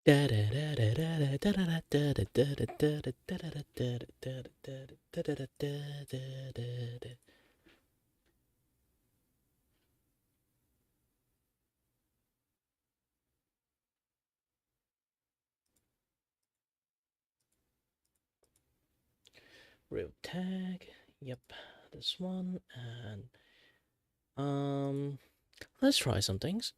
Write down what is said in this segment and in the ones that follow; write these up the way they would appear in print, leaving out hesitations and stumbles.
Real tag. Yep, this one. And let's try some things.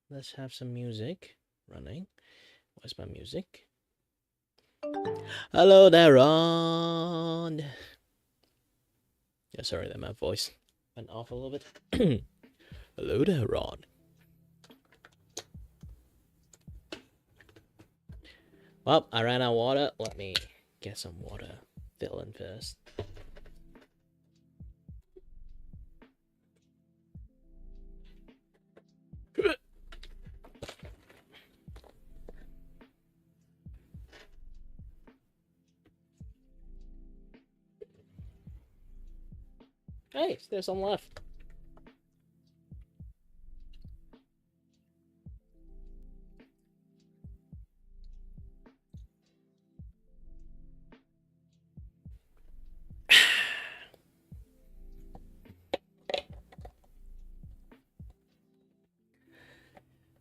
Let's have some music running. Where's my music? Hello there, Ron. Yeah, sorry that my voice went off a little bit. Hello there, Ron. Well, I ran out of water. Let me get some water. Fill in first. Hey, there's some left.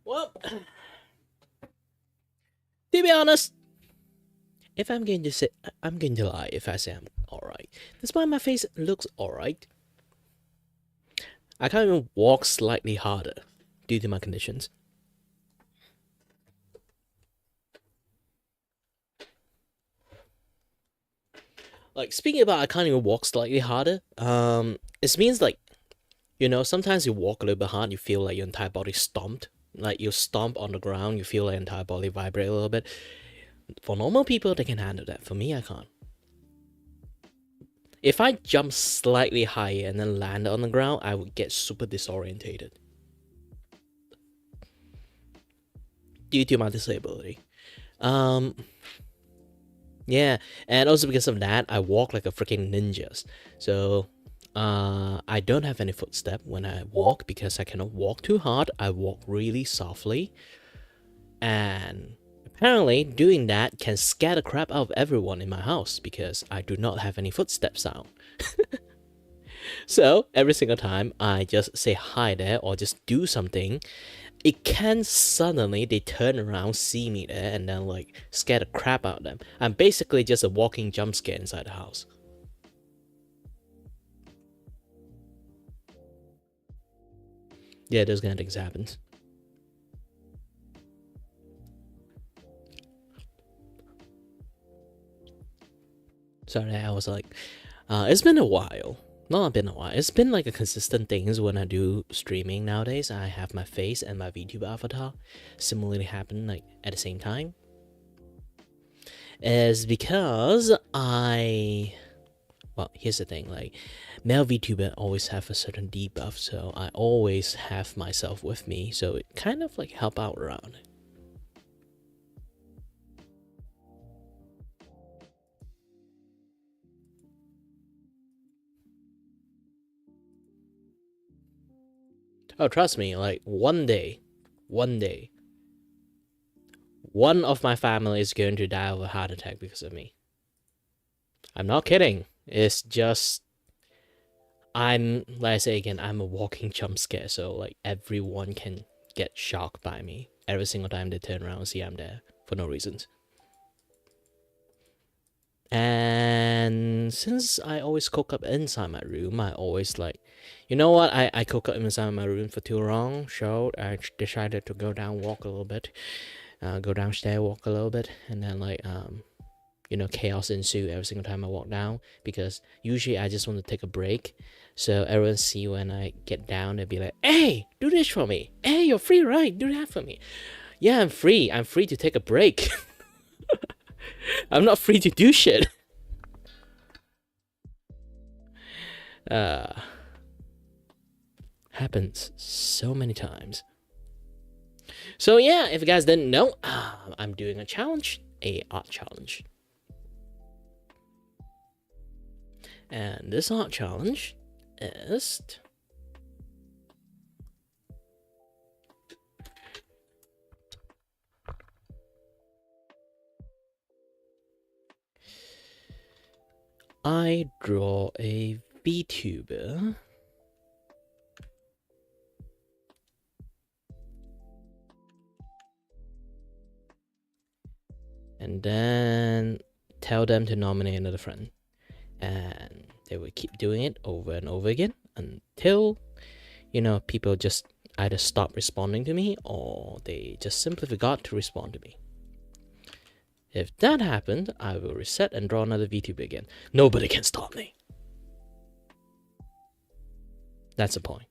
Well, to be honest, if I'm going to say, I'm going to lie if I say I'm alright. Despite my face looks alright, I can't even walk slightly harder due to my conditions. Like, speaking about I can't even walk slightly harder, it means like, you know, sometimes you walk a little bit hard, you feel like your entire body stomped. Like you stomp on the ground, you feel like your entire body vibrate a little bit. For normal people, they can handle that. For me, I can't. If I jump slightly higher and then land on the ground, I would get super disorientated due to my disability. Yeah, and also because of that, I walk like a freaking ninja. So, I don't have any footstep when I walk because I cannot walk too hard. I walk really softly, and apparently doing that can scare the crap out of everyone in my house because I do not have any footstep sound. So every single time I just say hi there or just do something, it can suddenly they turn around, see me there, and then like scare the crap out of them. I'm basically just a walking jump scare inside the house. Yeah, those kind of things happens. Sorry, I was like, it's been a while. Not been a while. It's been like a consistent things when I do streaming nowadays. I have my face and my VTuber avatar similarly happen like at the same time. Is because well, here's the thing, like male VTuber always have a certain debuff, so I always have myself with me, so it kind of like help out around. Oh, trust me, like one day, one of my family is going to die of a heart attack because of me. I'm not kidding. It's just like I say again, I'm a walking jump scare, so like everyone can get shocked by me every single time they turn around and see I'm there for no reasons. And since I always cook up inside my room, I always like, you know what? I cook up inside my room for too long, so I decided to go down, walk a little bit, go downstairs, walk a little bit, and then like you know, chaos ensue every single time I walk down because usually I just want to take a break. So everyone see when I get down, they'll be like, "Hey, do this for me. Hey, you're free, right? Do that for me." Yeah, I'm free. I'm free to take a break. I'm not free to do shit. Happens so many times. So yeah, if you guys didn't know, I'm doing a challenge, a art challenge. And this art challenge is I draw a Vtuber. And then tell them to nominate another friend. And they will keep doing it over and over again until, people just either stop responding to me or they just simply forgot to respond to me. If that happened, I will reset and draw another VTuber again. Nobody can stop me. That's the point.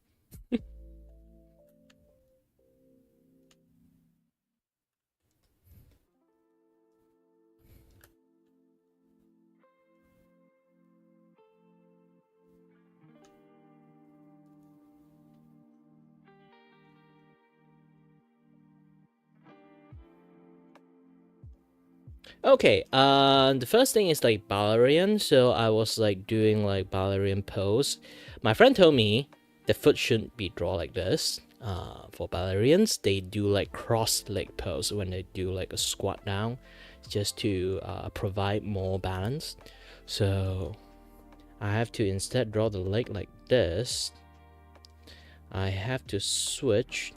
Okay, the first thing is like Ballerian. So I was like doing like Ballerian pose. My friend told me the foot shouldn't be drawn like this. For Ballerians, they do like cross leg pose when they do like a squat down, just to provide more balance. So I have to instead draw the leg like this. I have to switch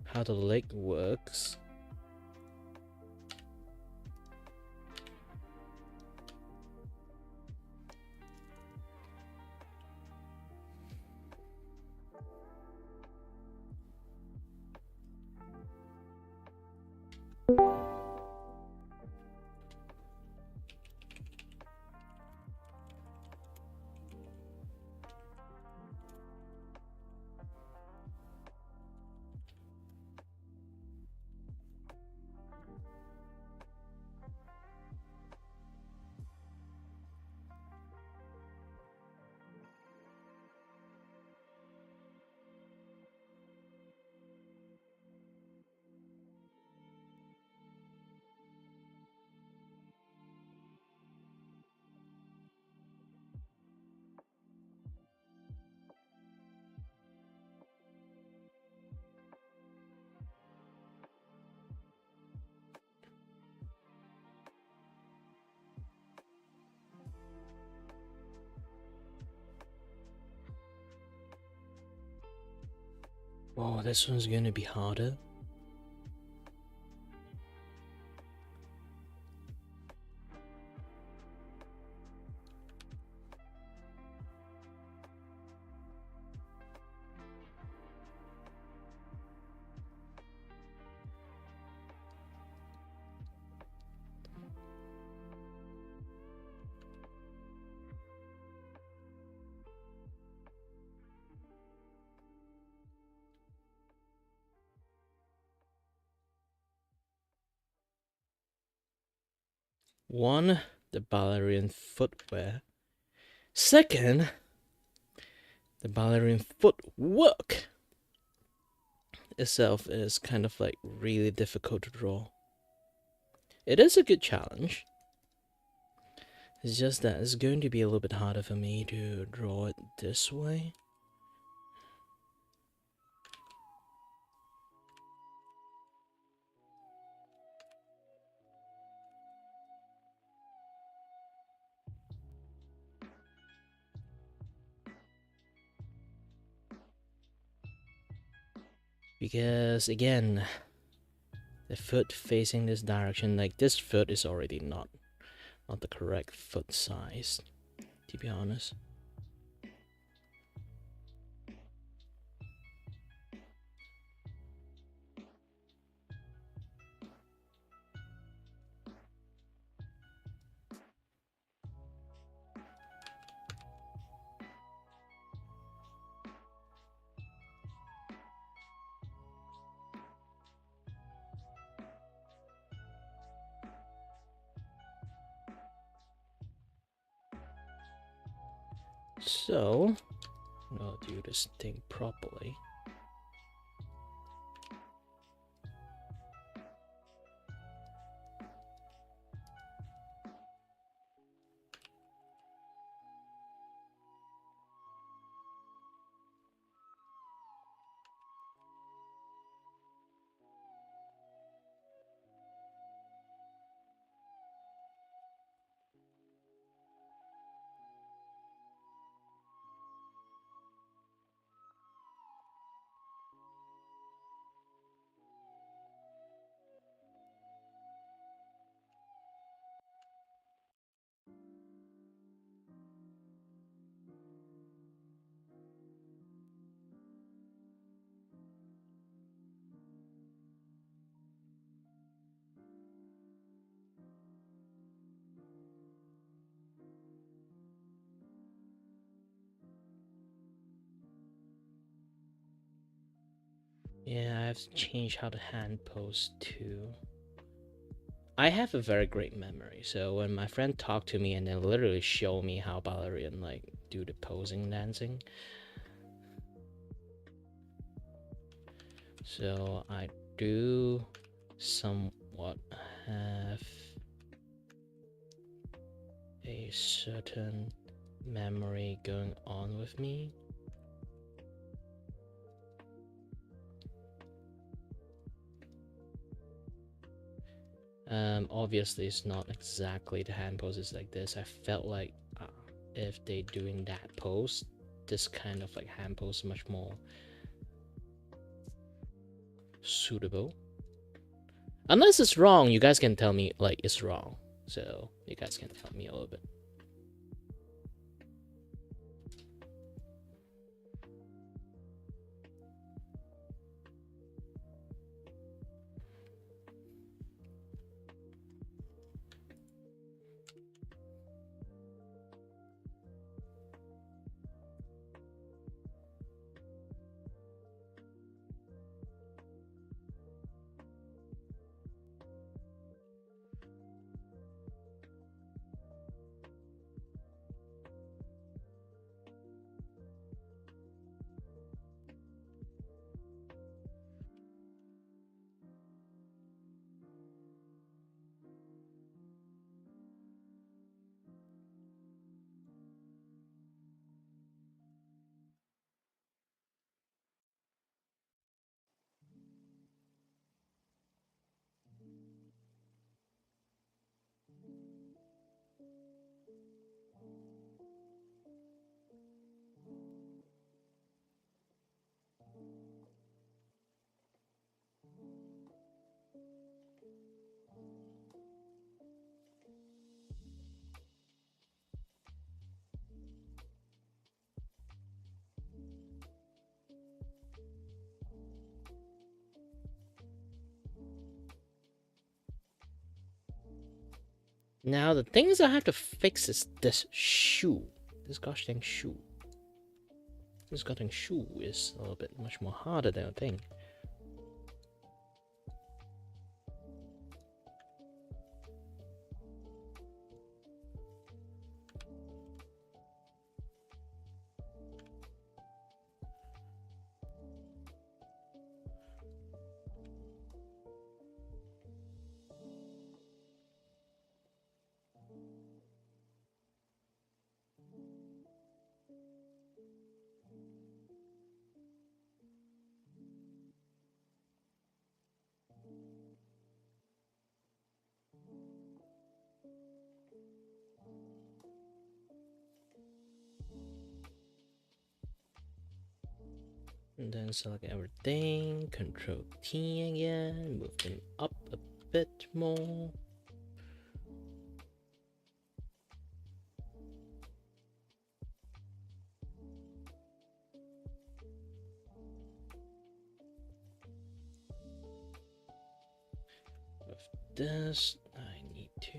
how the leg works. Oh, this one's gonna be harder. One, the ballerine footwear. Second, the ballerine footwork itself is kind of like really difficult to draw. It is a good challenge. It's just that it's going to be a little bit harder for me to draw it this way. Because again, the foot facing this direction, like this foot is already not the correct foot size, to be honest. So, I'll do this thing properly. have to change how the hand pose to. I have a very great memory, so when my friend talked to me and then literally show me how Ballerian like do the posing dancing, so I do somewhat have a certain memory going on with me. Obviously it's not exactly the hand poses like this. I felt like if they doing that pose, this kind of like hand pose is much more suitable. Unless it's wrong, you guys can tell me like it's wrong. So you guys can tell me a little bit. Now the things I have to fix is this shoe. This gosh dang shoe. This goddamn shoe is a little bit much more harder than I think. And then select everything, Control T again, move them up a bit more. With this, I need to.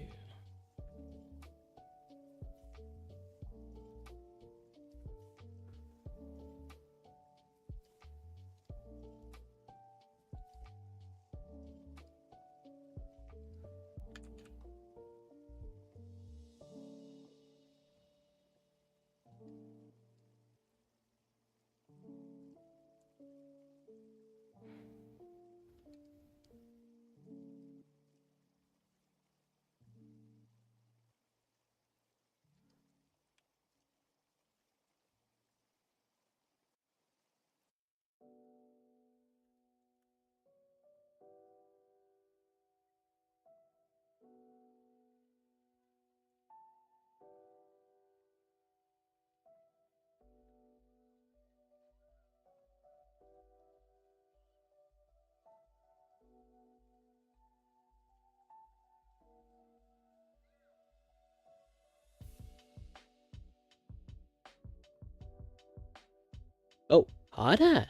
Oh, harder.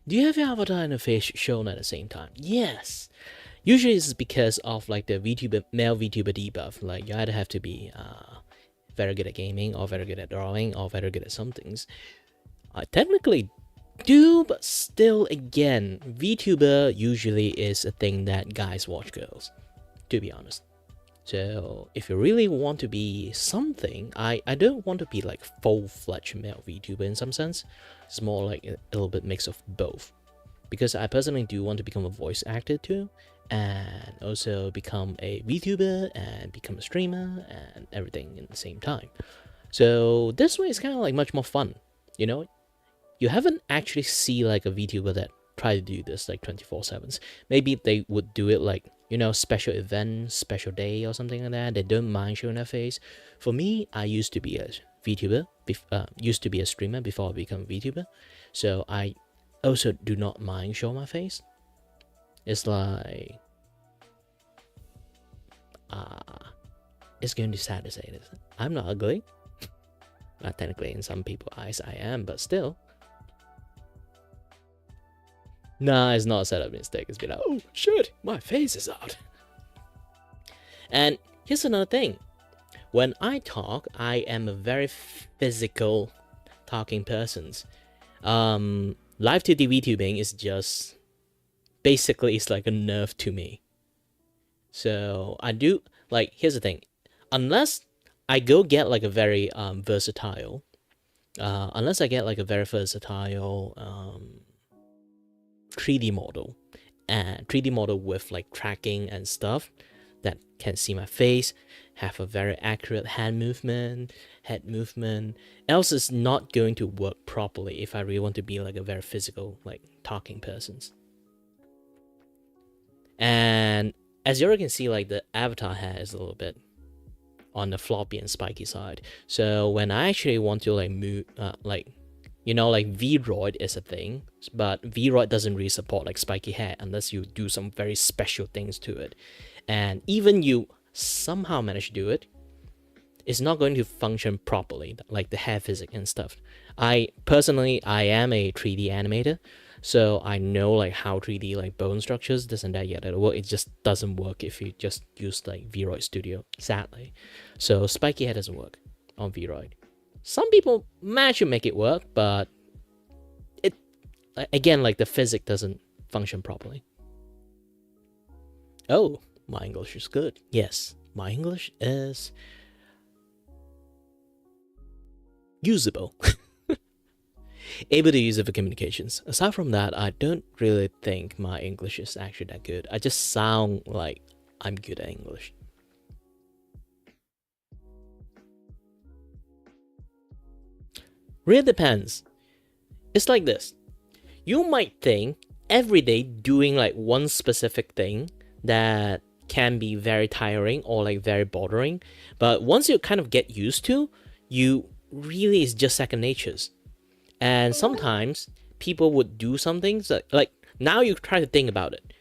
Do you have your avatar and a face shown at the same time? Yes. Usually it's because of like the VTuber, male VTuber debuff. Like you either have to be very good at gaming, or very good at drawing, or very good at some things. Technically, do, but still, again, VTuber usually is a thing that guys watch girls, to be honest. So if you really want to be something, I don't want to be like full-fledged male VTuber in some sense. It's more like a little bit mix of both. Because I personally do want to become a voice actor too, and also become a VTuber and become a streamer and everything in the same time. So this way is kind of like much more fun, you know? You haven't actually see like a VTuber that try to do this like 24/7. Maybe they would do it like, you know, special event, special day or something like that. They don't mind showing their face. For me, I used to be a VTuber, used to be a streamer before I became a VTuber. So I also do not mind showing my face. It's like, it's going to be sad to say this. I'm not ugly. Technically, in some people's eyes, I am, but still. Nah, it's not a setup mistake. It's been like, oh shit, my face is out. And here's another thing. When I talk, I am a very physical talking person. Live 2D VTubing is just basically it's like a nerve to me. So I do like, here's the thing. Unless I go get like a very versatile 3D model, and 3D model with like tracking and stuff that can see my face, have a very accurate hand movement, head movement. Else it's not going to work properly if I really want to be like a very physical, like talking person. And as you already can see, like the avatar hair is a little bit on the floppy and spiky side. So when I actually want to like move, like, you know, like Vroid is a thing, but Vroid doesn't really support like spiky hair unless you do some very special things to it. And even you somehow manage to do it, it's not going to function properly, like the hair physics and stuff. I am a 3D animator, so I know like how 3D like bone structures, this and that, yet it'll work. It just doesn't work if you just use like Vroid Studio, sadly. So spiky hair doesn't work on Vroid. Some people manage to make it work, but it, again, like the physics doesn't function properly. Oh, my English is good. Yes, my English is usable. Able to use it for communications. Aside from that, I don't really think my English is actually that good. I just sound like I'm good at English. Really depends. It's like this. You might think every day doing like one specific thing that can be very tiring or like very bothering, but once you kind of get used to, you really is just second natures. And sometimes people would do something like now you try to think about it.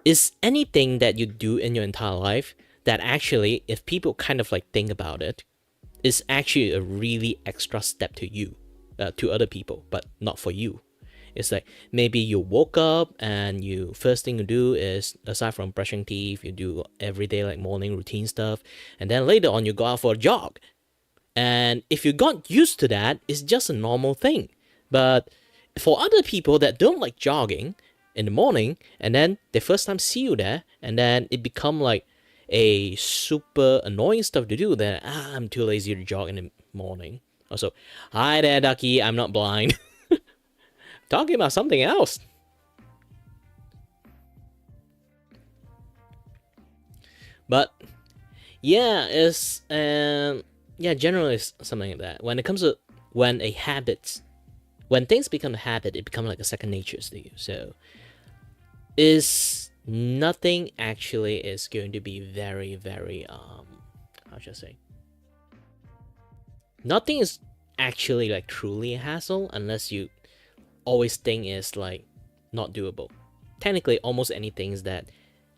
Is anything that you do in your entire life that actually, if people kind of like think about it, is actually a really extra step to you, to other people, but not for you. It's like maybe you woke up and you first thing you do is, aside from brushing teeth, you do everyday like morning routine stuff, and then later on you go out for a jog. And if you got used to that, it's just a normal thing. But for other people that don't like jogging in the morning, and then they first time see you there, and then it become like a super annoying stuff to do, then I'm too lazy to jog in the morning. Also, hi there, Ducky, I'm not blind. Talking about something else. But yeah, it's generally it's something like that. When it comes to when things become a habit, it becomes like a second nature to you. So is nothing actually is going to be very, very how should I say? Nothing is actually like truly a hassle unless you always think is like not doable. Technically, almost anything that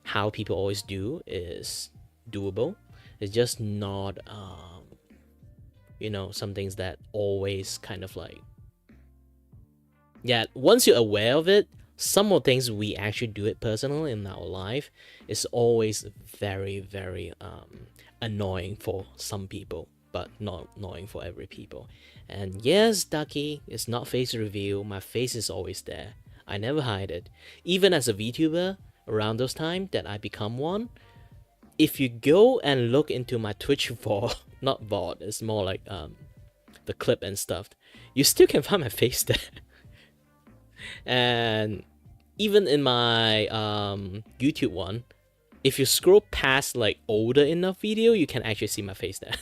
how people always do is doable. It's just not some things that always kind of like, yeah, once you're aware of it, some more things we actually do it personally in our life is always very, very annoying for some people. but not annoying for every people. And yes, Ducky, it's not face reveal. My face is always there. I never hide it. Even as a VTuber, around those time that I become one, if you go and look into my Twitch VOD, not VOD, it's more like the clip and stuff, you still can find my face there. And even in my YouTube one, if you scroll past like older enough video, you can actually see my face there.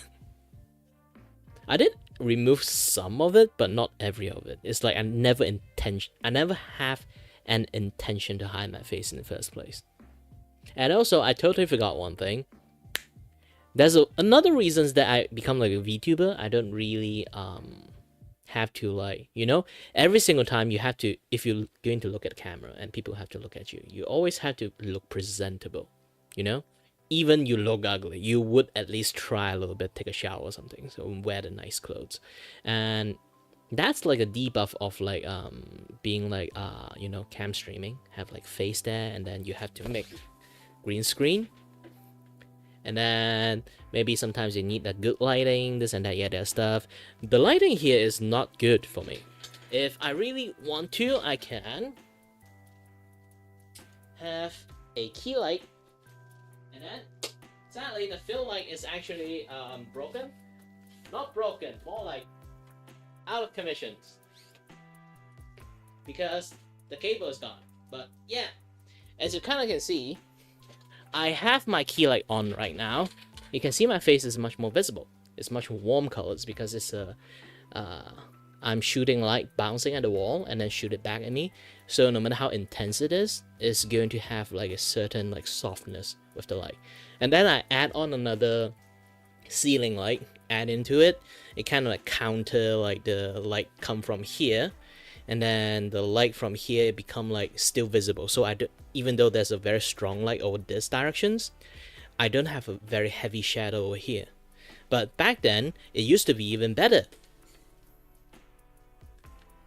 I did remove some of it, but not every of it. It's like I never have an intention to hide my face in the first place. And also, I totally forgot one thing. There's another reasons that I become like a VTuber. I don't really have to, like, you know, every single time you have to, if you're going to look at the camera and people have to look at you, you always have to look presentable, you know? Even you look ugly, you would at least try a little bit, take a shower or something, so wear the nice clothes. And that's like a debuff of like being like you know, cam streaming, have like face there, and then you have to make green screen. And then maybe sometimes you need that good lighting, this and that, yeah, that stuff. The lighting here is not good for me. If I really want to, I can have a key light. And then, sadly, the fill light is actually broken. Not broken, more like out of commissions. Because the cable is gone. But yeah, as you kind of can see, I have my key light on right now. You can see my face is much more visible. It's much warm colors because it's I'm shooting light bouncing at the wall and then shoot it back at me. So no matter how intense it is, it's going to have like a certain like softness with the light. And then I add on another ceiling light, add into it. It kind of like counter like the light come from here, and then the light from here become like still visible. So I do, even though there's a very strong light over this directions, I don't have a very heavy shadow over here. But back then, it used to be even better.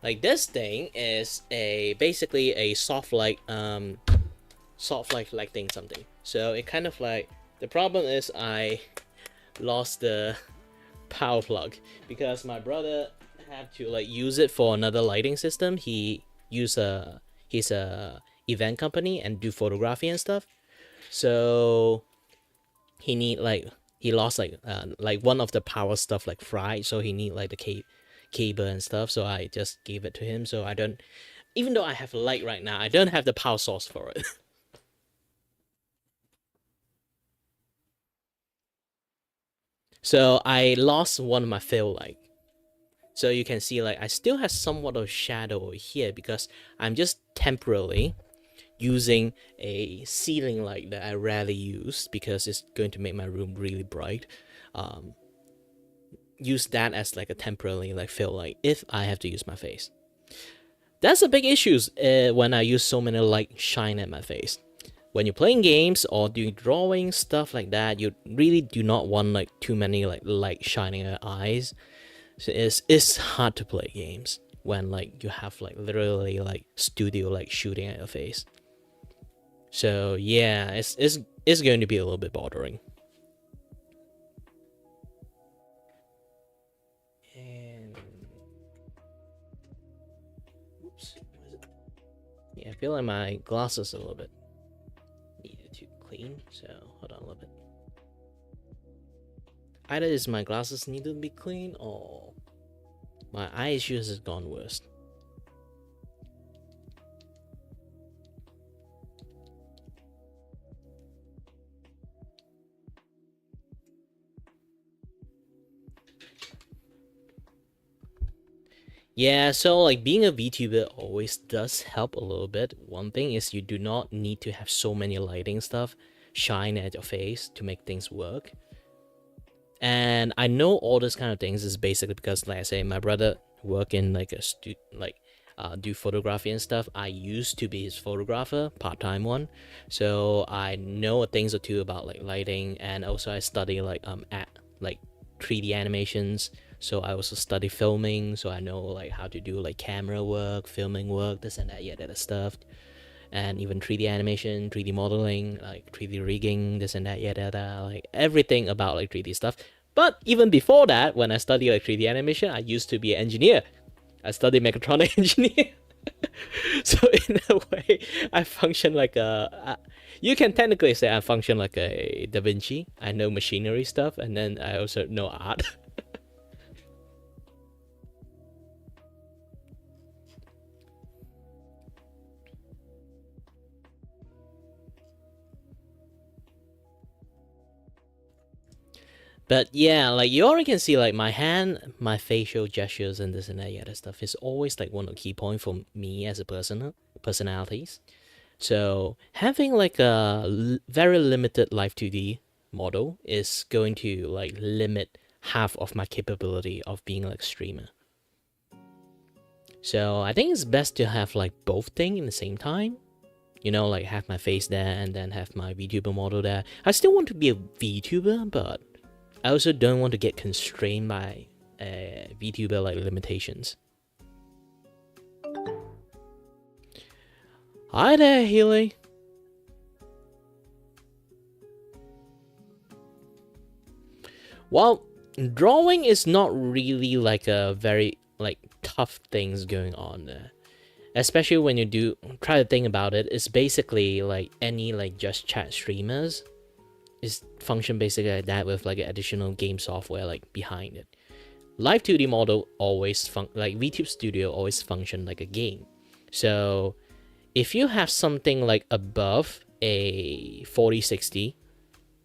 Like this thing is basically a soft light lighting something. So it kind of like, the problem is I lost the power plug because my brother had to like use it for another lighting system. He used his event company and do photography and stuff. So he lost like one of the power stuff like fried, so he need like the cable and stuff. So I just gave it to him. So I don't, even though I have light right now, I don't have the power source for it. So I lost one of my fill light. So you can see like I still have somewhat of shadow over here because I'm just temporarily using a ceiling light that I rarely use because it's going to make my room really bright. Use that as like a temporarily like fill light if I have to use my face. That's a big issue when I use so many light shine at my face. When you're playing games or doing drawing stuff like that, you really do not want like too many like light shining at eyes. So it's hard to play games when like you have like literally like studio like shooting at your face. So yeah, it's going to be a little bit bothering. And oops, yeah, I feel like my glasses a little bit needed to clean. So hold on a little bit. Either is my glasses need to be clean or my eye issues has gone worse. Yeah, so like being a VTuber always does help a little bit. One thing is you do not need to have so many lighting stuff shine at your face to make things work. And I know all this kind of things is basically because, like I say, my brother work in like a do photography and stuff. I used to be his photographer, part-time one, so I know a things or two about like lighting, and also I study like 3D animations. So I also study filming, so I know like how to do like camera work, filming work, this and that, yeah, that stuff. And even 3D animation, 3D modeling, like 3D rigging, this and that, yeah, that, like everything about like 3D stuff. But even before that, when I studied like 3D animation, I used to be an engineer. I studied mechatronic engineer. So in a way, I function like you can technically say I function like a Da Vinci. I know machinery stuff, and then I also know art. But yeah, like you already can see, like my hand, my facial gestures, and this and that other stuff is always like one of the key points for me as a personalities. So having like a very limited live 2D model is going to like limit half of my capability of being like streamer. So I think it's best to have like both things in the same time. You know, like have my face there and then have my VTuber model there. I still want to be a VTuber, but I also don't want to get constrained by VTuber like limitations. Hi there, Healy. Well, drawing is not really like a very like tough things going on there. Especially when you do try to think about it, it's basically like any like just chat streamers is function basically like that with like an additional game software like behind it. Live 2D model always like VTube Studio always function like a game. So if you have something like above a 4060,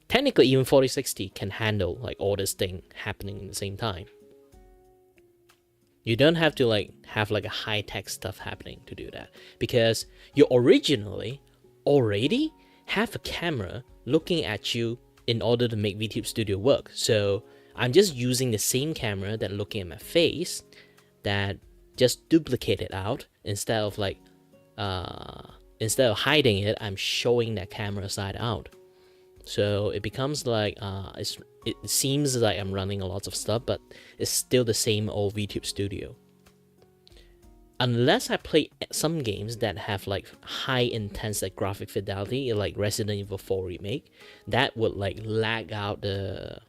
technically even 4060 can handle like all this thing happening at the same time. You don't have to like have like a high-tech stuff happening to do that, because you originally already have a camera looking at you in order to make VTube Studio work. So I'm just using the same camera that looking at my face, that just duplicate it out instead of like instead of hiding it, I'm showing that camera side out. So it becomes like it seems like I'm running a lot of stuff, but it's still the same old VTube Studio. Unless I play some games that have like high intense like graphic fidelity, like Resident Evil 4 Remake, that would like lag out the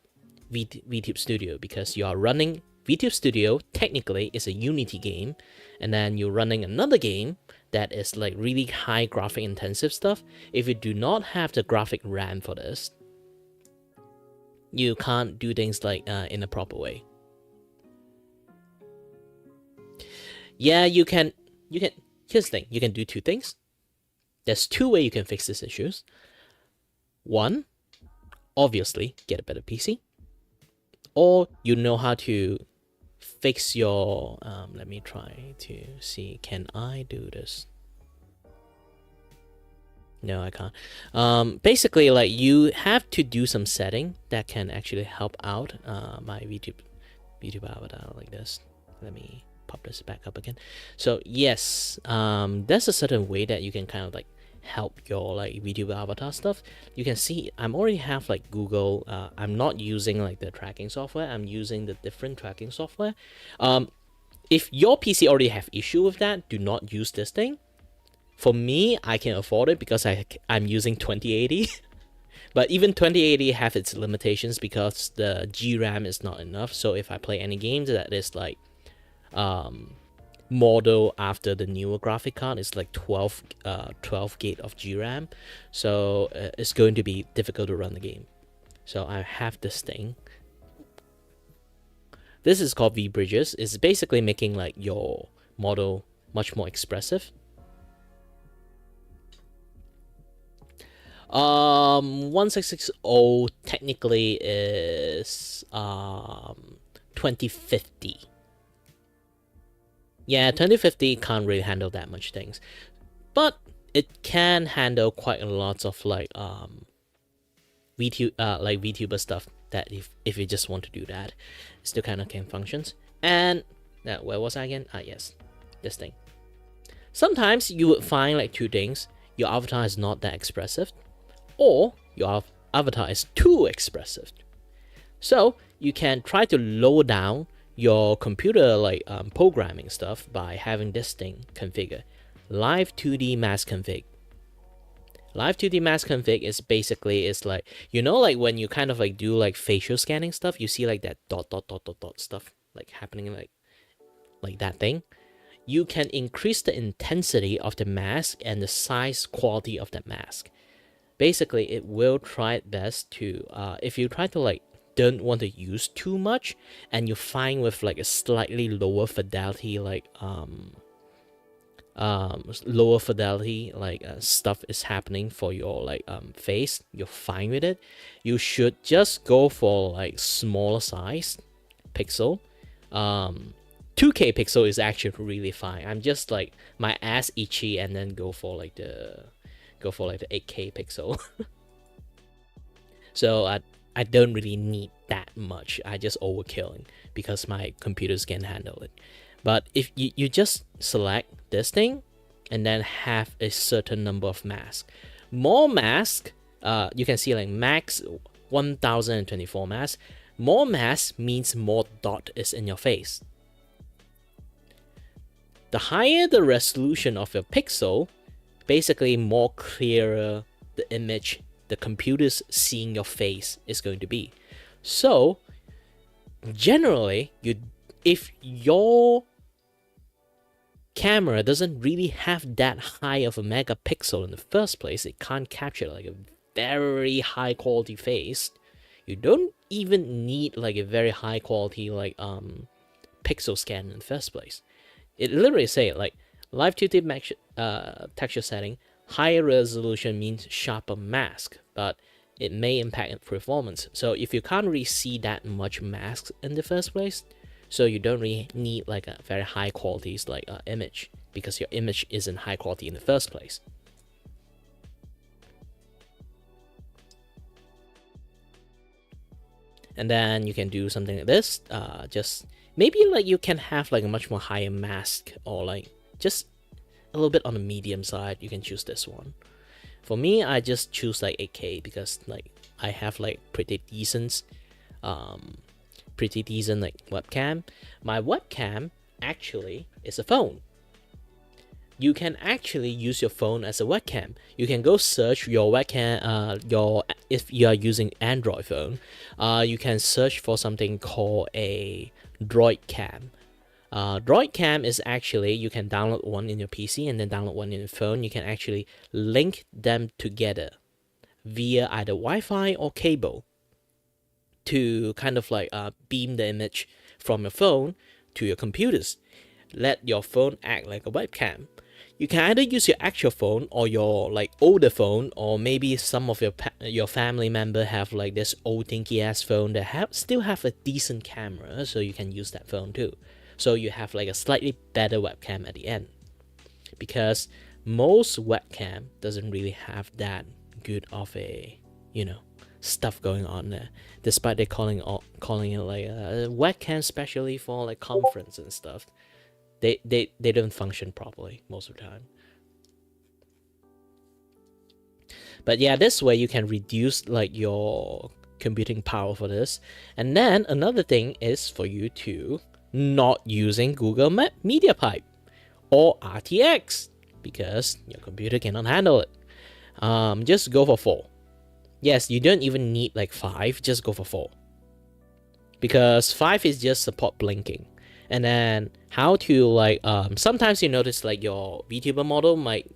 VTube Studio, because you are running VTube Studio technically is a Unity game, and then you're running another game that is like really high graphic intensive stuff. If you do not have the graphic RAM for this, you can't do things like in a proper way. Yeah, you can. Here's the thing: you can do two things. There's two ways you can fix these issues. One, obviously, get a better PC, or you know how to fix your. Let me try to see. Can I do this? No, I can't. Basically, like you have to do some setting that can actually help out my VTuber avatar like this. Let me pop this back up again. So yes, there's a certain way that you can kind of like help your like VTuber avatar stuff. You can see I'm already have like Google. I'm not using like the tracking software. I'm using the different tracking software. If your PC already have issue with that, do not use this thing. For me, I can afford it because I'm using 2080. But even 2080 have its limitations because the GRAM is not enough. So if I play any games that is like model after the newer graphic card, it's like 12 gig of GRAM. So it's going to be difficult to run the game. So I have this thing. This is called V-Bridges. It's basically making like your model much more expressive. 1660 technically is 2050. Yeah, 2050 can't really handle that much things, but it can handle quite a lot of like VTuber stuff that if you just want to do that, it still kind of can functions. And where was I again? Yes, this thing. Sometimes you would find like two things: your avatar is not that expressive, or your avatar is too expressive. So you can try to lower down your computer like programming stuff by having this thing configured. Live 2D mask config. Live 2D mask config is basically is like, you know, like when you kind of like do like facial scanning stuff, you see like that dot dot dot dot dot stuff like happening like that thing. You can increase the intensity of the mask and the size quality of that mask. Basically, it will try its best to, if you try to like don't want to use too much and you find with like a slightly lower fidelity lower fidelity stuff is happening for your like face, you're fine with it, you should just go for like smaller size pixel. 2K pixel is actually really fine. I'm just like my ass itchy and then go for like the 8K pixel. So I don't really need that much. I just overkilling because my computers can handle it. But if you just select this thing and then have a certain number of masks, more mask, you can see like max 1024 masks. More masks means more dot is in your face. The higher the resolution of your pixel, basically more clearer the image the computer's seeing your face is going to be. So generally, if your camera doesn't really have that high of a megapixel in the first place, it can't capture like a very high quality face, you don't even need like a very high quality like pixel scan in the first place. It literally say like live 2D texture setting, higher resolution means sharper mask, but it may impact performance. So if you can't really see that much mask in the first place, so you don't really need like a very high quality like image, because your image isn't high quality in the first place. And then you can do something like this. Just maybe like you can have like a much more higher mask, or like just a little bit on the medium side. You can choose this one. For me, I just choose like 8K because like I have like pretty decent like webcam. My webcam actually is a phone. You can actually use your phone as a webcam. You can go search your webcam, if you are using Android phone, you can search for something called a Droid Cam. Droid Cam is actually, you can download one in your PC and then download one in your phone. You can actually link them together via either Wi-Fi or cable to kind of like beam the image from your phone to your computers. Let your phone act like a webcam. You can either use your actual phone or your like older phone, or maybe some of your family member have like this old dinky ass phone that still have a decent camera, so you can use that phone too. So you have like a slightly better webcam at the end, because most webcam doesn't really have that good of a, you know, stuff going on there, despite they calling it like a webcam specially for like conference and stuff. They don't function properly most of the time. But yeah, this way you can reduce like your computing power for this. And then another thing is for you to not using Google Media Pipe or RTX, because your computer cannot handle it. Just go for 4. Yes, you don't even need like 5, just go for 4. Because 5 is just support blinking. And then how to like sometimes you notice like your Vtuber model might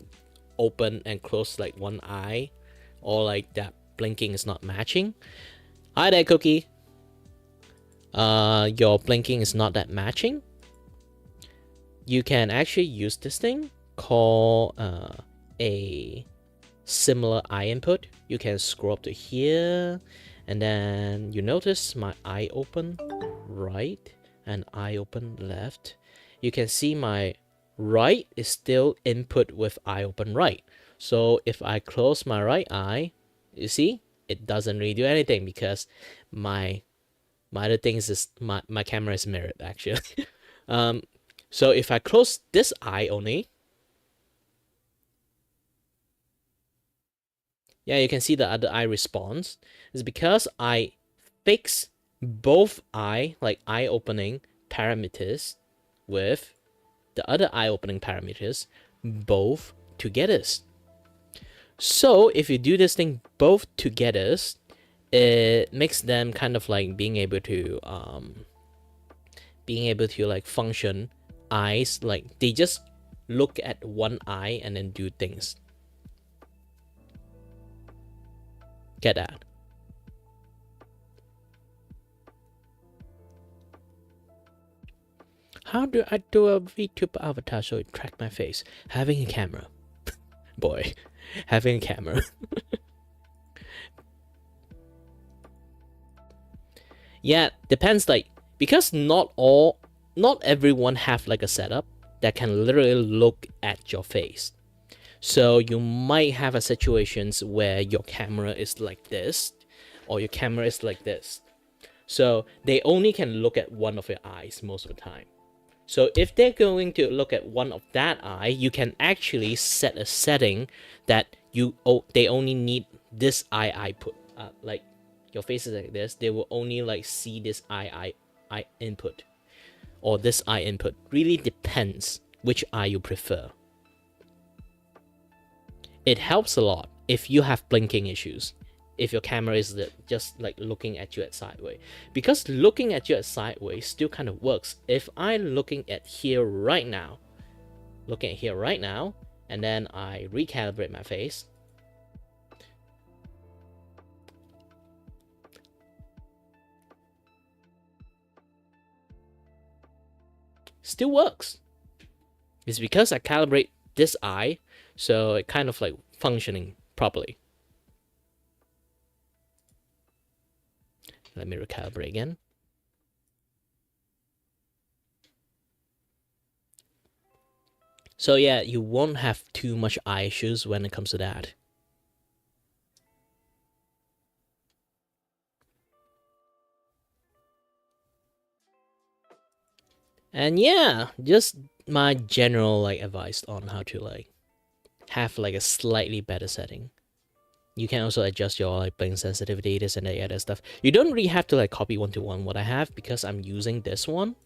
open and close like one eye, or like that blinking is not matching. Hi there, Cookie. Your blinking is not that matching. You can actually use this thing called a similar eye input. You can scroll up to here, and then you notice my eye open right and eye open left. You can see my right is still input with eye open right. So if I close my right eye, you see it doesn't really do anything, because my other things is my camera is mirrored actually. So if I close this eye only, yeah, you can see the other eye response. It's because I fix both eye, like eye opening parameters, with the other eye opening parameters both together. So if you do this thing both together, it makes them kind of like being able to like function eyes, like they just look at one eye and then do things. Get that? How do I do a VTuber avatar so it track my face? Having a camera. Boy, having a camera. Yeah, depends, like, because not everyone have like a setup that can literally look at your face. So you might have a situations where your camera is like this, or your camera is like this. So they only can look at one of your eyes most of the time. So if they're going to look at one of that eye, you can actually set a setting that they only need this eye output. Like your face is like this, they will only like see this eye input, or this eye input. Really depends which eye you prefer. It helps a lot if you have blinking issues, if your camera is just like looking at you at sideways, because looking at you at sideways still kind of works. If I'm looking at here right now, and then I recalibrate my face, still works. It's because I calibrate this eye, so it kind of like functioning properly. Let me recalibrate again. So yeah, you won't have too much eye issues when it comes to that. And yeah, just my general like advice on how to like have like a slightly better setting. You can also adjust your like blink sensitivity, this and that other stuff. You don't really have to like copy one-to-one what I have, because I'm using this one.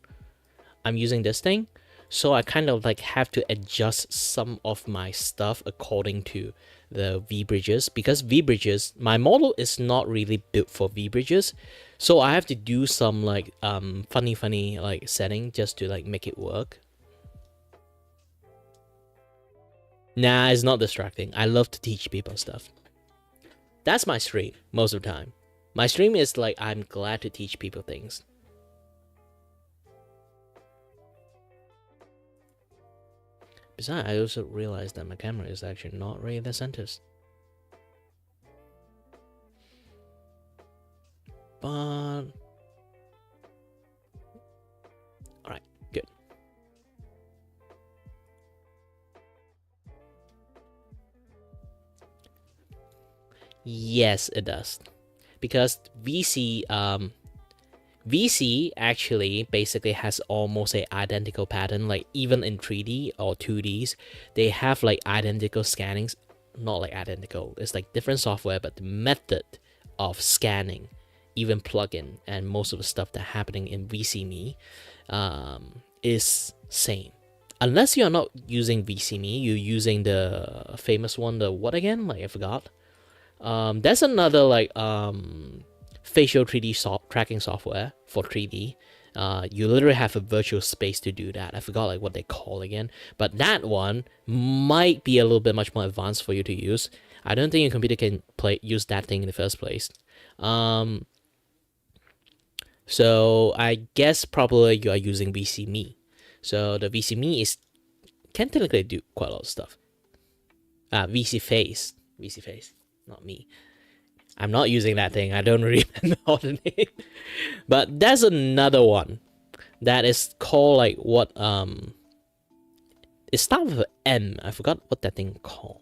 I'm using this thing. So I kind of like have to adjust some of my stuff according to the V bridges, because V bridges, my model is not really built for V bridges. So I have to do some like funny like setting just to like make it work. Nah, it's not distracting. I love to teach people stuff. That's my stream most of the time. My stream is like, I'm glad to teach people things. Besides, I also realized that my camera is actually not really the centers. But alright, good. Yes, it does. Because VC actually basically has almost a identical pattern, like even in 3D or 2Ds, they have like identical scannings. Not like identical, it's like different software, but the method of scanning, even plugin, and most of the stuff that happening in VCMe is same. Unless you're not using VCMe, you're using the famous one, the what again? Like I forgot. There's another like facial 3D tracking software for 3D. You literally have a virtual space to do that. I forgot like what they call again, but that one might be a little bit much more advanced for you to use. I don't think your computer can use that thing in the first place. So I guess probably you are using VCMe. So the VCMe can technically do quite a lot of stuff. VC Face, not me. I'm not using that thing. I don't remember all the name. But there's another one that is called like what it starts with M. I forgot what that thing called.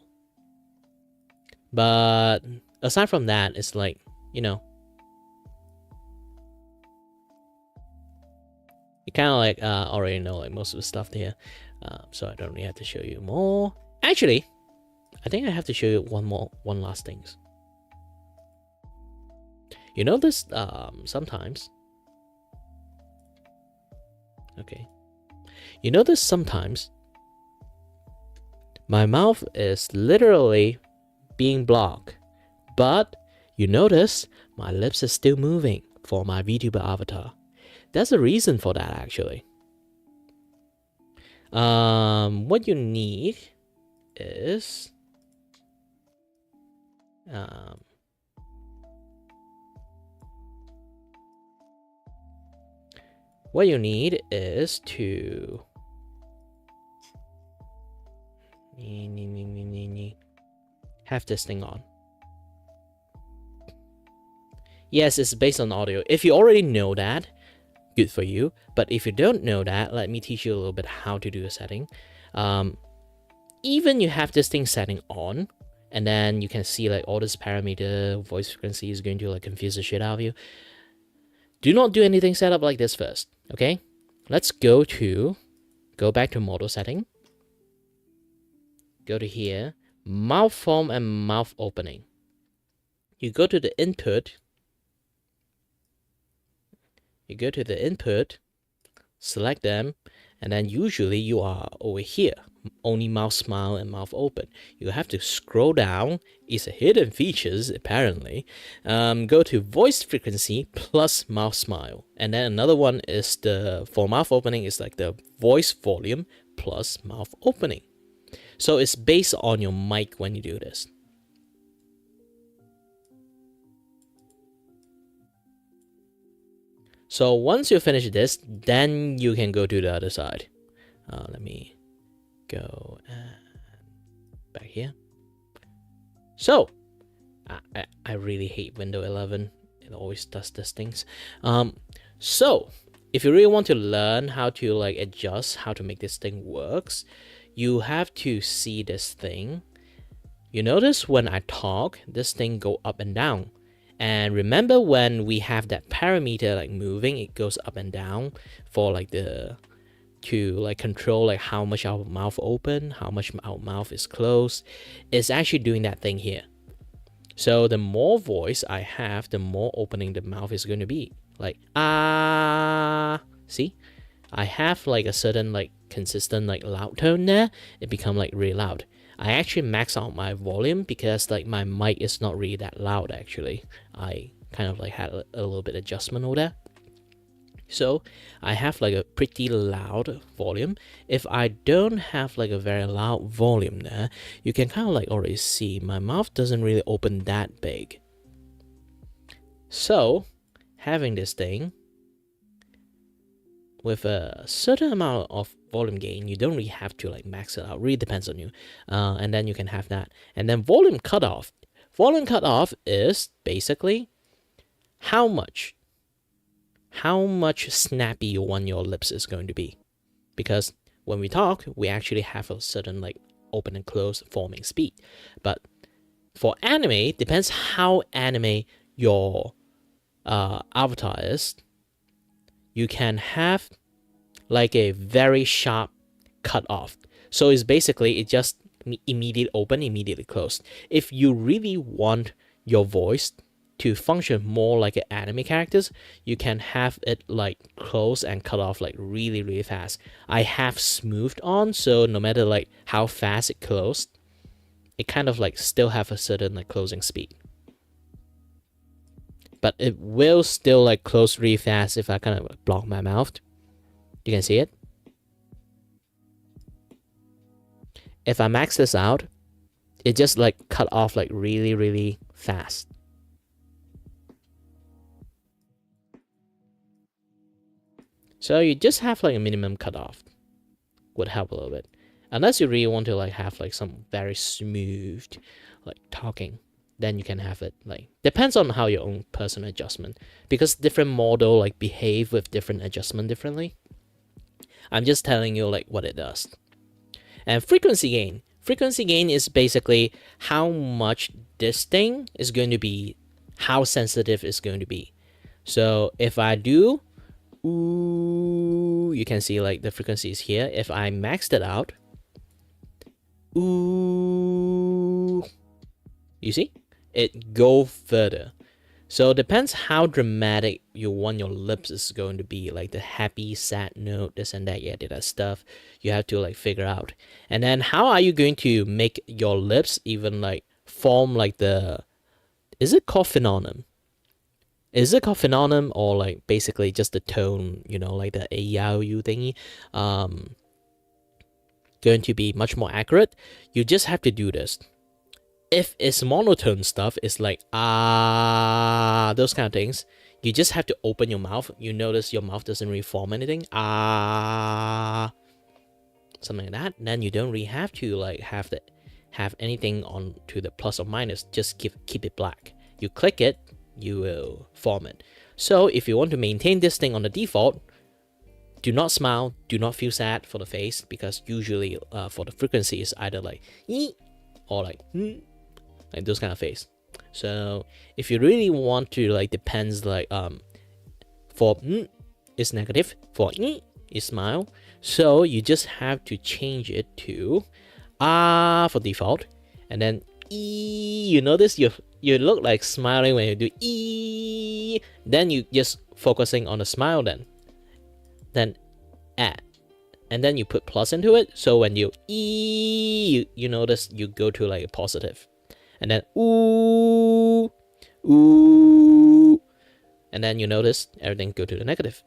But aside from that, it's like, you know, you kind of like already know like most of the stuff here. So I don't really have to show you more. Actually, I think I have to show you one last thing. You know this sometimes. Okay. You know this sometimes. My mouth is literally being blocked. But you notice my lips is still moving for my VTuber avatar. There's a reason for that actually. What you need is to have this thing on. Yes, it's based on audio. If you already know that, good for you. But if you don't know that, let me teach you a little bit how to do a setting. Even you have this thing setting on, and then you can see like all this parameter, voice frequency is going to like confuse the shit out of you. Do not do anything set up like this first, okay? Let's go back to model setting. Go to here, mouth form and mouth opening. You go to the input. You go to the input, select them, and then usually you are over here, only mouth smile and mouth open. You have to scroll down. It's a hidden features apparently. Go to voice frequency plus mouth smile, and then another one is for mouth opening is like the voice volume plus mouth opening. So it's based on your mic when you do this. So once you finish this, then you can go to the other side. Let me go back here. So I really hate Windows 11. It always does these things. So if you really want to learn how to like adjust how to make this thing works, you have to see this thing. You notice when I talk, this thing go up and down. And remember when we have that parameter like moving, it goes up and down for like to like control like how much our mouth open, how much our mouth is closed. It's actually doing that thing here. So the more voice I have, the more opening the mouth is going to be. Like see? I have like a certain like consistent like loud tone there. It become like really loud. I actually max out my volume because like my mic is not really that loud actually. I kind of like had a little bit adjustment over there. So I have like a pretty loud volume. If I don't have like a very loud volume there, you can kind of like already see my mouth doesn't really open that big. So having this thing with a certain amount of volume gain, you don't really have to like max it out. Really depends on you. And then you can have that. And then volume cutoff. Volume cutoff is basically how much snappy you want your lips is going to be. Because when we talk, we actually have a certain like open and close forming speed. But for anime, depends how anime your avatar is. You can have like a very sharp cut off. So it's basically it just immediately open, immediately close. If you really want your voice to function more like an anime characters, you can have it like close and cut off like really, really fast. I have smoothed on, so no matter like how fast it closed, it kind of like still have a certain like closing speed. But it will still like close really fast if I kind of block my mouth. You can see it. If I max this out, it just like cut off like really, really fast. So you just have like a minimum cutoff. Would help a little bit. Unless you really want to like have like some very smooth like talking, then you can have it like depends on how your own personal adjustment, because different model like behave with different adjustment differently. I'm just telling you like what it does. And frequency gain is basically how much this thing is going to be, how sensitive it's going to be. So if I do ooh, you can see like the frequency is here. If I maxed it out, ooh, you see it go further. So it depends how dramatic you want your lips is going to be, like the happy, sad note, this and that, yeah, that stuff. You have to like figure out. And then how are you going to make your lips even like form like the, is it called phenonym? Is it called phenonym, or like basically just the tone, you know, like the AIOU thingy, going to be much more accurate? You just have to do this. If it's monotone stuff, it's like those kind of things, you just have to open your mouth. You notice your mouth doesn't really form anything, something like that. Then you don't really have to like have anything on to the plus or minus. Just keep it black. You click it, you will form it. So if you want to maintain this thing on the default, do not smile, do not feel sad for the face, because usually for the frequency is either like or like those kind of face. So if you really want to, like, depends, like for is negative, for is smile. So you just have to change it to for default, and then you notice you look like smiling when you do then you just focusing on the smile, then at, and then you put plus into it. So when you you notice you go to like a positive, and then ooh, and then you notice everything go to the negative.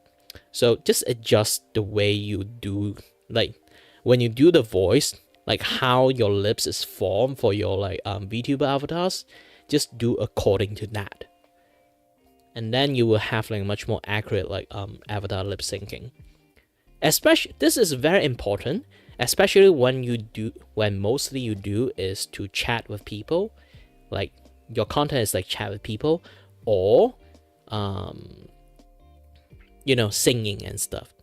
So just adjust the way you do, like when you do the voice, like how your lips is formed for your like VTuber avatars. Just do according to that, and then you will have like much more accurate like avatar lip syncing. Especially, this is very important, especially when mostly you do is to chat with people, like your content is like chat with people, or you know, singing and stuff.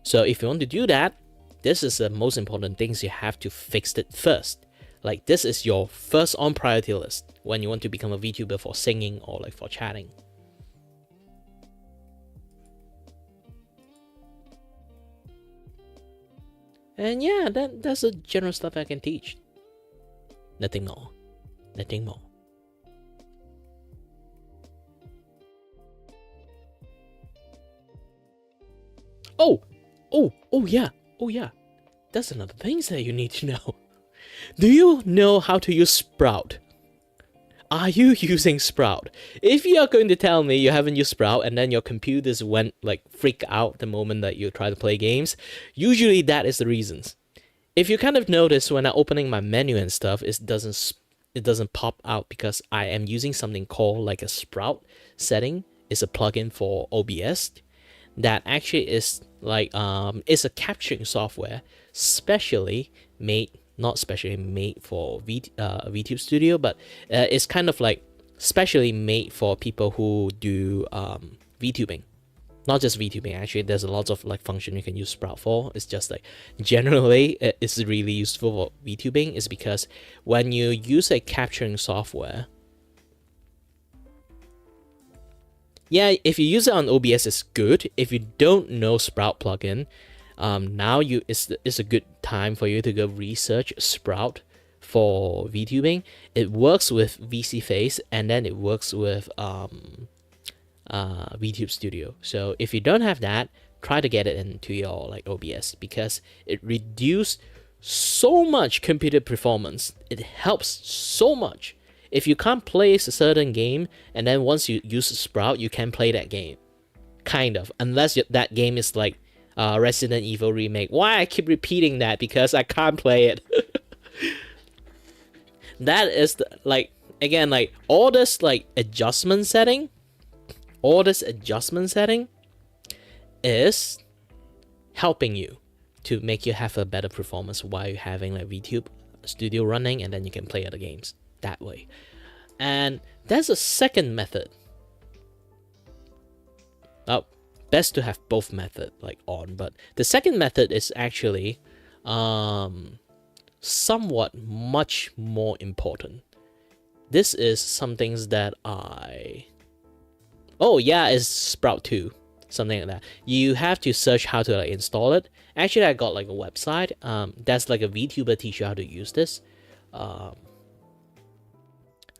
So if you want to do that, this is the most important things. You have to fix it first. Like this is your first on priority list when you want to become a VTuber for singing or like for chatting. And yeah, that's the general stuff I can teach. Nothing more. Nothing more. Oh yeah. That's another thing that you need to know. Do you know how to use Sprout? Are you using Sprout? If you are going to tell me you haven't used Sprout and then your computers went like freak out the moment that you try to play games, usually that is the reasons. If you kind of notice when I'm opening my menu and stuff, it doesn't pop out because I am using something called like a Sprout setting. It's a plugin for OBS that actually is like it's a capturing software not specially made for VTube Studio, but it's kind of like specially made for people who do VTubing. Not just VTubing, actually, there's a lot of like function you can use Sprout for. It's just like generally it's really useful for VTubing, is because when you use a capturing software, yeah, if you use it on OBS, it's good. If you don't know Sprout plugin, now it's a good time for you to go research Sprout for VTubing. It works with VC Face, and then it works with VTube Studio. So if you don't have that, try to get it into your like OBS, because it reduces so much computer performance. It helps so much. If you can't play a certain game, and then once you use Sprout, you can play that game, kind of, unless that game is like Resident Evil Remake. Why I keep repeating that? Because I can't play it. That is like, again, like all this like adjustment setting is helping you to make you have a better performance while you're having like VTube Studio running, and then you can play other games that way. And there's a second method. Best to have both method like on, but the second method is actually somewhat much more important. This is some things that is Sprout 2, something like that. You have to search how to like install it. Actually, I got like a website that's like a VTuber teach you how to use this.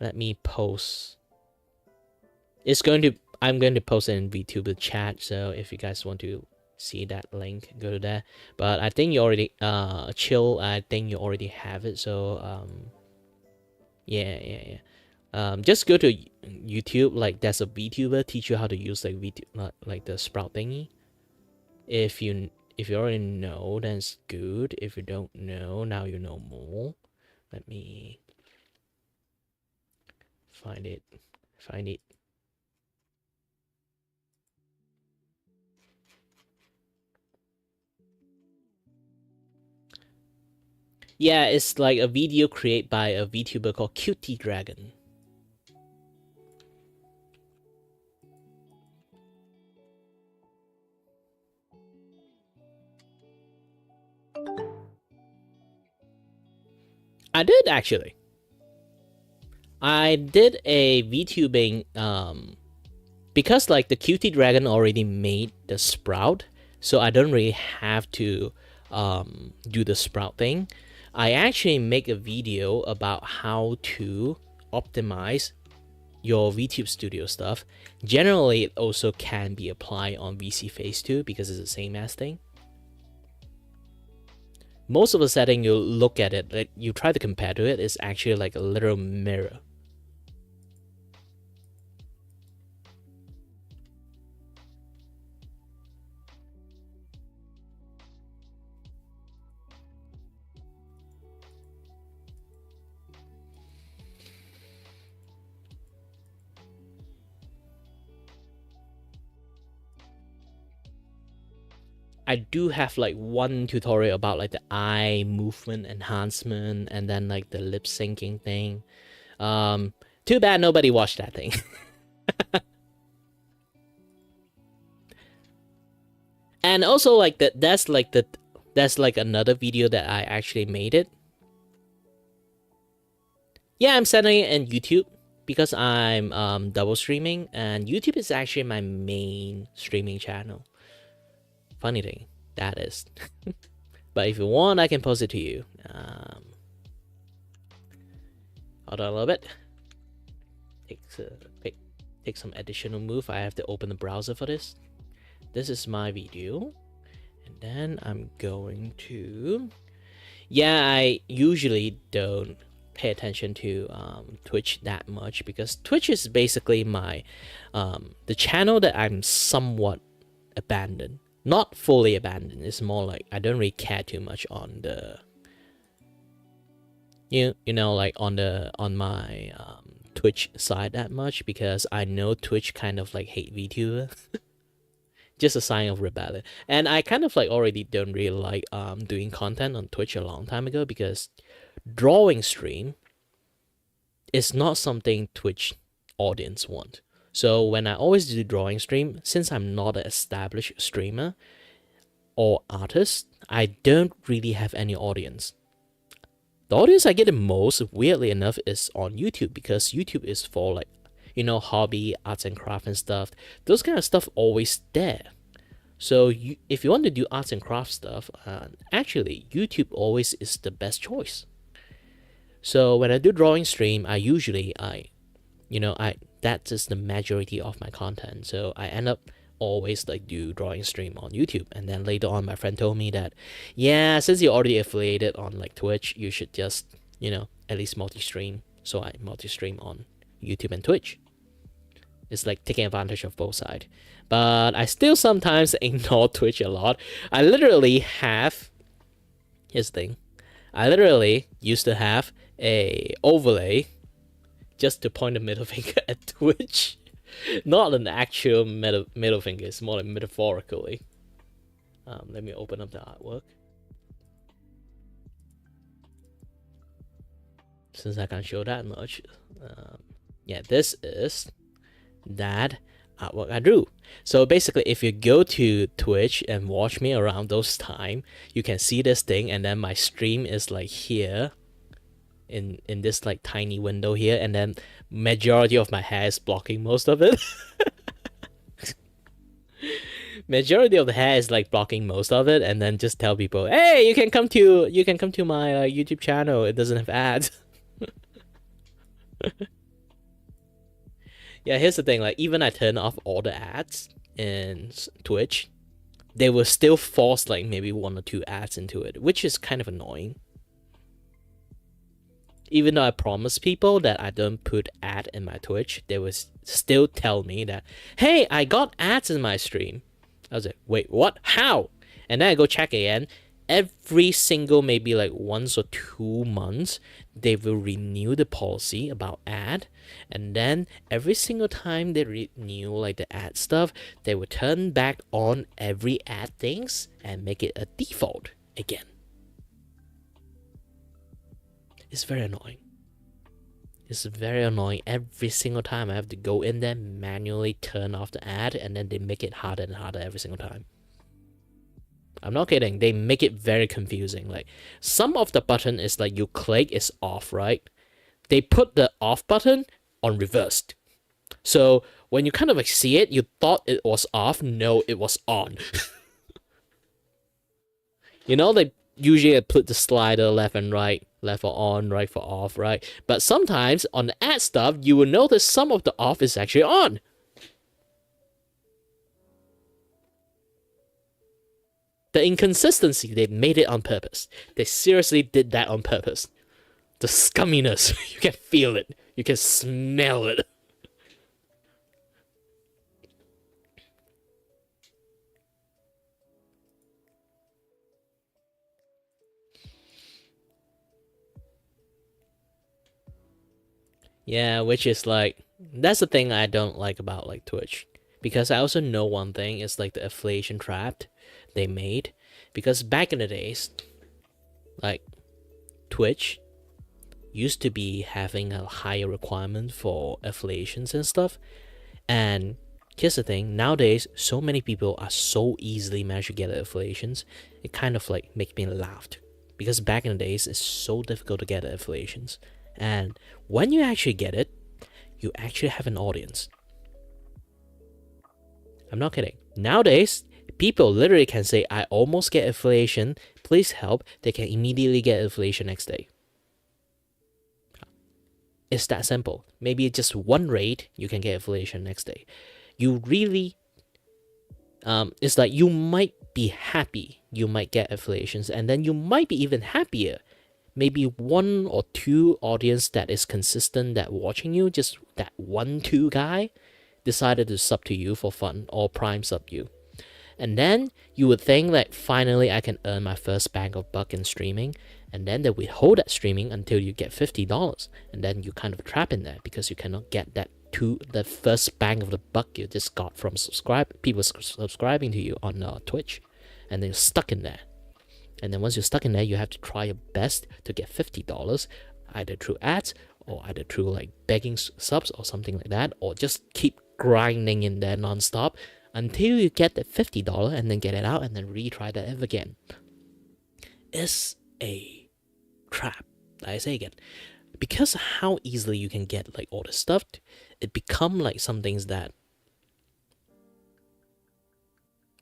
Let me post. I'm going to post it in Vtuber chat, so if you guys want to see that link, go to there. But I think you already I think you already have it, so Yeah. Just go to YouTube. Like there's a Vtuber teach you how to use like like the sprout thingy. If you already know, then it's good. If you don't know, now you know more. Let me find it. Yeah, it's like a video created by a VTuber called Cutie Dragon. I did actually. I did a VTubing because like the Cutie Dragon already made the sprout, so I don't really have to do the sprout thing. I actually make a video about how to optimize your VTube Studio stuff. Generally, it also can be applied on VC Phase 2 because it's the same as thing. Most of the setting you look at it, like you try to compare to it, is actually like a literal mirror. I do have like one tutorial about like the eye movement enhancement and then like the lip syncing thing. Too bad nobody watched that thing. And also like that's like another video that I actually made it. Yeah, I'm sending it in YouTube because I'm double streaming, and YouTube is actually my main streaming channel. Funny thing, that is. But if you want, I can post it to you. Hold on a little bit. Take some additional move. I have to open the browser for this. This is my video. And then I'm going to... Yeah, I usually don't pay attention to Twitch that much because Twitch is basically my... the channel that I'm somewhat abandoned. Not fully abandoned. It's more like I don't really care too much on the... You know, like on my Twitch side that much because I know Twitch kind of like hate VTuber. Just a sign of rebellion. And I kind of like already don't really like doing content on Twitch a long time ago because drawing stream is not something Twitch audience want. So when I always do drawing stream, since I'm not an established streamer or artist, I don't really have any audience. The audience I get the most, weirdly enough, is on YouTube because YouTube is for like, you know, hobby, arts and craft and stuff. Those kind of stuff always there. So if you want to do arts and craft stuff, actually YouTube always is the best choice. So when I do drawing stream, I usually that is the majority of my content. So I end up always like do drawing stream on YouTube. And then later on, my friend told me that, yeah, since you're already affiliated on like Twitch, you should just, you know, at least multi-stream. So I multi-stream on YouTube and Twitch. It's like taking advantage of both sides. But I still sometimes ignore Twitch a lot. I literally have, here's the thing, I literally used to have a overlay just to point the middle finger at Twitch. Not an actual middle finger, it's more like metaphorically. Let me open up the artwork. Since I can't show that much. Yeah, this is that artwork I drew. So basically, if you go to Twitch and watch me around those time, you can see this thing, and then my stream is like here in this like tiny window here, and then majority of my hair is blocking most of it. Majority of the hair is like blocking most of it, and then just tell people, hey, you can come to my YouTube channel, it doesn't have ads. Yeah, here's the thing, like even I turn off all the ads in Twitch, they will still force like maybe 1 or 2 ads into it, which is kind of annoying. Even though I promise people that I don't put ad in my Twitch, they will still tell me that, hey, I got ads in my stream. I was like, wait, what? How? And then I go check again. Every single, maybe like once or 2 months, they will renew the policy about ad. And then every single time they renew like the ad stuff, they will turn back on every ad things and make it a default again. It's very annoying. It's very annoying. Every single time I have to go in there, manually turn off the ad, and then they make it harder and harder every single time. I'm not kidding. They make it very confusing. Like, some of the button is like you click, it's off, right? They put the off button on reversed. So when you kind of like see it, you thought it was off. No, it was on. You know, they usually put the slider left and right, left for on, right for off, right? But sometimes on the ad stuff, you will notice some of the off is actually on. The inconsistency, they made it on purpose. They seriously did that on purpose. The scumminess, you can feel it. You can smell it. Yeah, which is like, that's the thing I don't like about like Twitch. Because I also know one thing is like the affiliation trap they made. Because back in the days, like Twitch used to be having a higher requirement for affiliations and stuff. And here's the thing, nowadays, so many people are so easily managed to get affiliations. It kind of like makes me laugh. Because back in the days, it's so difficult to get affiliations. And when you actually get it, you actually have an audience. I'm not kidding. Nowadays, people literally can say, I almost get affiliation, please help. They can immediately get affiliation next day. It's that simple. Maybe just one raid, you can get affiliation next day. You really, it's like you might be happy you might get affiliations, and then you might be even happier. Maybe 1 or 2 audience that is consistent that watching you, just that 1-2 guy decided to sub to you for fun or prime sub you. And then you would think that finally I can earn my first bag of buck in streaming, and then they withhold that streaming until you get $50, and then you kind of trap in there because you cannot get that the first bang of the buck you just got from people subscribing to you on Twitch, and then you're stuck in there. And then once you're stuck in there, you have to try your best to get $50, either through ads or either through like begging subs or something like that, or just keep grinding in there non-stop until you get that $50 and then get it out and then retry that ever again. It's a trap. Like I say again, because how easily you can get like all this stuff, it become like some things that,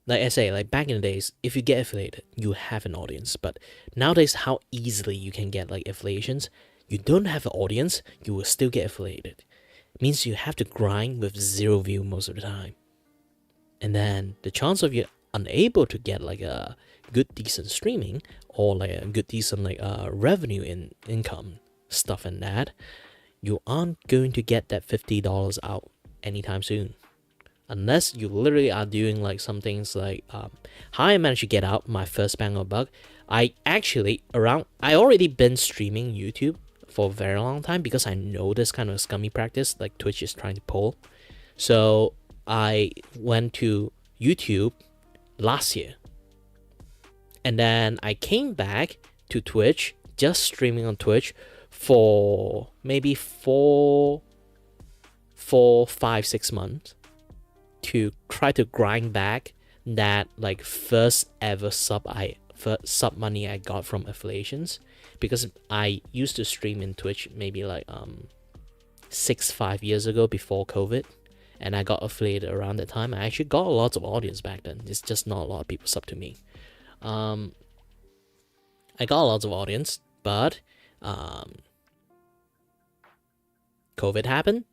like I say, like back in the days, if you get affiliated, you have an audience. But nowadays, how easily you can get like affiliations, you don't have an audience, you will still get affiliated. It means you have to grind with 0 view most of the time. And then the chance of you unable to get like a good decent streaming or like a good decent like revenue income stuff and that, you aren't going to get that $50 out anytime soon. Unless you literally are doing like some things like how I managed to get out my first bang of buck. I already been streaming YouTube for a very long time because I know this kind of scummy practice like Twitch is trying to pull. So I went to YouTube last year, and then I came back to Twitch, just streaming on Twitch for maybe 4, 5, 6 months to try to grind back that like first ever sub money I got from affiliations, because I used to stream in Twitch maybe like 5 years ago before COVID, and I got affiliated around that time. I actually got lots of audience back then. It's just not a lot of people sub to me. I got lots of audience, but COVID happened.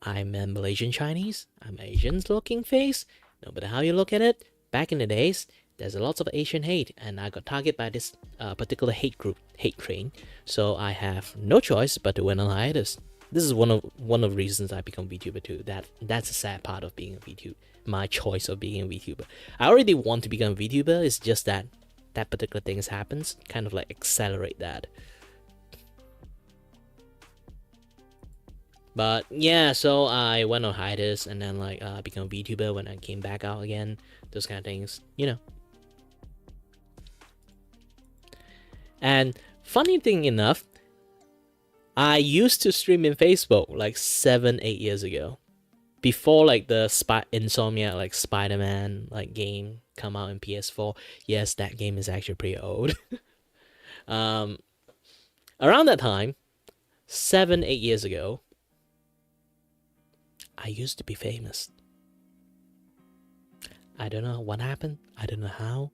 I'm a Malaysian Chinese. I'm Asian looking face. No matter how you look at it, back in the days, there's a lot of Asian hate, and I got targeted by this particular hate group, hate train. So I have no choice but to went on hiatus. This is one of the reasons I become VTuber too. That's a sad part of being a VTuber. My choice of being a VTuber. I already want to become a VTuber. It's just that particular things happens, kind of like accelerate that. But yeah, so I went on hiatus and then like become a VTuber when I came back out again. Those kind of things, you know. And funny thing enough, I used to stream in Facebook like 7-8 years ago, before like the Insomniac like Spider-Man like game come out in PS4. Yes, that game is actually pretty old. Around that time, 7-8 years ago, I used to be famous. I don't know what happened. I don't know how.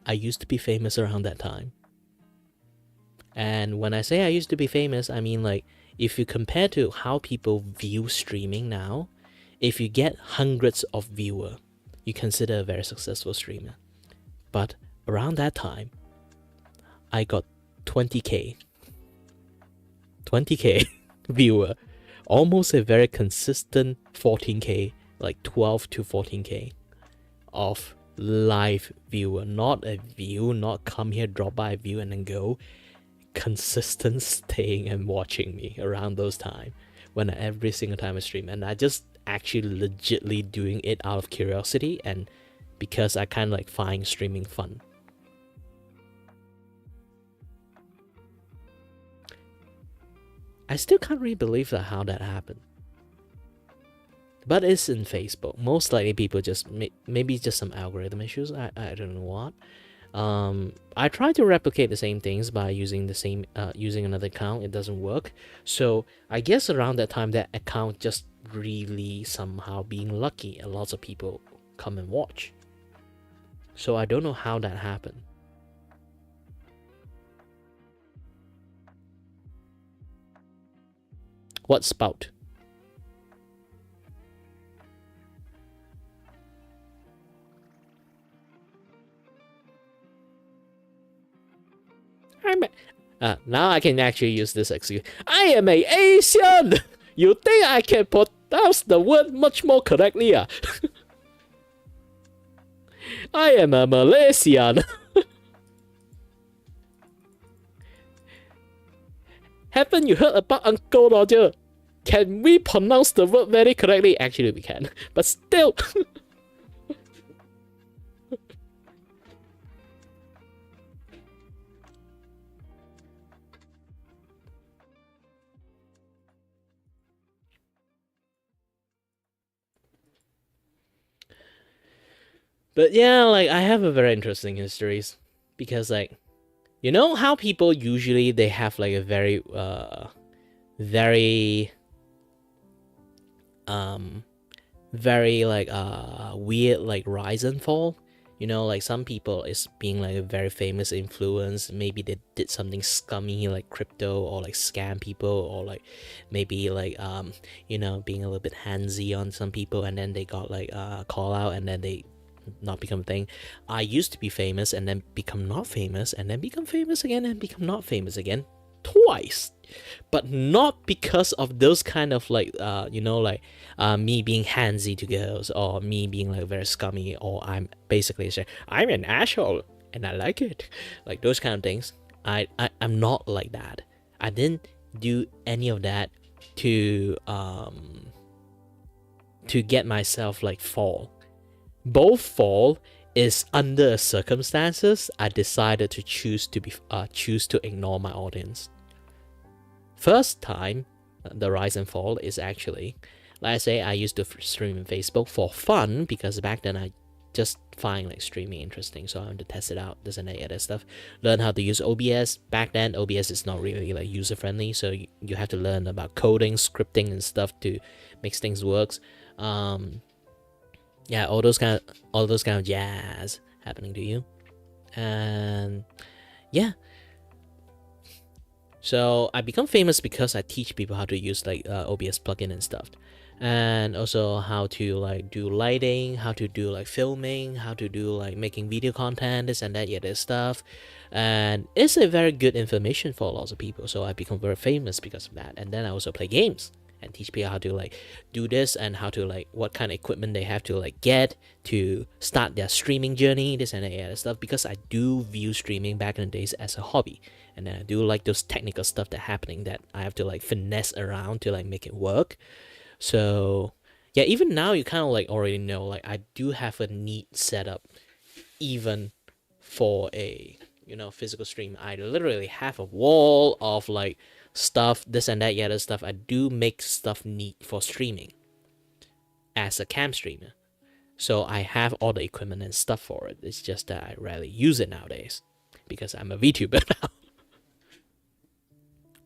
I used to be famous around that time. And when I say I used to be famous, I mean like if you compare to how people view streaming now, if you get hundreds of viewers, you consider a very successful streamer. But around that time, I got 20k viewer, almost a very consistent 14k, like 12 to 14k of live viewer, not a view, not come here, drop by a view and then go. Consistent staying and watching me around those time when every single time I stream, and I just actually legitly doing it out of curiosity and because I kind of like find streaming fun. I still can't really believe how that happened, but it's in Facebook. Most likely people just maybe just some algorithm issues. I don't know what. I try to replicate the same things by using using another account. It doesn't work. So I guess around that time, that account just really somehow being lucky, and lots of people come and watch. So I don't know how that happened. What spout? Now I can actually use this excuse. I am a Asian! You think I can pronounce the word much more correctly? I am a Malaysian. Haven't you heard about Uncle Roger? Can we pronounce the word very correctly? Actually, we can. But still. But yeah, like I have a very interesting histories because like, you know how people usually they have like a very very like weird like rise and fall. You know, like some people is being like a very famous influence. Maybe they did something scummy like crypto or like scam people, or like maybe like you know, being a little bit handsy on some people, and then they got like call out and then they not become a thing. I used to be famous and then become not famous and then become famous again and become not famous again twice, but not because of those kind of like you know, like me being handsy to girls, or me being like very scummy, or I'm basically saying I'm an asshole and I like it, like those kind of things. I'm not like that. I didn't do any of that to get myself like fall. Both fall is under circumstances I decided to choose to ignore my audience. First time, the rise and fall is actually, like I say, I used to stream in Facebook for fun because back then I just find like streaming interesting, so I wanted to test it out, this and that other stuff. Learn how to use OBS. Back then, OBS is not really like user friendly, so you have to learn about coding, scripting, and stuff to make things work. Yeah, all those kind of jazz happening to you, and yeah. So I become famous because I teach people how to use like OBS plugin and stuff. and also how to like do lighting, how to do like filming, how to do like making video content, this and that, yeah, this stuff. And it's a very good information for lots of people. So I become very famous because of that. And then I also play games and teach people how to like do this and how to like what kind of equipment they have to like get to start their streaming journey, this and that, yeah, stuff. Because I do view streaming back in the days as a hobby, and then I do like those technical stuff that happening that I have to like finesse around to like make it work. So yeah, even now you kind of like already know like I do have a neat setup even for a physical stream. I literally have a wall of like stuff, this and that, yeah, other stuff. I do make stuff neat for streaming as a cam streamer. So I have all the equipment and stuff for it. It's just that I rarely use it nowadays because I'm a VTuber now.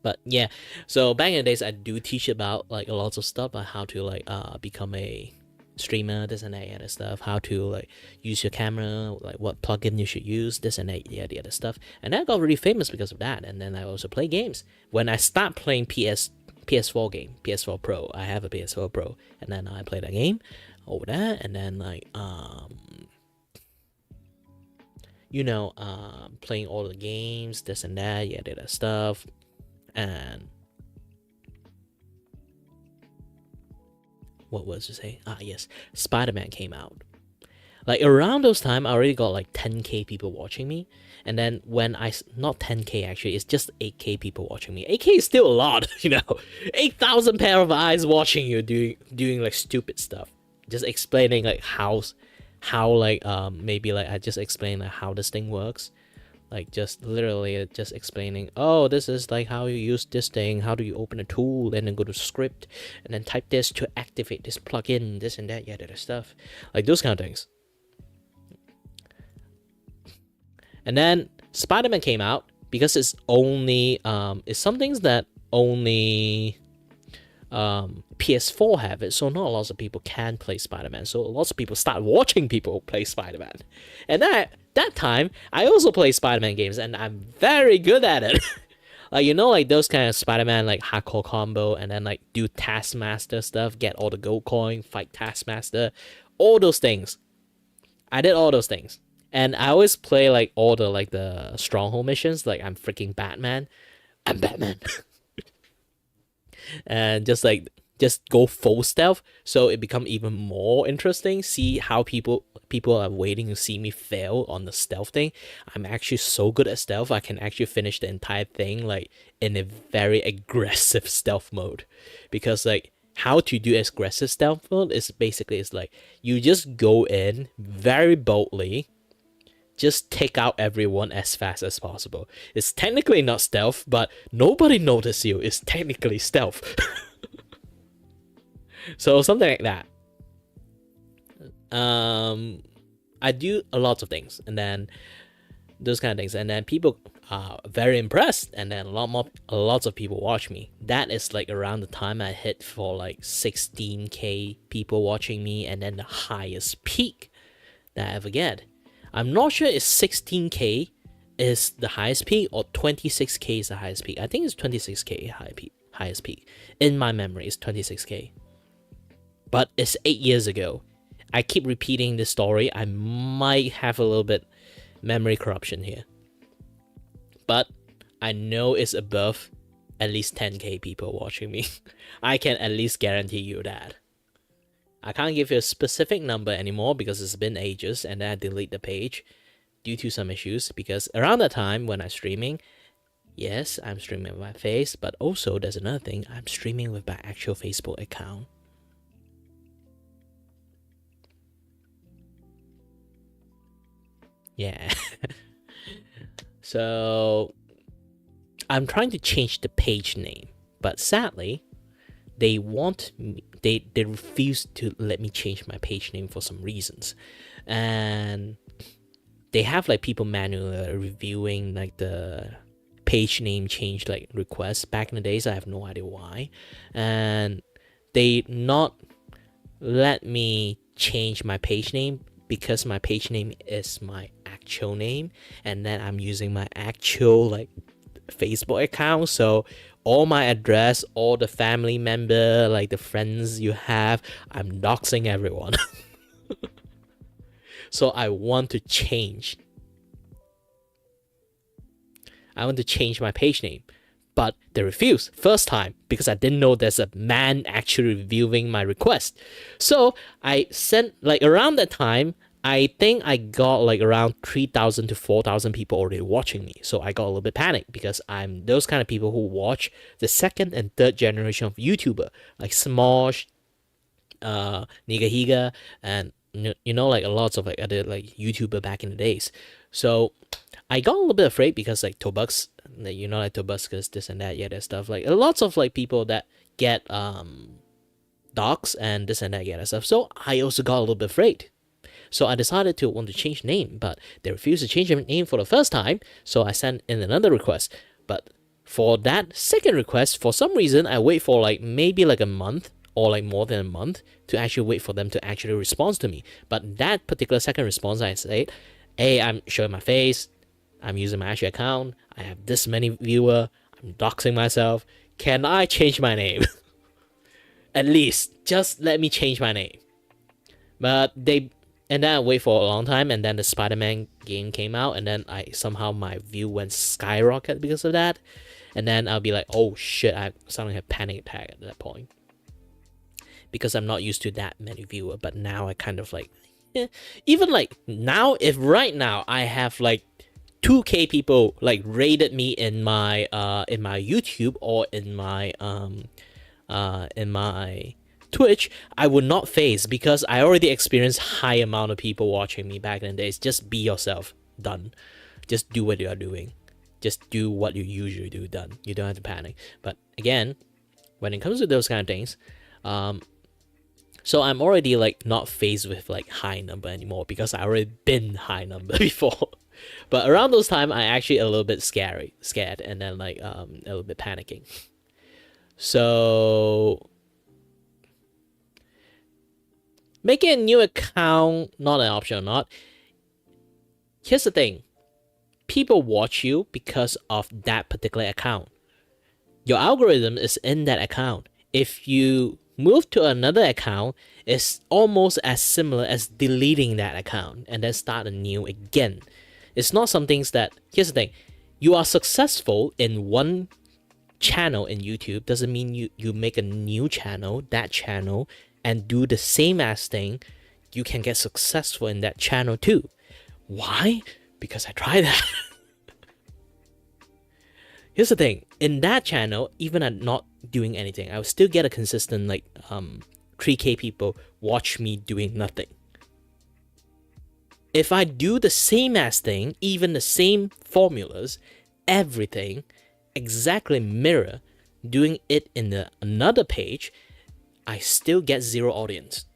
But yeah, so back in the days, I do teach about like lots of stuff on how to like become a streamer, this and that, yeah, other stuff. How to like use your camera, like what plugin you should use, this and that, yeah, the other stuff. And I got really famous because of that. And then I also play games. When I start playing PS4 game, PS4 Pro, I have a PS4 Pro, and then I play that game over there, and then like playing all the games, this and that, yeah, the other stuff. And what was to say? Yes, Spider-Man came out. Like around those time, I already got like 10k people watching me, and then when not 10k actually, it's just 8k people watching me. 8k is still a lot, 8,000 pair of eyes watching you doing like stupid stuff, just explaining like how like maybe like I just explain like how this thing works. Like just literally just explaining, oh, this is like how you use this thing, how do you open a tool, and then go to script, and then type this to activate this plugin, this and that, yeah, that stuff. Like those kind of things. And then Spider-Man came out because it's only, it's some things that only PS4 have it, so not a lot of people can play Spider-Man. So lots of people start watching people play Spider-Man. And that time, I also play Spider-Man games, and I'm very good at it. Like, like those kind of Spider-Man, like, hardcore combo, and then, like, do Taskmaster stuff, get all the gold coin, fight Taskmaster, all those things. I did all those things. And I always play, like, all the, like, the stronghold missions, like, I'm freaking Batman. I'm Batman. And just go full stealth, so it become even more interesting. See how people are waiting to see me fail on the stealth thing. I'm actually so good at stealth, I can actually finish the entire thing like in a very aggressive stealth mode. Because like how to do aggressive stealth mode is basically it's like you just go in very boldly, just take out everyone as fast as possible. It's technically not stealth, but nobody notices you. It's technically stealth. So something like that. I do a lot of things, and then those kind of things, and then people are very impressed, and then lots of people watch me. That is like around the time I hit for like 16k people watching me, and then the highest peak that I ever get. I'm not sure if 16k is the highest peak or 26k is the highest peak. I think it's 26k highest peak. In my memory, it's 26k. But it's 8 years ago. I keep repeating this story. I might have a little bit memory corruption here. But I know it's above at least 10k people watching me. I can at least guarantee you that. I can't give you a specific number anymore because it's been ages, and then I delete the page due to some issues. Because around that time when I'm streaming, yes, I'm streaming with my face, but also there's another thing, I'm streaming with my actual Facebook account. Yeah. So I'm trying to change the page name, but sadly, they refuse to let me change my page name for some reasons. And they have like people manually reviewing like the page name change like requests back in the days. I have no idea why. And they not let me change my page name because my page name is my actual name, and then I'm using my actual like Facebook account, so all my address, all the family member, like the friends you have, I'm doxing everyone. So I want to change. I want to change my page name. But they refused first time because I didn't know there's a man actually reviewing my request. So I sent, like, around that time, I think I got like around 3,000 to 4,000 people already watching me. So I got a little bit panicked because I'm those kind of people who watch the second and third generation of YouTuber, like Smosh, Nigahiga, and like a lots of like other like YouTuber back in the days. So I got a little bit afraid because like Tobux, like Tobuscus, this and that, yeah, that stuff. Like lots of like people that get docs and this and that, yeah, that stuff. So I also got a little bit afraid. So I decided to want to change name, but they refused to change their name for the first time. So I sent in another request. But for that second request, for some reason, I wait for like maybe like a month or like more than a month to actually wait for them to actually respond to me. But that particular second response, I said, hey, I'm showing my face. I'm using my actual account. I have this many viewer. I'm doxing myself. Can I change my name? At least, just let me change my name. But and then I wait for a long time, and then the Spider-Man game came out, and then somehow my view went skyrocket because of that. And then I'll be like, oh shit, I suddenly have panic attack at that point. Because I'm not used to that many viewer, but now I kind of like, even like now, if right now I have like 2K people like rated me in my YouTube or in my Twitch, I would not face because I already experienced high amount of people watching me back in the days. Just be yourself. Done. Just do what you are doing. Just do what you usually do. Done. You don't have to panic. But again, when it comes to those kind of things, so I'm already like not faced with like high number anymore because I already been high number before. But around those time, I actually a little bit scared, and then like a little bit panicking. So making a new account, not an option or not. Here's the thing. People watch you because of that particular account. Your algorithm is in that account. If you move to another account, it's almost as similar as deleting that account and then start a new again. It's not some things that, here's the thing. You are successful in one channel in YouTube doesn't mean you make a new channel, that channel, and do the same as thing, you can get successful in that channel too. Why? Because I tried that. Here's the thing. In that channel, even I'm not doing anything, I will still get a consistent like 3K people watch me doing nothing. If I do the same as thing, even the same formulas, everything, exactly mirror, doing it in another page, I still get 0 audience.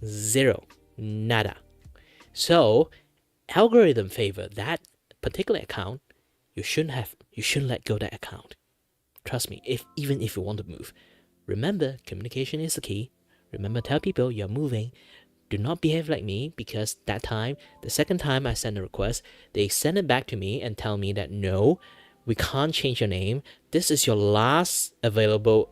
0. Nada. So, algorithm favor that particular account. You shouldn't let go of that account. Trust me, even if you want to move. Remember, communication is the key. Remember, tell people you're moving. Do not behave like me because that time, the second time I sent a request, they send it back to me and tell me that no, we can't change your name. This is your last available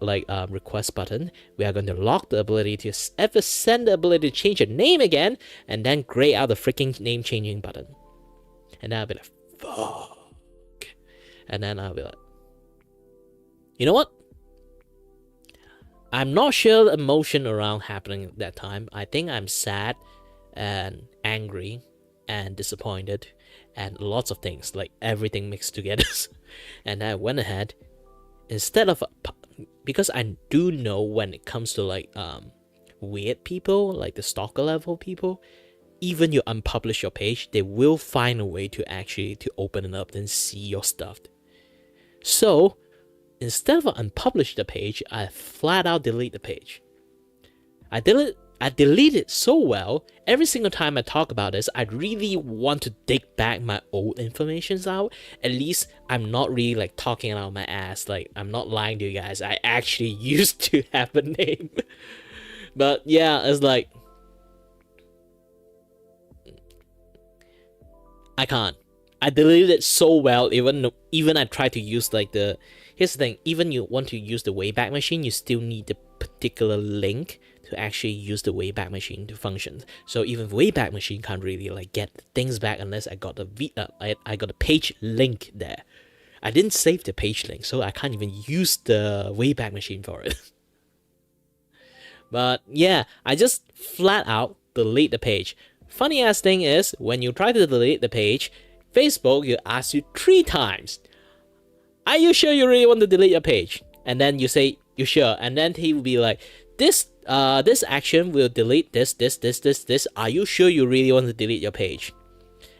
request button. We are going to lock the ability to ever send the ability to change your name again, and then gray out the freaking name changing button. And then I'll be like, fuck. And then I'll be like, you know what? I'm not sure the emotion around happening at that time. I think I'm sad and angry and disappointed and lots of things, like everything mixed together. And I went ahead, instead of, because I do know when it comes to like weird people, like the stalker level people, even you unpublish your page, they will find a way to actually to open it up and see your stuff. So instead of unpublish the page, I flat out delete the page. I delete it so well, every single time I talk about this, I really want to dig back my old informations out. At least I'm not really like talking out of my ass, like I'm not lying to you guys. I actually used to have a name. But yeah, it's like, I can't. I deleted it so well. Even I tried to use like the. Here's the thing. Even you want to use the Wayback Machine, you still need the particular link to actually use the Wayback Machine to function. So even Wayback Machine can't really like get things back unless I got I got a page link there. I didn't save the page link, so I can't even use the Wayback Machine for it. But yeah, I just flat out delete the page. Funny ass thing is, when you try to delete the page, Facebook will ask you 3 times, are you sure you really want to delete your page? And then you say, you sure? And then he will be like, this action will delete this. Are you sure you really want to delete your page?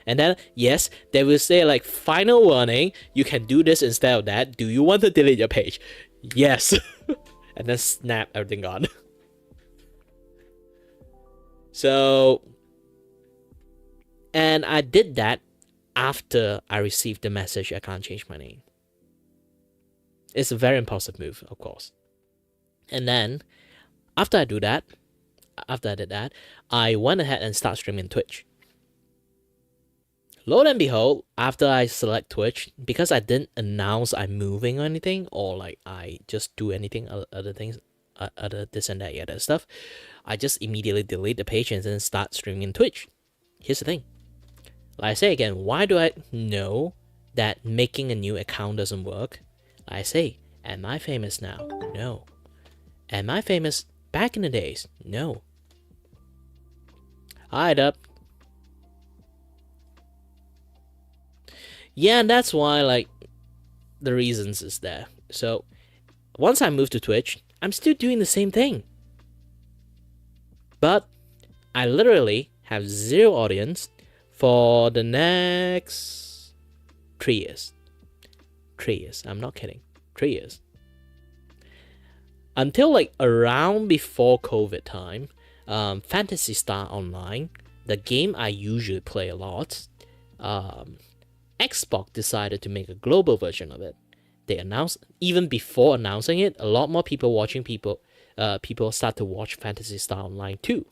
And then, yes, they will say like, final warning, you can do this instead of that. Do you want to delete your page? Yes. And then snap, everything gone. So, and I did that after I received the message, I can't change my name. It's a very impulsive move, of course. And then, after I did that, I went ahead and started streaming Twitch. Lo and behold, after I select Twitch, because I didn't announce I'm moving or anything, or like I just do anything other things, other this and that other stuff, I just immediately delete the page and then start streaming Twitch. Here's the thing. Like I say again, why do I know that making a new account doesn't work? Like I say, am I famous now? No. Am I famous back in the days? No. Alright up. Yeah, and that's why, like, the reasons is there. So, once I move to Twitch, I'm still doing the same thing. But, I literally have 0 audience for the next 3 years. 3 years, I'm not kidding. 3 years. Until, like, around before COVID time, Phantasy Star Online, the game I usually play a lot, Xbox decided to make a global version of it. They announced, even before announcing it, a lot more people start to watch Phantasy Star Online too.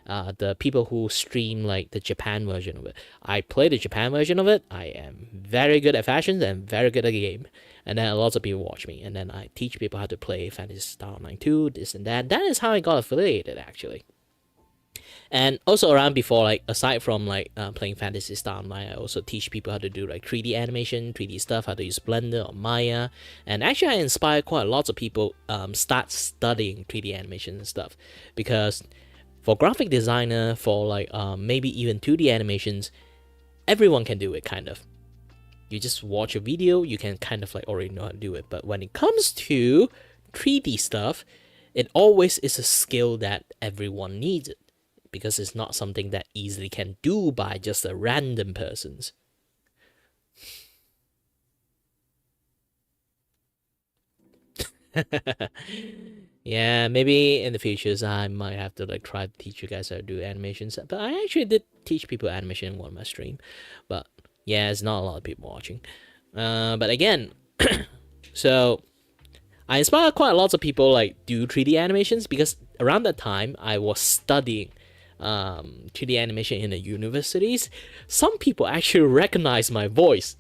The people who stream like the Japan version of it. I play the Japan version of it. I am very good at fashions and very good at the game. And then lots of people watch me. And then I teach people how to play Phantasy Star Online 2, this and that. That is how I got affiliated, actually. And also around before, like, aside from like playing Phantasy Star Online, I also teach people how to do like 3D animation, 3D stuff, how to use Blender or Maya. And actually I inspire quite lots of people start studying 3D animation and stuff. Because for graphic designer, for like maybe even 2D animations, everyone can do it, kind of. You just watch a video, you can kind of like already know how to do it. But when it comes to 3D stuff, it always is a skill that everyone needs it. Because it's not something that easily can do by just a random persons. Yeah, maybe in the futures I might have to like try to teach you guys how to do animations. But I actually did teach people animation in one of my stream. But yeah, it's not a lot of people watching. But again, so I inspired quite lots of people like do 3D animations because around that time I was studying 3D animation in the universities. Some people actually recognize my voice.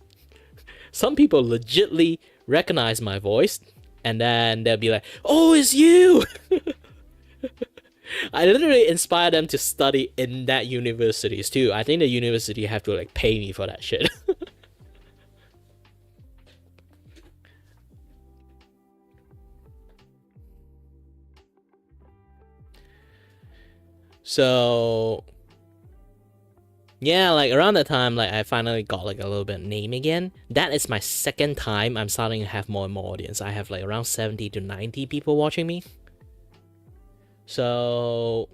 Some people legitly recognize my voice, and then they'll be like, "Oh, it's you!" I literally inspired them to study in that universities too. I think the university have to like pay me for that shit. So yeah, like around that time, like I finally got like a little bit of name again. That is my second time I'm starting to have more and more audience. I have like around 70 to 90 people watching me. So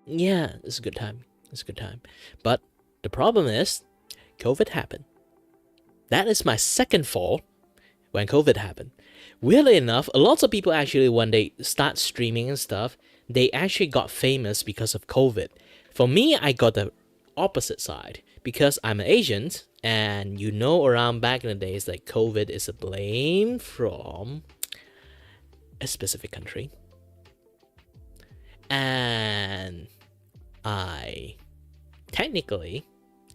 yeah, it's a good time. It's a good time. But the problem is, COVID happened. That is my second fall when COVID happened. Weirdly enough, lots of people actually, when they start streaming and stuff, they actually got famous because of COVID. For me, I got the opposite side because I'm an Asian, and you know, around back in the days, like COVID is a blame from a specific country. And I technically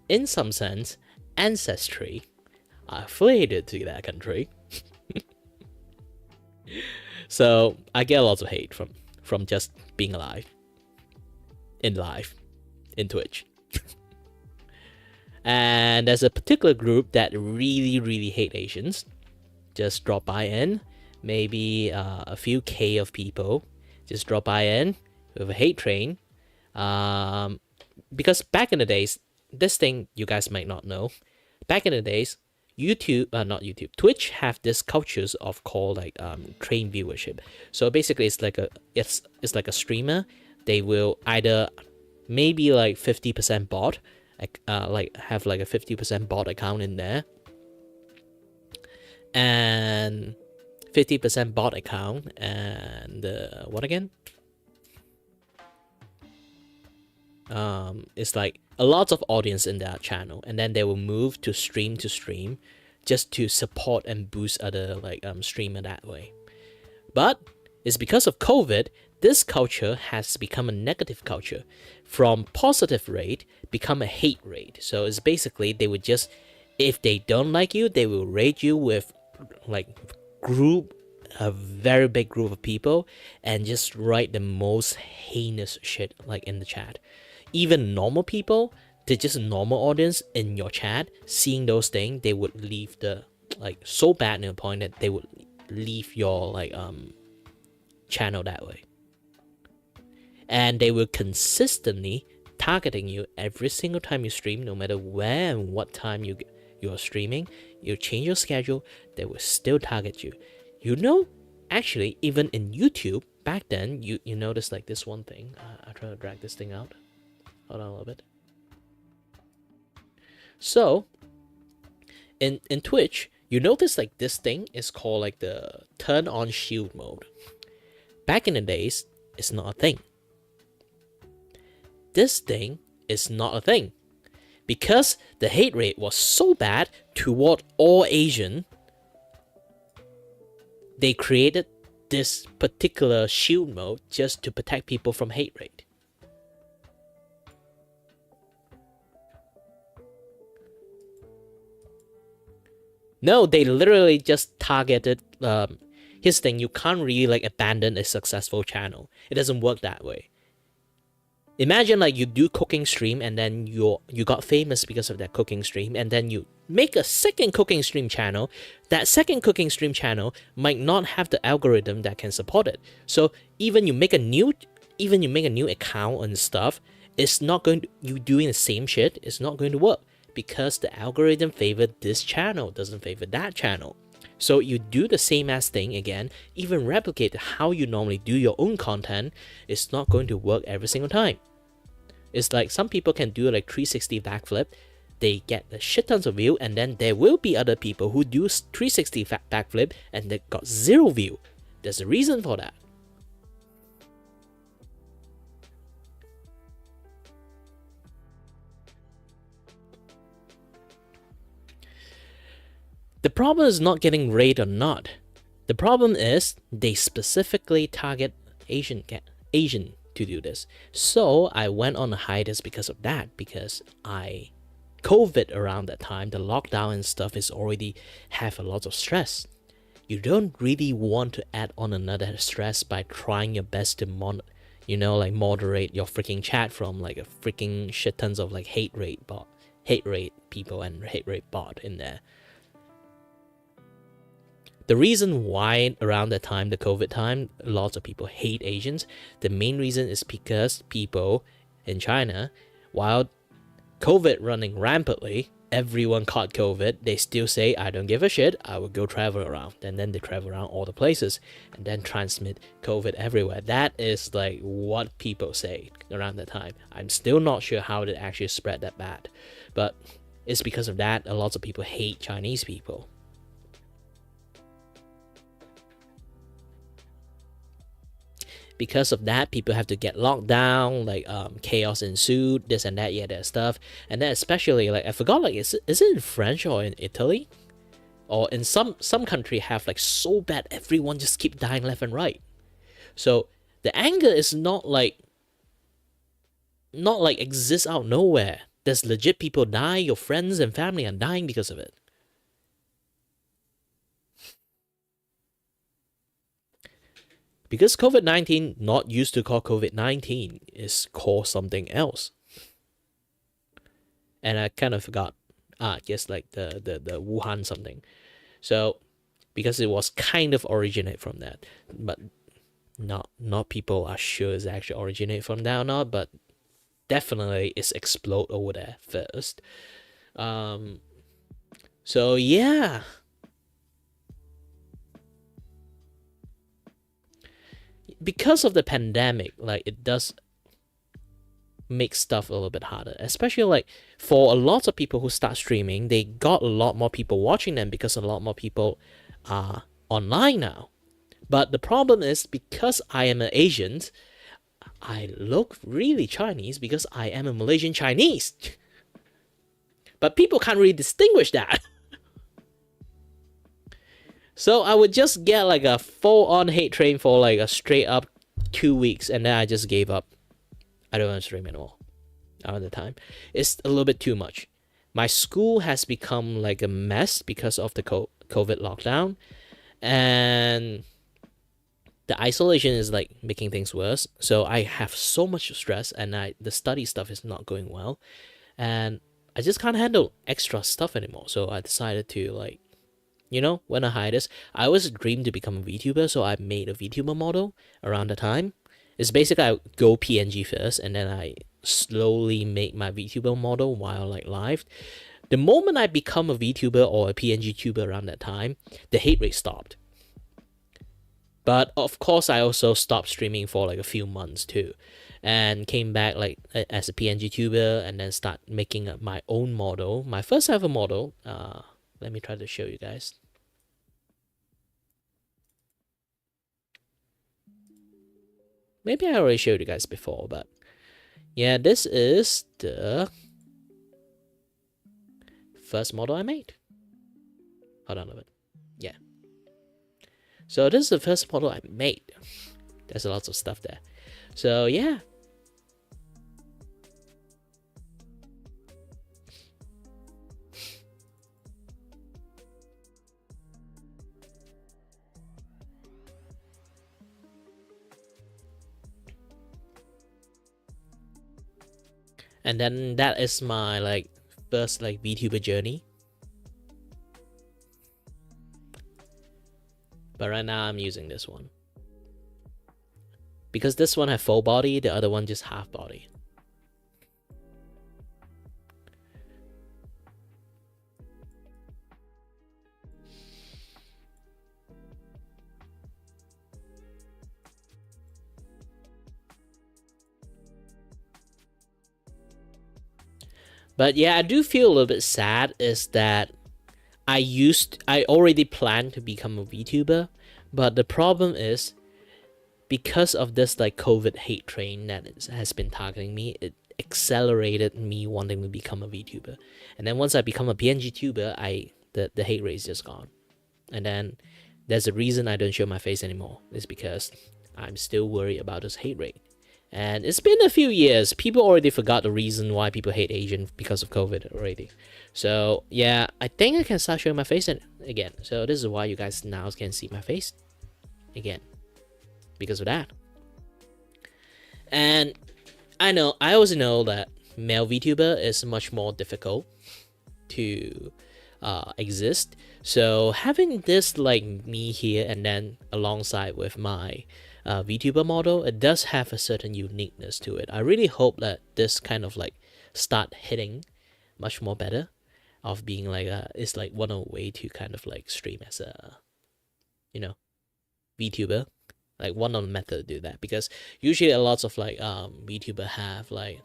in some sense, ancestry are affiliated to that country. So I get lots of hate from just being alive, in life, in Twitch. And there's a particular group that really hate Asians. Just drop by in, maybe a few K of people just drop by in with a hate train. Because back in the days, this thing you guys might not know, back in the days, Twitch have this cultures of called like train viewership. So basically it's like a streamer. They will either maybe like 50% bot, like have like a 50% bot account in there, and 50% bot account, and what again? It's like a lot of audience in that channel, and then they will move to stream just to support and boost other like streamer that way. But it's because of COVID, this culture has become a negative culture. From positive rate become a hate rate. So it's basically they would just, if they don't like you, they will rate you with like a very big group of people, and just write the most heinous shit like in the chat. Even normal people, they're just a normal audience in your chat, seeing those things, they would leave the like so bad to the point that they would leave your like channel that way. And they will consistently targeting you every single time you stream, no matter where and what time you're streaming. You change your schedule, they will still target you. You know, actually, even in YouTube back then, you notice like this one thing. I'll try to drag this thing out. Hold on a little bit. So in Twitch, you notice like this thing is called like the turn on shield mode. Back in the days, it's not a thing. This thing is not a thing. Because the hate rate was so bad toward all Asian, they created this particular shield mode just to protect people from hate rate. No, they literally just targeted. Here's the thing: you can't really like abandon a successful channel. It doesn't work that way. Imagine like you do cooking stream, and then you got famous because of that cooking stream, and then you make a second cooking stream channel. That second cooking stream channel might not have the algorithm that can support it. So even you make a new account and stuff, it's not going to, you doing the same shit, it's not going to work. Because the algorithm favored this channel, doesn't favor that channel. So you do the same as thing again, even replicate how you normally do your own content, it's not going to work every single time. It's like some people can do like 360 backflip, they get a shit tons of view, and then there will be other people who do 360 backflip and they got 0 view. There's a reason for that. The problem is not getting raid or not. The problem is they specifically target Asian to do this. So I went on a hiatus because of that, because COVID around that time, the lockdown and stuff is already have a lot of stress. You don't really want to add on another stress by trying your best to moderate your freaking chat from like a freaking shit tons of like hate rate people and hate rate bot in there. The reason why around that time, the COVID time, lots of people hate Asians, the main reason is because people in China, while COVID running rampantly, everyone caught COVID, they still say, I don't give a shit, I will go travel around. And then they travel around all the places and then transmit COVID everywhere. That is like what people say around that time. I'm still not sure how it actually spread that bad. But it's because of that, a lot of people hate Chinese people. Because of that, people have to get locked down, like chaos ensued, this and that, that stuff. And then especially, like, I forgot, like, is it in French or in Italy? Or in some country have, like, so bad, everyone just keep dying left and right. So, the anger is not like exists out nowhere. There's legit people die. Your friends and family are dying because of it. Because COVID-19 not used to call COVID-19 is called something else. And I kind of forgot. Just like the Wuhan something. So because it was kind of originate from that, but not people are sure it's actually originate from that or not, but definitely it's explode over there first. So yeah. Because of the pandemic, like it does make stuff a little bit harder, especially like for a lot of people who start streaming, they got a lot more people watching them because a lot more people are online now. But the problem is, because I am an Asian, I look really Chinese because I am a Malaysian Chinese. But people can't really distinguish that. So I would just get like a full-on hate train for like a straight up 2 weeks, and then I just gave up. I don't want to stream anymore. At the time, it's a little bit too much. My school has become like a mess because of the COVID lockdown, and the isolation is like making things worse. So I have so much stress, and the study stuff is not going well, and I just can't handle extra stuff anymore. So I decided to like, when I hiatus, I always dreamed to become a VTuber, so I made a VTuber model around the time. It's basically I go PNG first, and then I slowly make my VTuber model while like live. The moment I become a VTuber or a PNG tuber around that time, the hate rate stopped. But of course, I also stopped streaming for like a few months too, and came back like as a PNG tuber, and then start making my own model, my first ever model. Let me try to show you guys. Maybe I already showed you guys before, but yeah, this is the first model I made. Hold on a bit. Yeah. So this is the first model I made. There's lots of stuff there. So yeah. And then that is my like first like VTuber journey. But right now I'm using this one. Because this one has full body, the other one just half body. But yeah, I do feel a little bit sad is that I already planned to become a VTuber, but the problem is because of this like COVID hate train that has been targeting me, it accelerated me wanting to become a VTuber. And then once I become a PNG tuber, the hate rate is just gone. And then there's a reason I don't show my face anymore. It's because I'm still worried about this hate rate. And it's been a few years. People already forgot the reason why people hate Asian because of COVID already. So yeah, I think I can start showing my face again. So this is why you guys now can see my face again. Because of that. And I also know that male VTuber is much more difficult to exist. So having this like me here and then alongside with my VTuber model, it does have a certain uniqueness to it. I really hope that this kind of like start hitting much more better of being like it's like one way to kind of like stream as a VTuber, like one of the method to do that, because usually a lot of like VTuber have like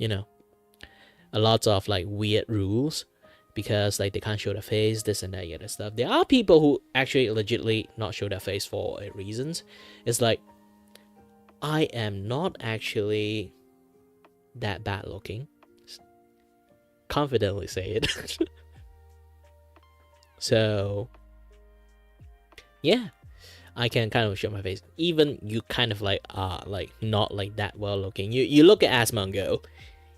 a lot of like weird rules because like they can't show their face, this and that other stuff. There are people who actually legitimately not show their face for reasons. It's like, I am not actually that bad looking. Confidently say it. So yeah, I can kind of show my face. Even you kind of like are like not like that well looking. You look at Asmongo,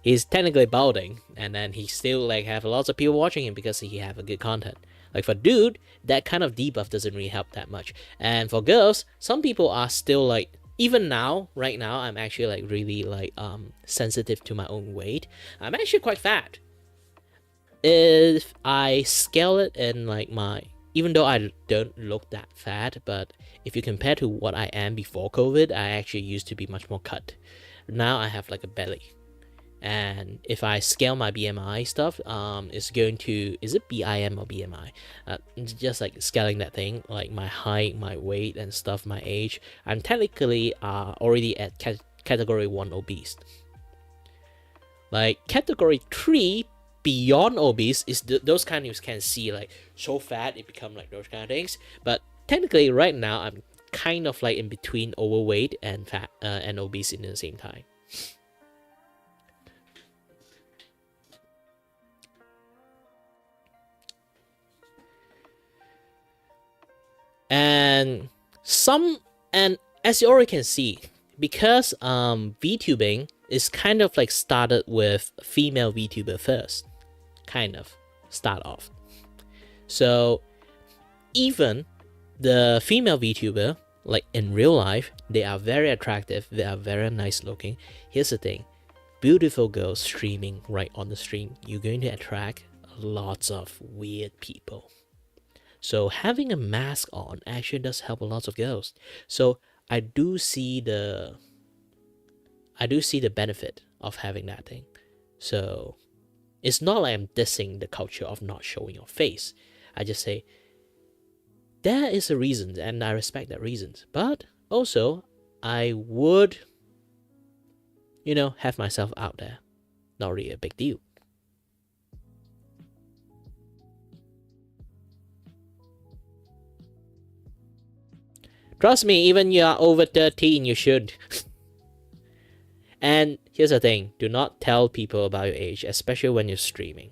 he's technically balding, and then he still like have lots of people watching him because he have a good content. Like for dude, that kind of debuff doesn't really help that much. And for girls, some people are still like, even now, right now, I'm actually like really like sensitive to my own weight. I'm actually quite fat. If I scale it in like my, even though I don't look that fat, but if you compare to what I am before COVID, I actually used to be much more cut. Now I have like a belly. And if I scale my BMI stuff, it's going to, is it BIM or BMI? It's just like scaling that thing, like my height, my weight and stuff, my age. I'm technically already at category 1 obese. Like category 3 beyond obese is those kind you can see like so fat it become like those kind of things. But technically right now I'm kind of like in between overweight and fat and obese in the same time. And as you already can see, because VTubing is kind of like started with female VTuber first, kind of start off. So even the female VTuber, like in real life, they are very attractive, they are very nice looking. Here's the thing, beautiful girls streaming right on the stream, you're going to attract lots of weird people. So having a mask on actually does help a lot of girls. So I do see the benefit of having that thing. So it's not like I'm dissing the culture of not showing your face. I just say there is a reason and I respect that reasons. But also I would, you know, have myself out there. Not really a big deal. Trust me, even you are over 13, you should. And here's the thing, do not tell people about your age, especially when you're streaming.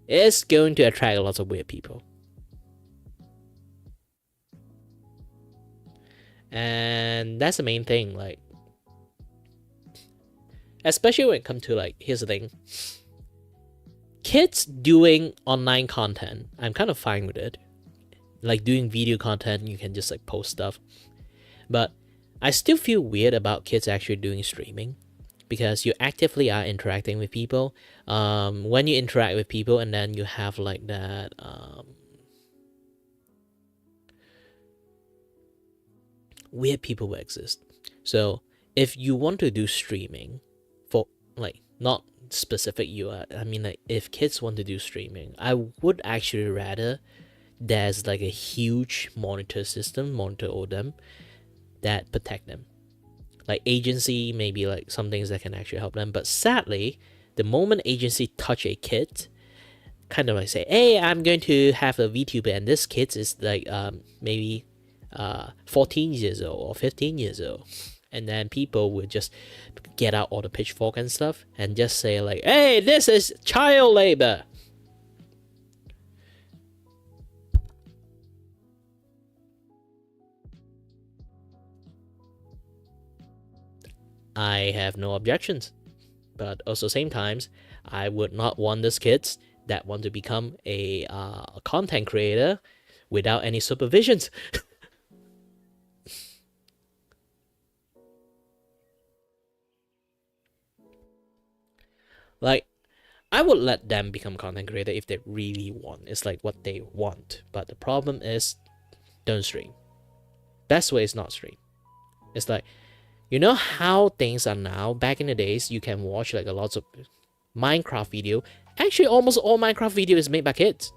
It's going to attract lots of weird people. And that's the main thing, like, especially when it comes to like, here's the thing. Kids doing online content, I'm kind of fine with it. Like doing video content, you can just like post stuff. But I still feel weird about kids actually doing streaming because you actively are interacting with people. When you interact with people and then you have like that weird people will exist. So if you want to do streaming for like not specific I mean like if kids want to do streaming, I would actually rather there's like a huge monitor all them that protect them, like agency, maybe like some things that can actually help them. But sadly, the moment agency touch a kid, kind of like say, hey, I'm going to have a VTuber and this kid is like maybe 14 years old or 15 years old, and then people would just get out all the pitchfork and stuff and just say like, hey, this is child labor. I have no objections, but also same times, I would not want these kids that want to become a content creator without any supervisions. Like, I would let them become content creator if they really want. It's like what they want. But the problem is, don't stream. Best way is not stream. It's like, you know how things are now? Back in the days, you can watch like a lots of Minecraft video. Actually, almost all Minecraft video is made by kids.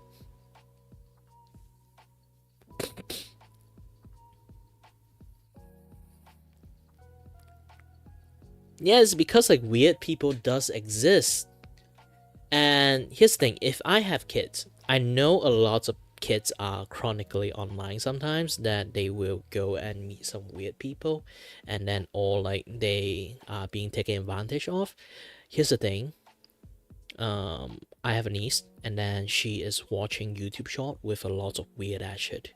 Yes, because like weird people does exist. And here's the thing, if I have kids, I know a lot of kids are chronically online sometimes, that they will go and meet some weird people and then all like they are being taken advantage of. Here's the thing, I have a niece and then she is watching YouTube short with a lot of weird ass shit,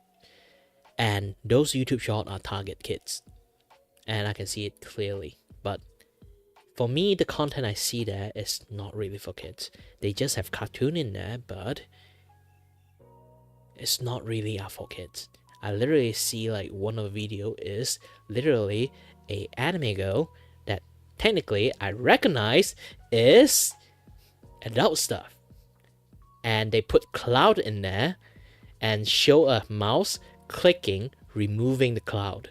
and those YouTube short are target kids and I can see it clearly. But For me, the content I see there is not really for kids. They just have cartoon in there, but it's not really for kids. I literally see like one of the video is literally a anime girl that technically I recognize is adult stuff. And they put cloud in there and show a mouse clicking, removing the cloud.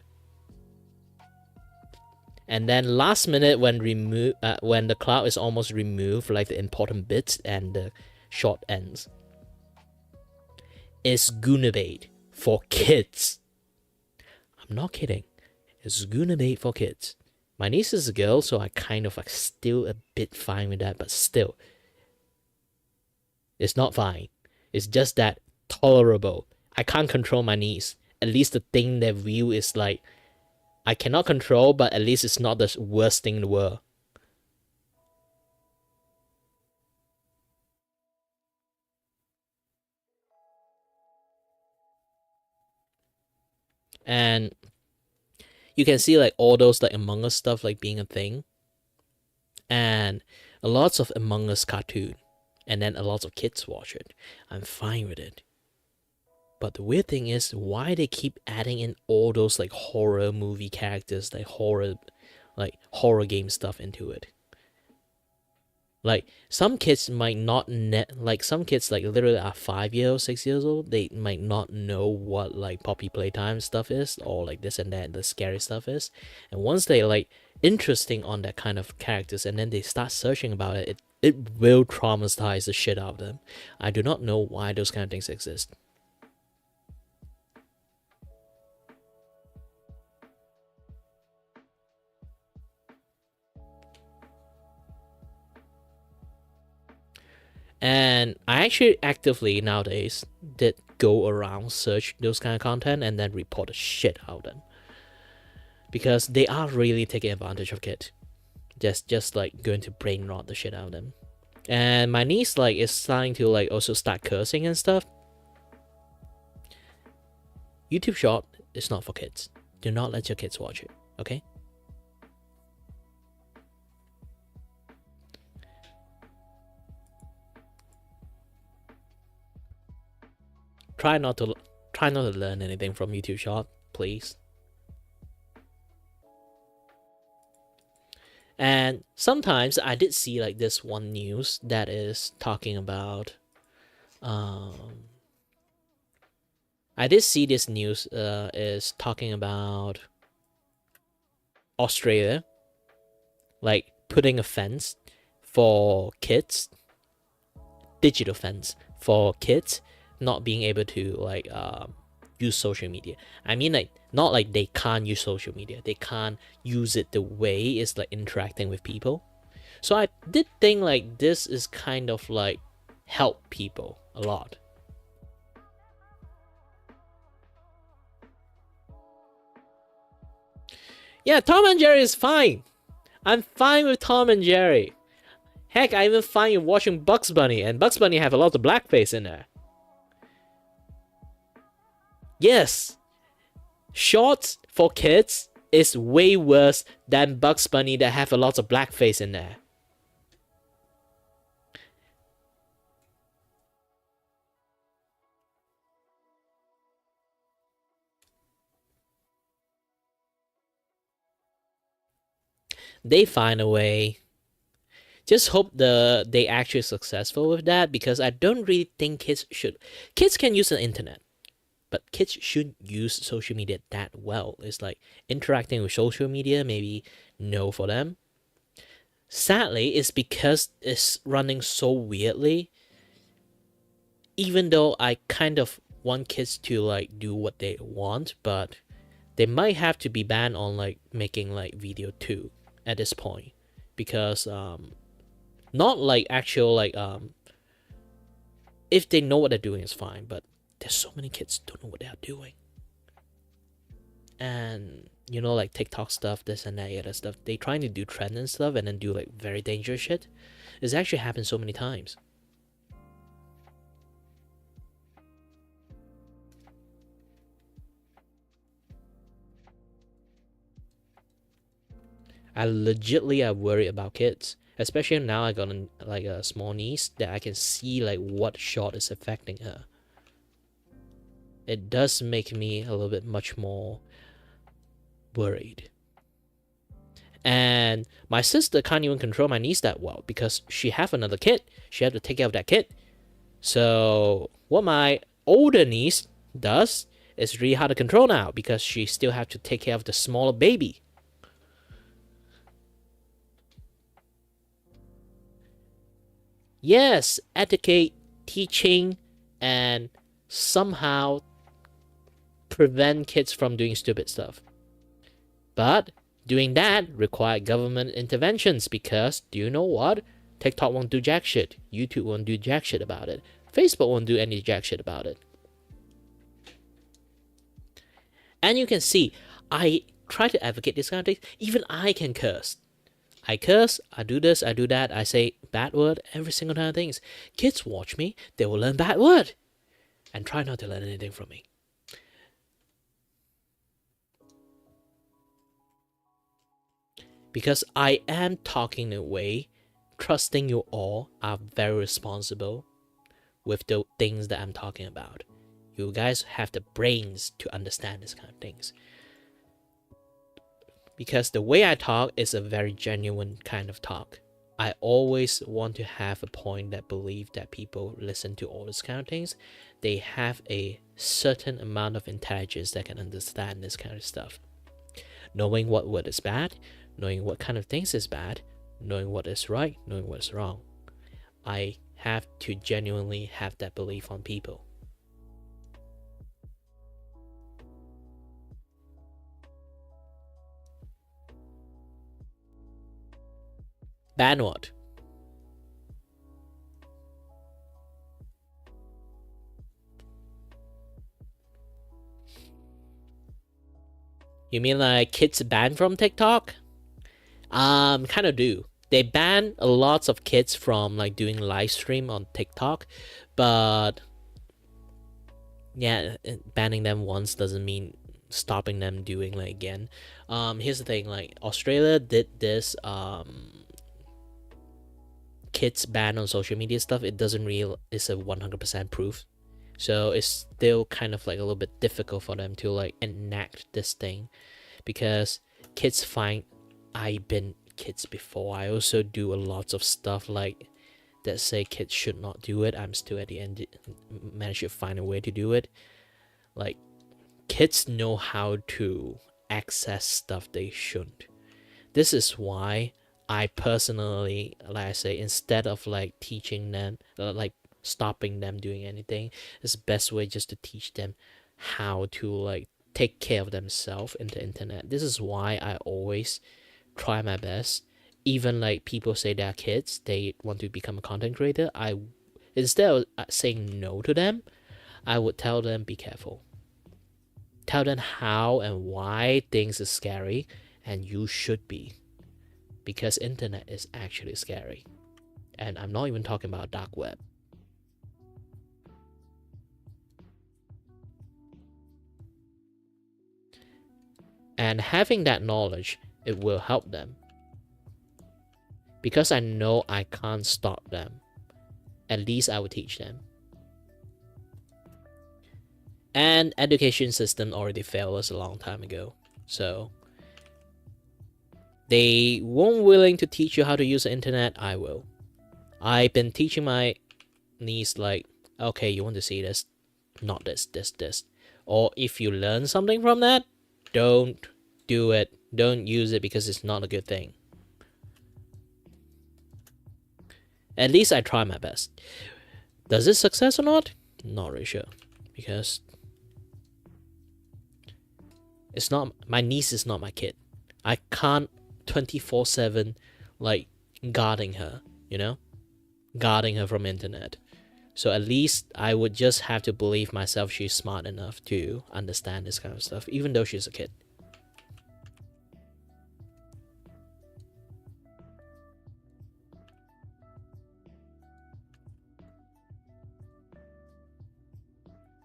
And then last minute when the cloud is almost removed, like the important bits and the shot ends, is Gunabait for kids. I'm not kidding. It's Gunabait for kids. My niece is a girl, so I kind of like still a bit fine with that, but still, it's not fine. It's just that tolerable. I can't control my niece. At least the thing they view is like, I cannot control, but at least it's not the worst thing in the world. And you can see like all those like Among Us stuff like being a thing. And a lots of Among Us cartoon. And then a lot of kids watch it. I'm fine with it. But the weird thing is why they keep adding in all those like horror movie characters, like horror game stuff into it. Like some kids might not like some kids like literally are 5 years old, 6 years old. They might not know what like Poppy Playtime stuff is, or like this and that, the scary stuff is. And once they like interesting on that kind of characters, and then they start searching about it, it will traumatize the shit out of them. I do not know why those kind of things exist. And I actually actively nowadays did go around search those kind of content and then report the shit out of them, because they are really taking advantage of kids, just like going to brain rot the shit out of them. And my niece like is starting to like also start cursing and stuff. YouTube Short is not for kids. Do not let your kids watch it, okay? Try not to learn anything from YouTube Short, please. And sometimes I did see like this one news that is talking about I did see this news is talking about Australia like putting a fence for kids, digital fence for kids not being able to like use social media. I mean like not like they can't use social media, they can't use it the way it's like interacting with people. So I did think like this is kind of like help people a lot. Yeah, Tom and Jerry is fine. I'm fine with Tom and Jerry. Heck, I even find you watching Bugs Bunny, and Bugs Bunny have a lot of blackface in there. Yes, shorts for kids is way worse than Bugs Bunny that have a lot of blackface in there. They find a way. Just hope they actually successful with that, because I don't really think kids should. Kids can use the internet, but kids shouldn't use social media that well. It's like interacting with social media, maybe no for them. Sadly, it's because it's running so weirdly. Even though I kind of want kids to like do what they want, but they might have to be banned on like making like video too at this point, because not like actual like if they know what they're doing is fine, but there's so many kids don't know what they're doing. And you know, like TikTok stuff, this and that other stuff, they trying to do trend and stuff and then do like very dangerous shit. It's actually happened so many times. I worry about kids, especially now I got a small niece that I can see like what shot is affecting her. It does make me a little bit much more worried. And my sister can't even control my niece that well because she have another kid. She had to take care of that kid. So what my older niece does is really hard to control now because she still have to take care of the smaller baby. Yes, educate, teaching, and somehow prevent kids from doing stupid stuff. But doing that require government interventions because, do you know what? TikTok won't do jack shit. YouTube won't do jack shit about it. Facebook won't do any jack shit about it. And you can see, I try to advocate this kind of thing. Even I can curse. I curse, I do this, I do that, I say bad word, every single time of things. Kids watch me, they will learn bad word. And try not to learn anything from me. Because I am talking in a way, trusting you all are very responsible with the things that I'm talking about. You guys have the brains to understand this kind of things. Because the way I talk is a very genuine kind of talk. I always want to have a point that believe that people listen to all these kind of things. They have a certain amount of intelligence that can understand this kind of stuff. Knowing what word is bad, knowing what kind of things is bad, knowing what is right, knowing what is wrong. I have to genuinely have that belief on people. Ban what? You mean like kids banned from TikTok? Kind of do. They ban a lot of kids from like doing live stream on TikTok, but yeah, banning them once doesn't mean stopping them doing like again. Here's the thing, like Australia did this kids ban on social media stuff. It doesn't really it's a 100% proof, so it's still kind of like a little bit difficult for them to like enact this thing because kids find I've been kids before. I also do a lot of stuff like that say kids should not do it. I'm still at the end manage to find a way to do it. Like kids know how to access stuff they shouldn't. This is why I personally, like I say, instead of like teaching them, like stopping them doing anything, it's the best way just to teach them how to like take care of themselves in the internet. This is why I always try my best. Even like people say they're kids, they want to become a content creator. Instead of saying no to them, I would tell them be careful. Tell them how and why things are scary, and you should be. Because internet is actually scary. And I'm not even talking about dark web. And having that knowledge, it will help them. Because I know I can't stop them, at least I will teach them. And education system already failed us a long time ago. So they weren't willing to teach you how to use the internet. I will. I've been teaching my niece like, okay, you want to see this, not this. Or if you learn something from that, don't do it. Don't use it because it's not a good thing. At least I try my best. Does it success or not? Not really sure. Because it's not, my niece is not my kid. I can't 24/7 like guarding her, you know? Guarding her from internet. So at least I would just have to believe myself she's smart enough to understand this kind of stuff, even though she's a kid.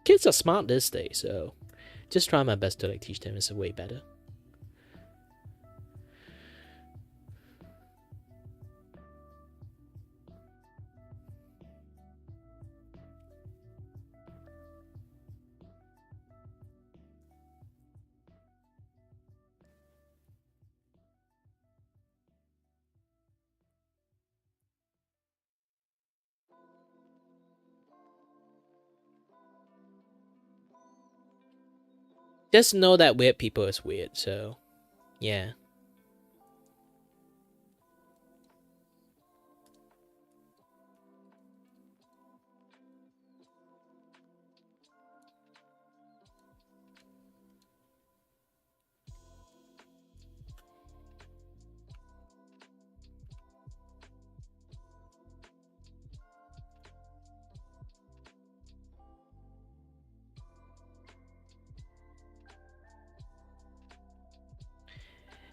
Kids are smart this day, so just try my best to like teach them. It's way better. just know that weird people is weird. So yeah.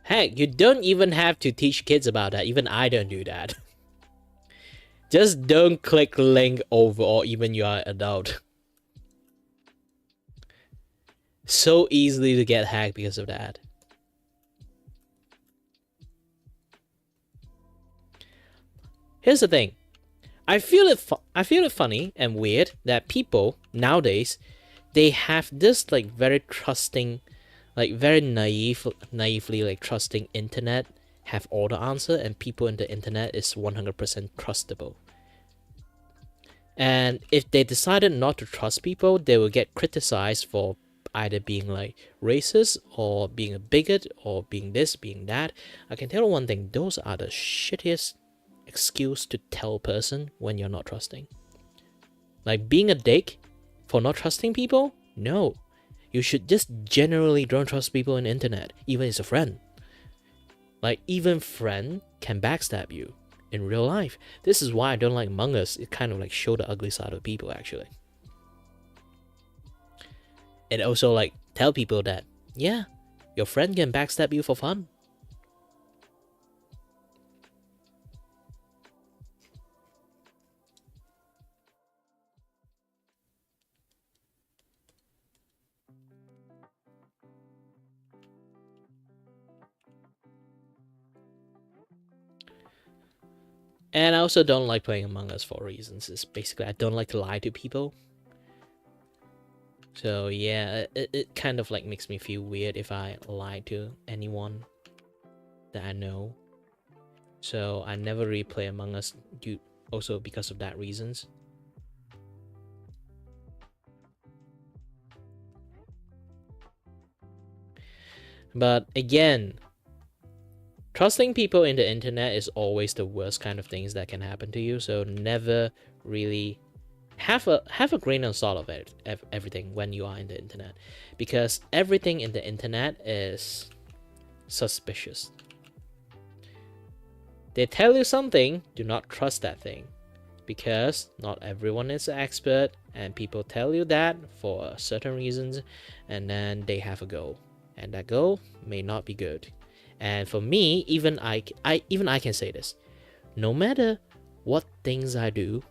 Heck, you don't even have to teach kids about that. Even I don't do that. Just don't click link over, or even you are an adult. So easily to get hacked because of that. Here's the thing. I feel it funny and weird that people nowadays, they have this like very trusting, like very naively like trusting internet have all the answer, and people in the internet is 100% trustable. And if they decided not to trust people, they will get criticized for either being like racist or being a bigot or being this, being that. I can tell you one thing, those are the shittiest excuse to tell a person when you're not trusting. Like being a dick for not trusting people? No. You should just generally don't trust people on the internet, even as a friend. Like even friend can backstab you in real life. This is why I don't like Among Us. It kind of like show the ugly side of people actually. It also like tell people that, yeah, your friend can backstab you for fun. And I also don't like playing Among Us for reasons. It's basically I don't like to lie to people. So yeah, it kind of like makes me feel weird if I lie to anyone that I know. So I never really play Among Us also because of that reasons. But again, trusting people in the internet is always the worst kind of things that can happen to you. So never really have a grain of salt of everything when you are in the internet, because everything in the internet is suspicious. They tell you something, do not trust that thing, because not everyone is an expert, and people tell you that for certain reasons, and then they have a goal, and that goal may not be good. And for me, even I can say this, no matter what things I do,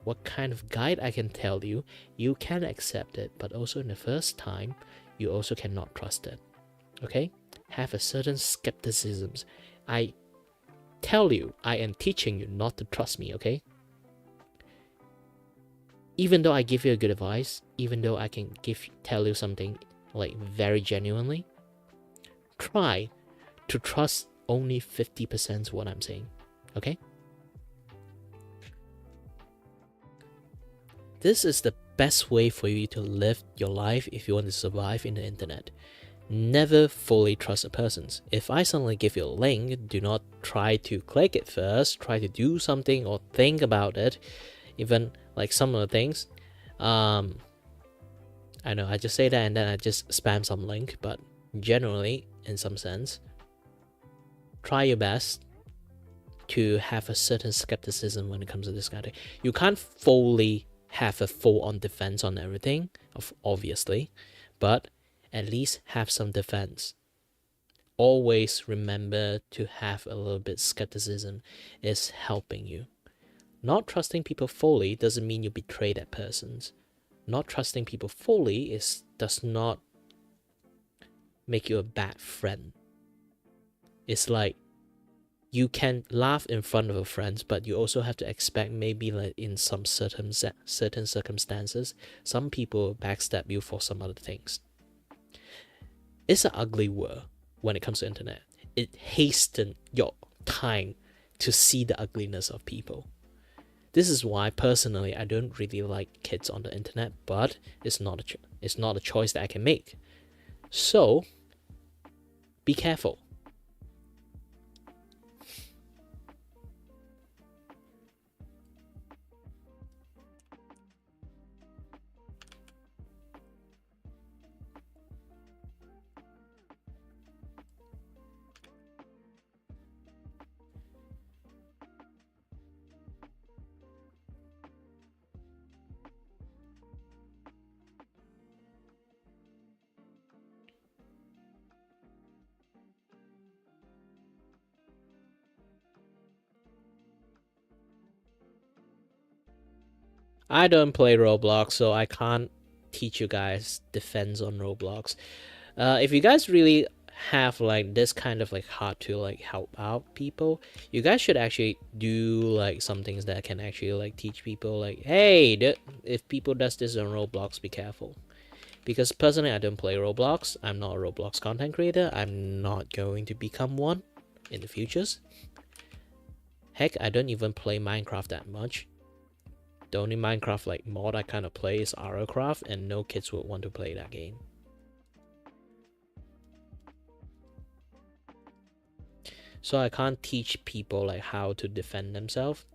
what kind of guide I can tell you, you can accept it, but also in the first time, you also cannot trust it. Okay? Have a certain skepticism. I tell you, I am teaching you not to trust me, okay? Even though I give you a good advice, even though I can tell you something like very genuinely, try to trust only 50% what I'm saying, okay? This is the best way for you to live your life if you want to survive in the internet. Never fully trust a person. If I suddenly give you a link, do not try to click it first. Try to do something or think about it. Even like some of the things. I know I just say that and then I just spam some link, but generally, in some sense, try your best to have a certain skepticism when it comes to this kind of thing. You can't fully have a full-on defense on everything, obviously, but at least have some defense. Always remember to have a little bit skepticism is helping you. Not trusting people fully doesn't mean you betray that person. Not trusting people fully does not make you a bad friend. It's like you can laugh in front of your friends, but you also have to expect maybe like in some certain circumstances, some people backstab you for some other things. It's an ugly world when it comes to internet. It hastens your time to see the ugliness of people. This is why personally I don't really like kids on the internet, but it's not a choice that I can make. So be careful. I don't play Roblox, so I can't teach you guys defense on Roblox. If you guys really have like this kind of like how to like help out people, you guys should actually do like some things that can actually like teach people like, hey, if people does this on Roblox, be careful. Because personally, I don't play Roblox. I'm not a Roblox content creator. I'm not going to become one in the futures. Heck, I don't even play Minecraft that much. The only Minecraft like mod I kind of play is Arrowcraft, and no kids would want to play that game. So I can't teach people like how to defend themselves.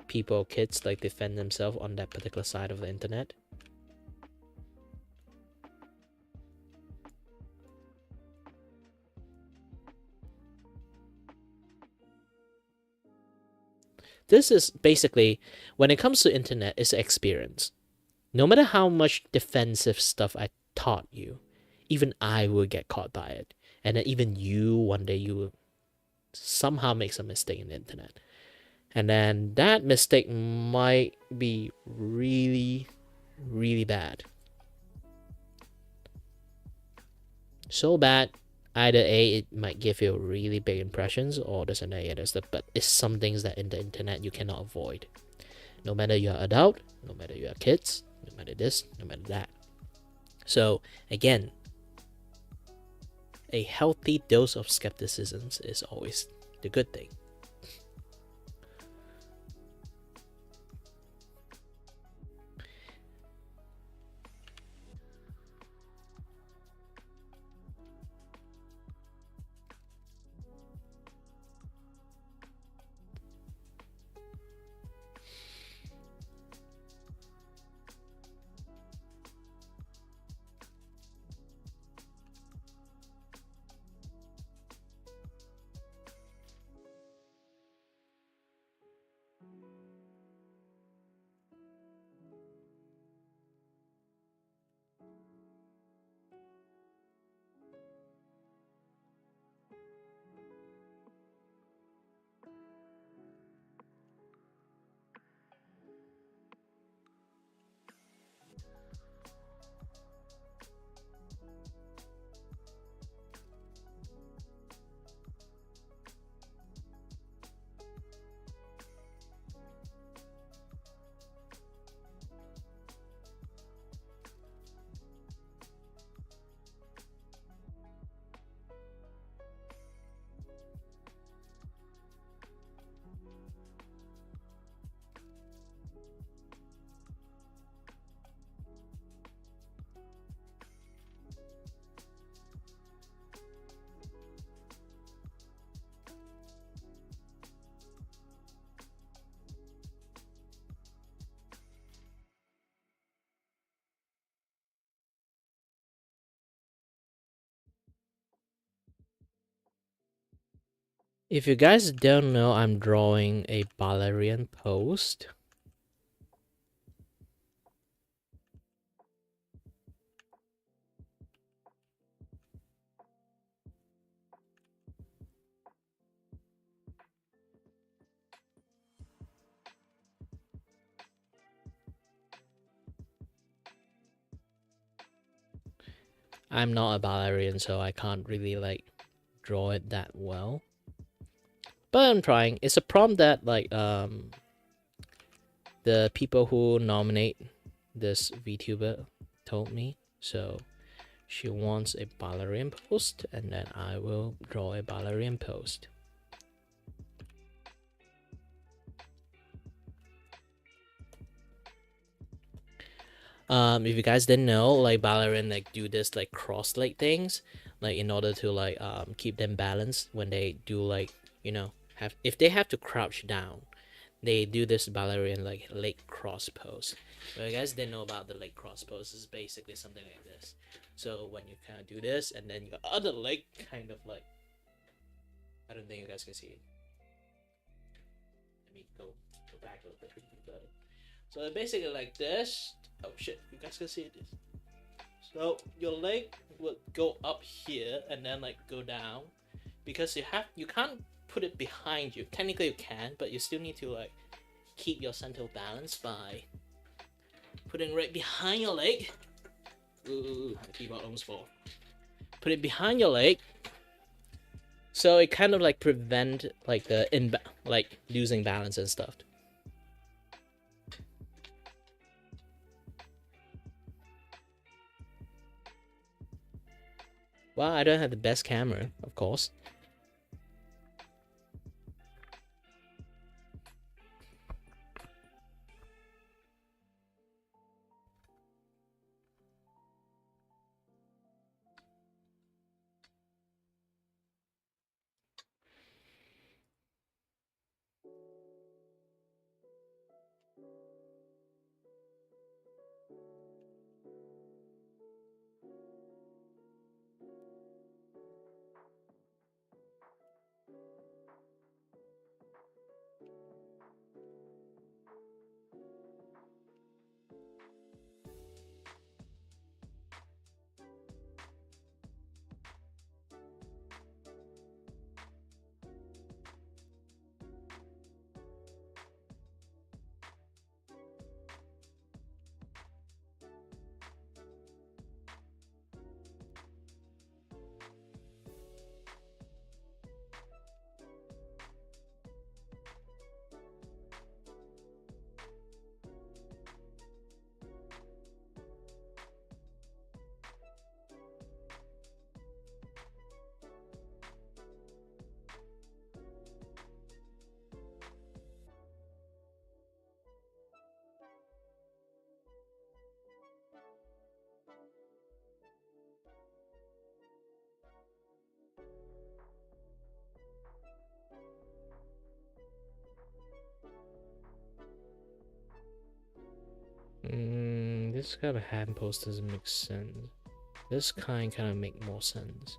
Kids like defend themselves on that particular side of the internet. This is basically, when it comes to internet, it's experience. No matter how much defensive stuff I taught you, even I will get caught by it. And then even you, one day you will somehow make some mistake in the internet. And then that mistake might be really, really bad. So bad, either A, it might give you really big impressions, or there's an A, there's the, but it's some things that in the internet you cannot avoid. No matter you're adult, no matter you're kids, no matter this, no matter that. So again, a healthy dose of skepticism is always the good thing. If you guys don't know, I'm drawing a Balerian post. I'm not a Balerian, so I can't really like draw it that well. But I'm trying. It's a prompt that like the people who nominate this VTuber told me. So she wants a Balerian post, and then I will draw a Balerian post. If you guys didn't know, like ballerina like do this like cross leg things, like in order to like keep them balanced when they do like, you know, have if they have to crouch down, they do this ballerina like leg cross pose. But if you guys didn't know about the leg cross pose, is basically something like this. So when you kind of do this, and then your other leg kind of like, I don't think you guys can see it. Let me go back a little bit better. So basically like this. Oh shit, you guys can see this. So your leg would go up here and then like go down, because you can't put it behind you. Technically you can, but you still need to like keep your center of balance by putting right behind your leg. Ooh, my keyboard almost fall. Put it behind your leg, so it kind of like prevent like the like losing balance and stuff. Well, I don't have the best camera, of course. This kind of hand pose doesn't make sense. This kind of make more sense.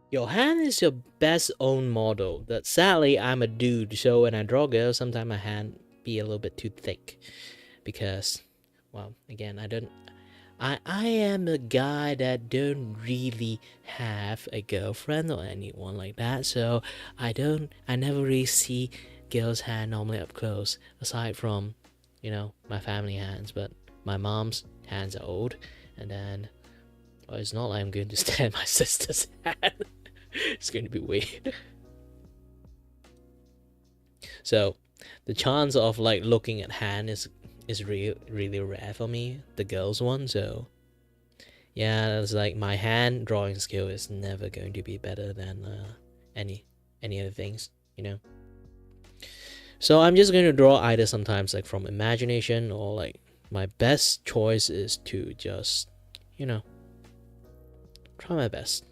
Your hand is your best own model. That sadly I'm a dude, so when I draw girls, sometimes my hand be a little bit too thick, because, well, again, I am a guy that don't really have a girlfriend or anyone like that, so I never really see girls' hand normally up close, aside from, you know, my family hands. But my mom's hands are old, and then, well, it's not like I'm going to stare at my sister's hand. It's going to be weird. So the chance of like looking at hand is really rare for me, the girls one. So yeah, it's like my hand drawing skill is never going to be better than any other things, you know. So I'm just going to draw either sometimes like from imagination, or like my best choice is to just, you know, try my best.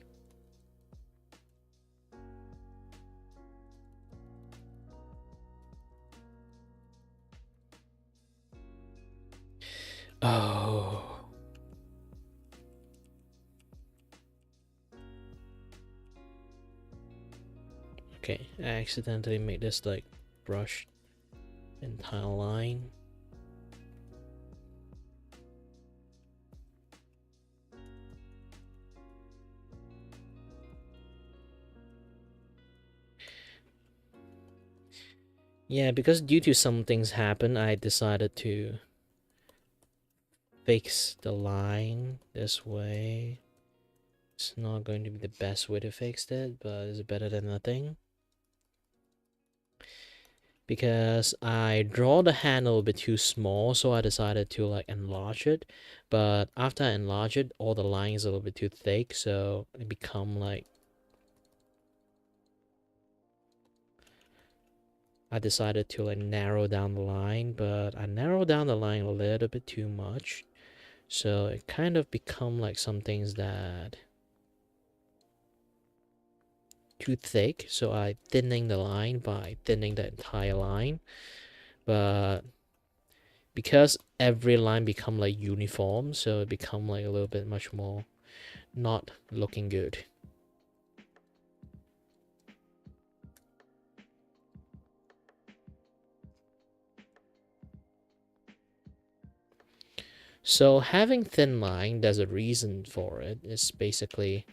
Oh, Okay, I accidentally made this like brush entire line. Yeah, because due to some things happen, I decided to fix the line this way. It's not going to be the best way to fix it, but it's better than nothing. Because I draw the hand a little bit too small, so I decided to like enlarge it. But after I enlarge it, all the lines are a little bit too thick, so it become like, I decided to like narrow down the line, but I narrowed down the line a little bit too much. So it kind of become like some things that too thick. So I thinning the line by thinning the entire line. But because every line become like uniform, so it become like a little bit much more not looking good. So having thin line, there's a reason for it. It's basically,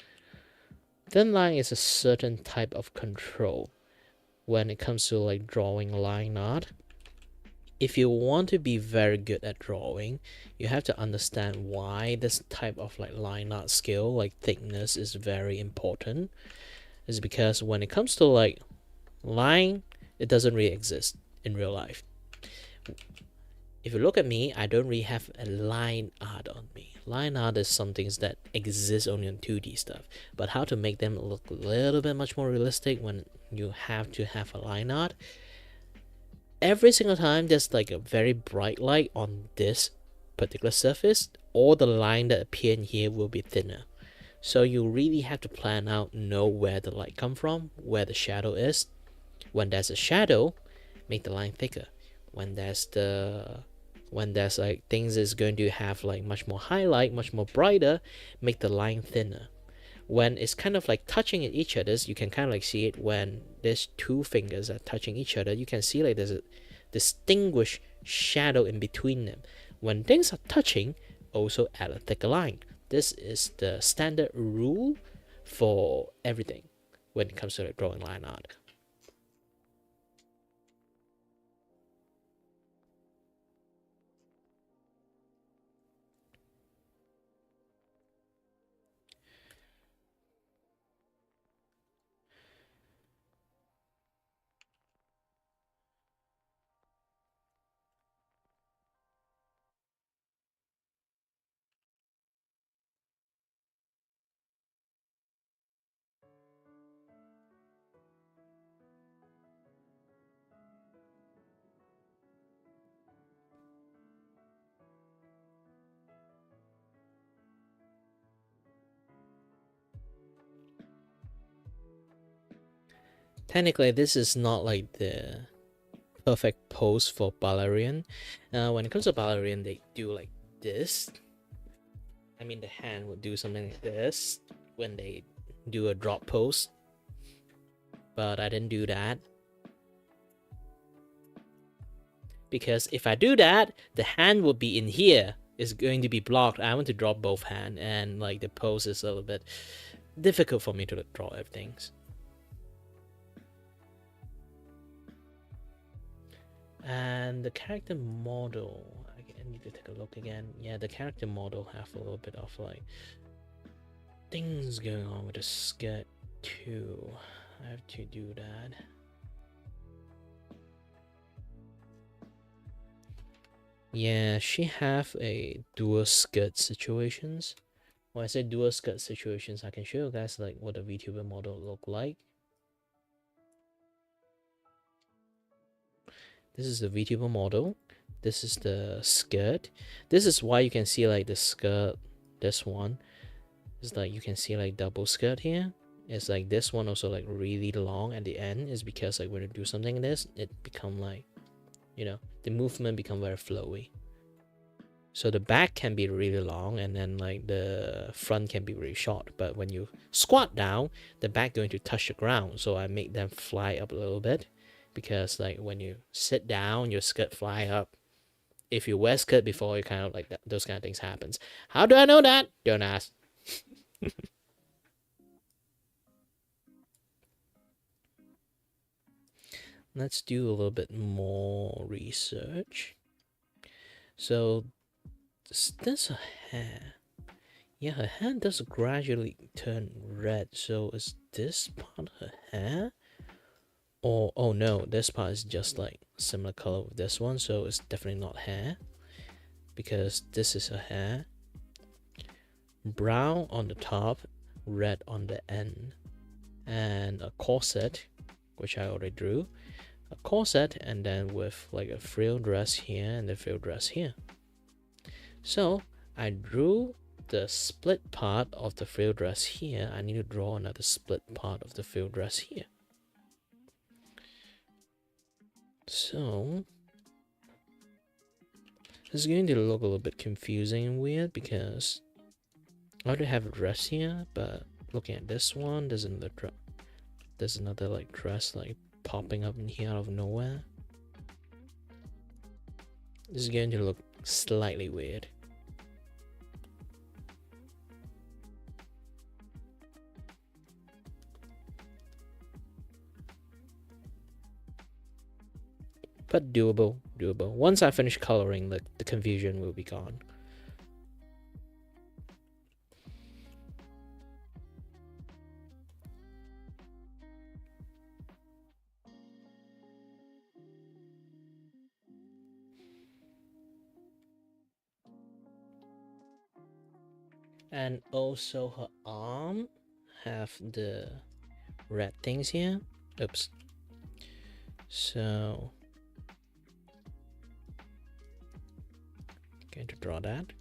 thin line is a certain type of control when it comes to like drawing line art. If you want to be very good at drawing, you have to understand why this type of like line art skill, like thickness, is very important. Is because when it comes to like line, it doesn't really exist in real life. If you look at me, I don't really have a line art on me. Line art is some things that exist only on 2D stuff. But how to make them look a little bit much more realistic when you have to have a line art. Every single time there's like a very bright light on this particular surface, all the line that appear in here will be thinner. So you really have to plan out, know where the light come from, where the shadow is. When there's a shadow, make the line thicker. When there's like things is going to have like much more highlight, much more brighter, make the line thinner. When it's kind of like touching at each other, you can kind of like see it when these two fingers are touching each other. You can see like there's a distinguished shadow in between them. When things are touching, also add a thicker line. This is the standard rule for everything when it comes to like drawing line art. Technically, this is not like the perfect pose for ballerian. When it comes to ballerian, they do like this. I mean, the hand would do something like this when they do a drop pose. But I didn't do that. Because if I do that, the hand will be in here. It's going to be blocked. I want to draw both hands, and like the pose is a little bit difficult for me to draw everything. And the character model, I need to take a look again. Yeah, the character model have a little bit of like things going on with the skirt too. I have to do that. Yeah, she have a dual skirt situations. When I say dual skirt situations, I can show you guys like what a Vtuber model look like. This is the Vtuber model. This is the skirt. This is why you can see like the skirt. This one is like you can see like double skirt here. It's like this one also like really long at the end is because like when you do something like this, it become like, you know, the movement become very flowy. So the back can be really long and then like the front can be really short. But when you squat down, the back going to touch the ground. So I make them fly up a little bit because like when you sit down, your skirt fly up. If you wear skirt before, you kind of like that, those kind of things happens. How do I know that? Don't ask. Let's do a little bit more research. So this her hair. Yeah, her hair does gradually turn red. So is this part her hair? Or, oh no, this part is just like similar color with this one. So it's definitely not hair. Because this is her hair. Brown on the top, red on the end. And a corset, which I already drew. A corset and then with like a frill dress here and the frill dress here. So I drew the split part of the frill dress here. I need to draw another split part of the frill dress here. So it's going to look a little bit confusing and weird because I already have a dress here, but looking at this one, there's another like dress like popping up in here out of nowhere. This is going to look slightly weird. But doable. Once I finish coloring, the confusion will be gone. And also her arm have the red things here. Oops. So going to draw that.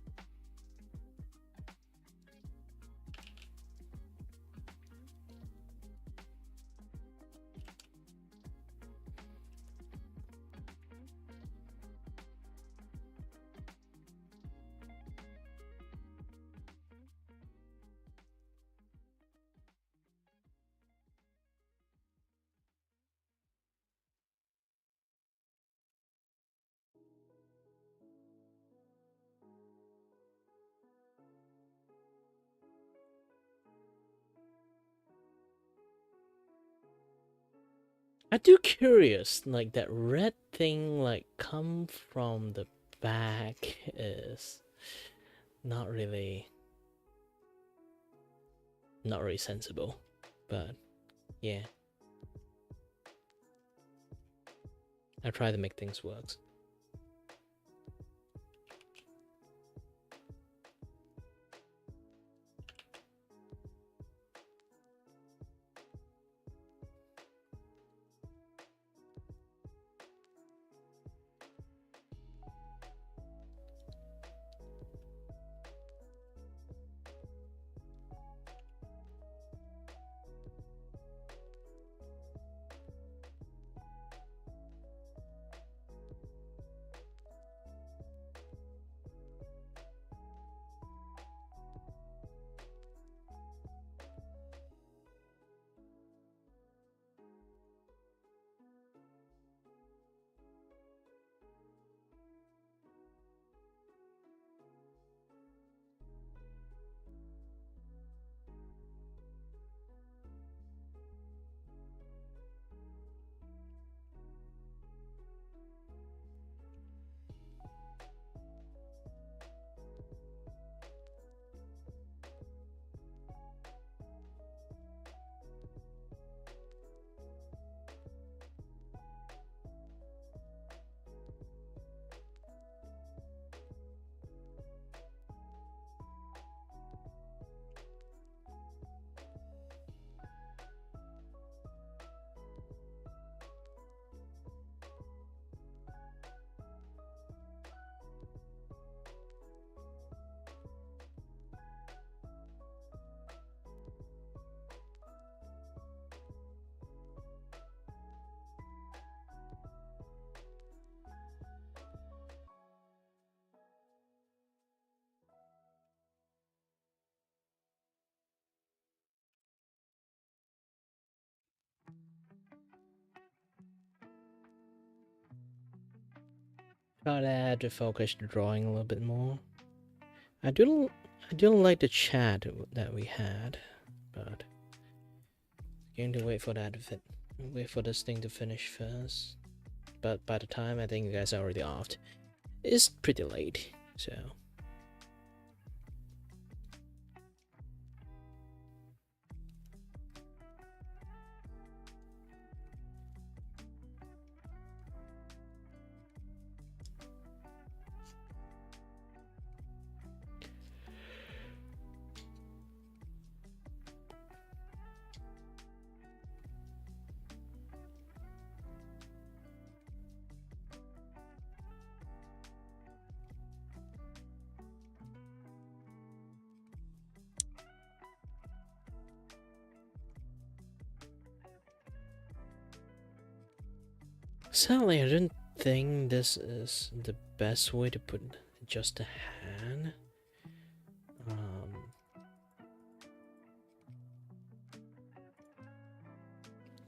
I do curious, like that red thing like come from the back is not really sensible, but yeah, I try to make things work. Try to add to focus the drawing a little bit more. I don't like the chat that we had, but going to wait for that wait for this thing to finish first. But by the time I think you guys are already off, it's pretty late, so. Sadly, I don't think this is the best way to put just a hand.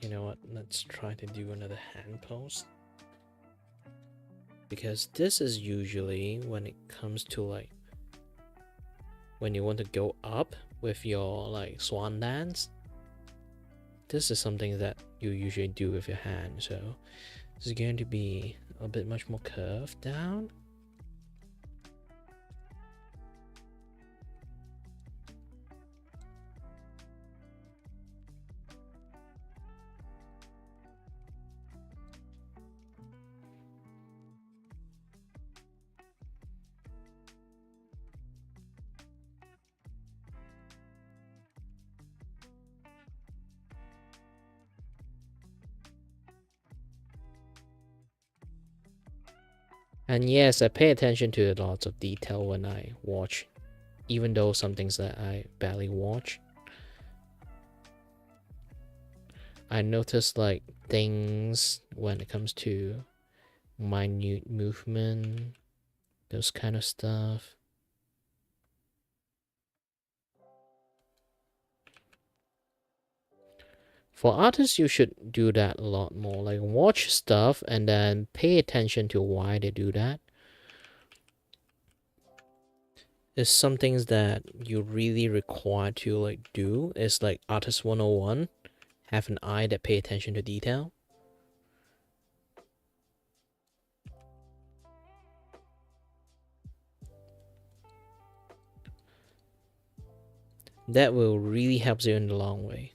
You know what? Let's try to do another hand pose. Because this is usually when it comes to like when you want to go up with your like swan dance. This is something that you usually do with your hand, so this is going to be a bit much more curved down. And yes, I pay attention to lots of detail when I watch, even though some things that I barely watch. I notice like things when it comes to minute movement, those kind of stuff. For artists, you should do that a lot more. Like watch stuff and then pay attention to why they do that. There's some things that you really require to like do. It's like artist 101. Have an eye that pay attention to detail. That will really help you in the long way.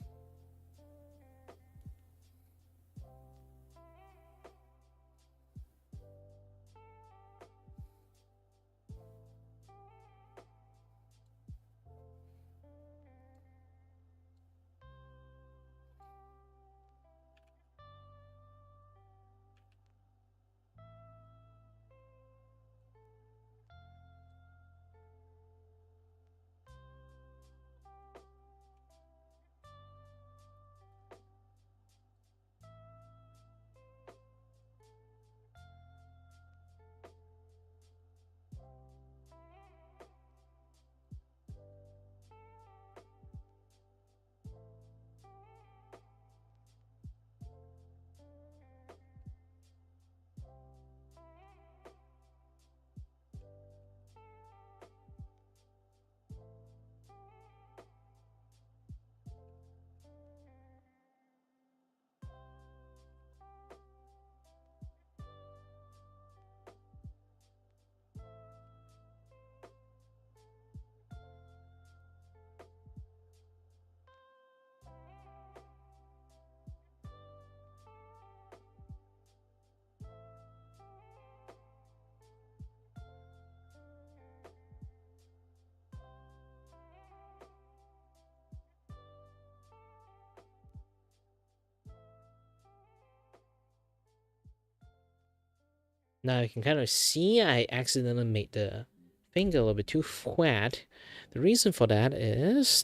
Now you can kind of see I accidentally made the finger a little bit too flat. The reason for that is,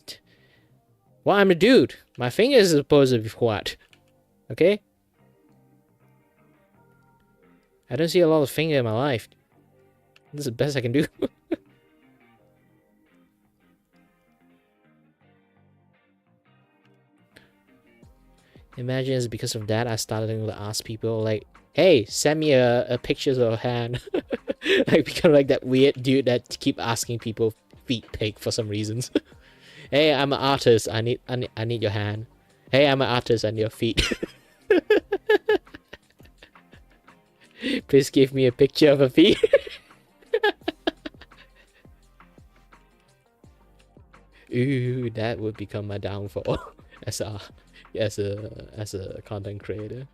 well, I'm a dude. My finger is supposed to be flat. Okay? I don't see a lot of finger in my life. This is the best I can do. Imagine it's because of that I started to ask people like, hey, send me a pictures of a hand. Like become like that weird dude that keep asking people feet pic for some reasons. Hey, I'm an artist. I need your hand. Hey, I'm an artist. I need your feet. Please give me a picture of a feet. Ooh, that would become my downfall as a content creator.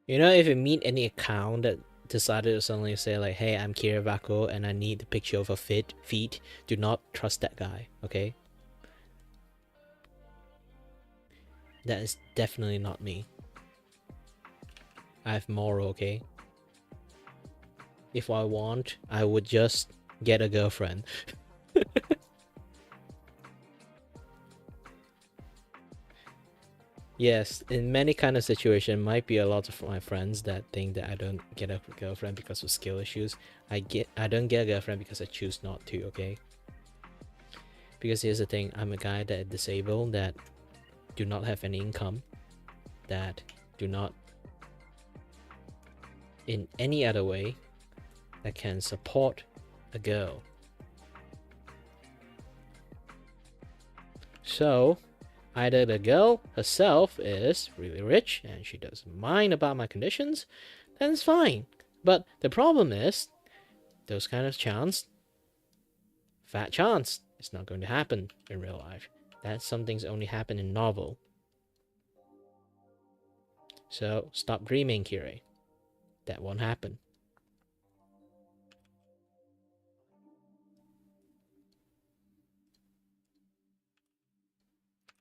You know, if you meet any account that decided to suddenly say like, "Hey, I'm Kira Vako and I need a picture of a feet," do not trust that guy. Okay, that is definitely not me. I have moral. Okay, if I want, I would just get a girlfriend. Yes, in many kind of situation, might be a lot of my friends that think that I don't get a girlfriend because of skill issues. I don't get a girlfriend because I choose not to. Okay, because here's the thing: I'm a guy that is disabled, that do not have any income, that do not in any other way that can support a girl. So either the girl herself is really rich and she doesn't mind about my conditions, then it's fine. But the problem is, those kind of chance, fat chance, it's not going to happen in real life. That something's only happen in novel. So stop dreaming, Kire. That won't happen.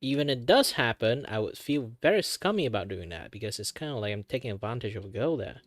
Even if it does happen, I would feel very scummy about doing that because it's kind of like I'm taking advantage of a girl there.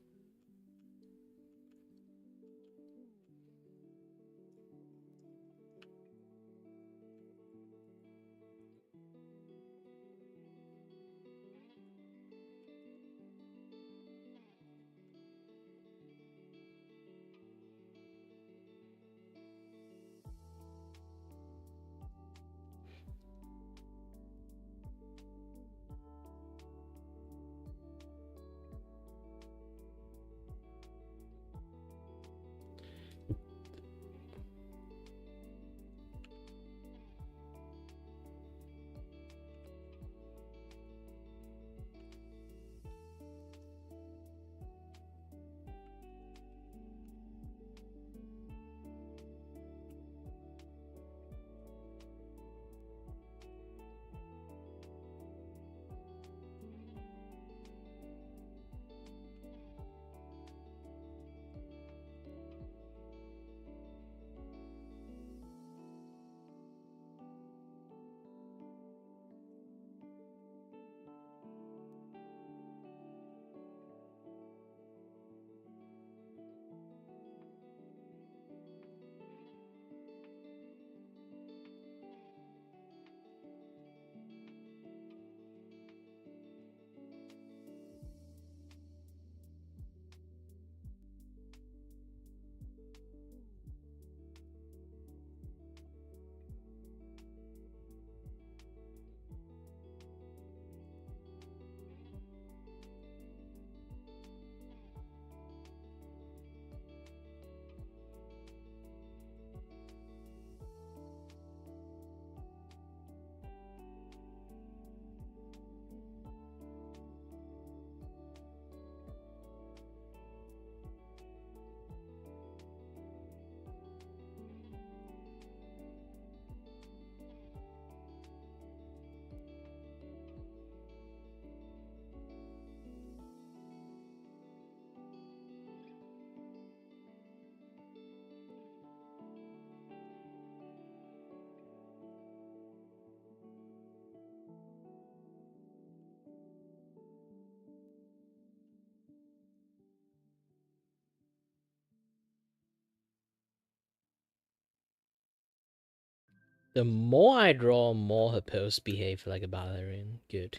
The more I draw, more her pose behave like a ballerina. Good.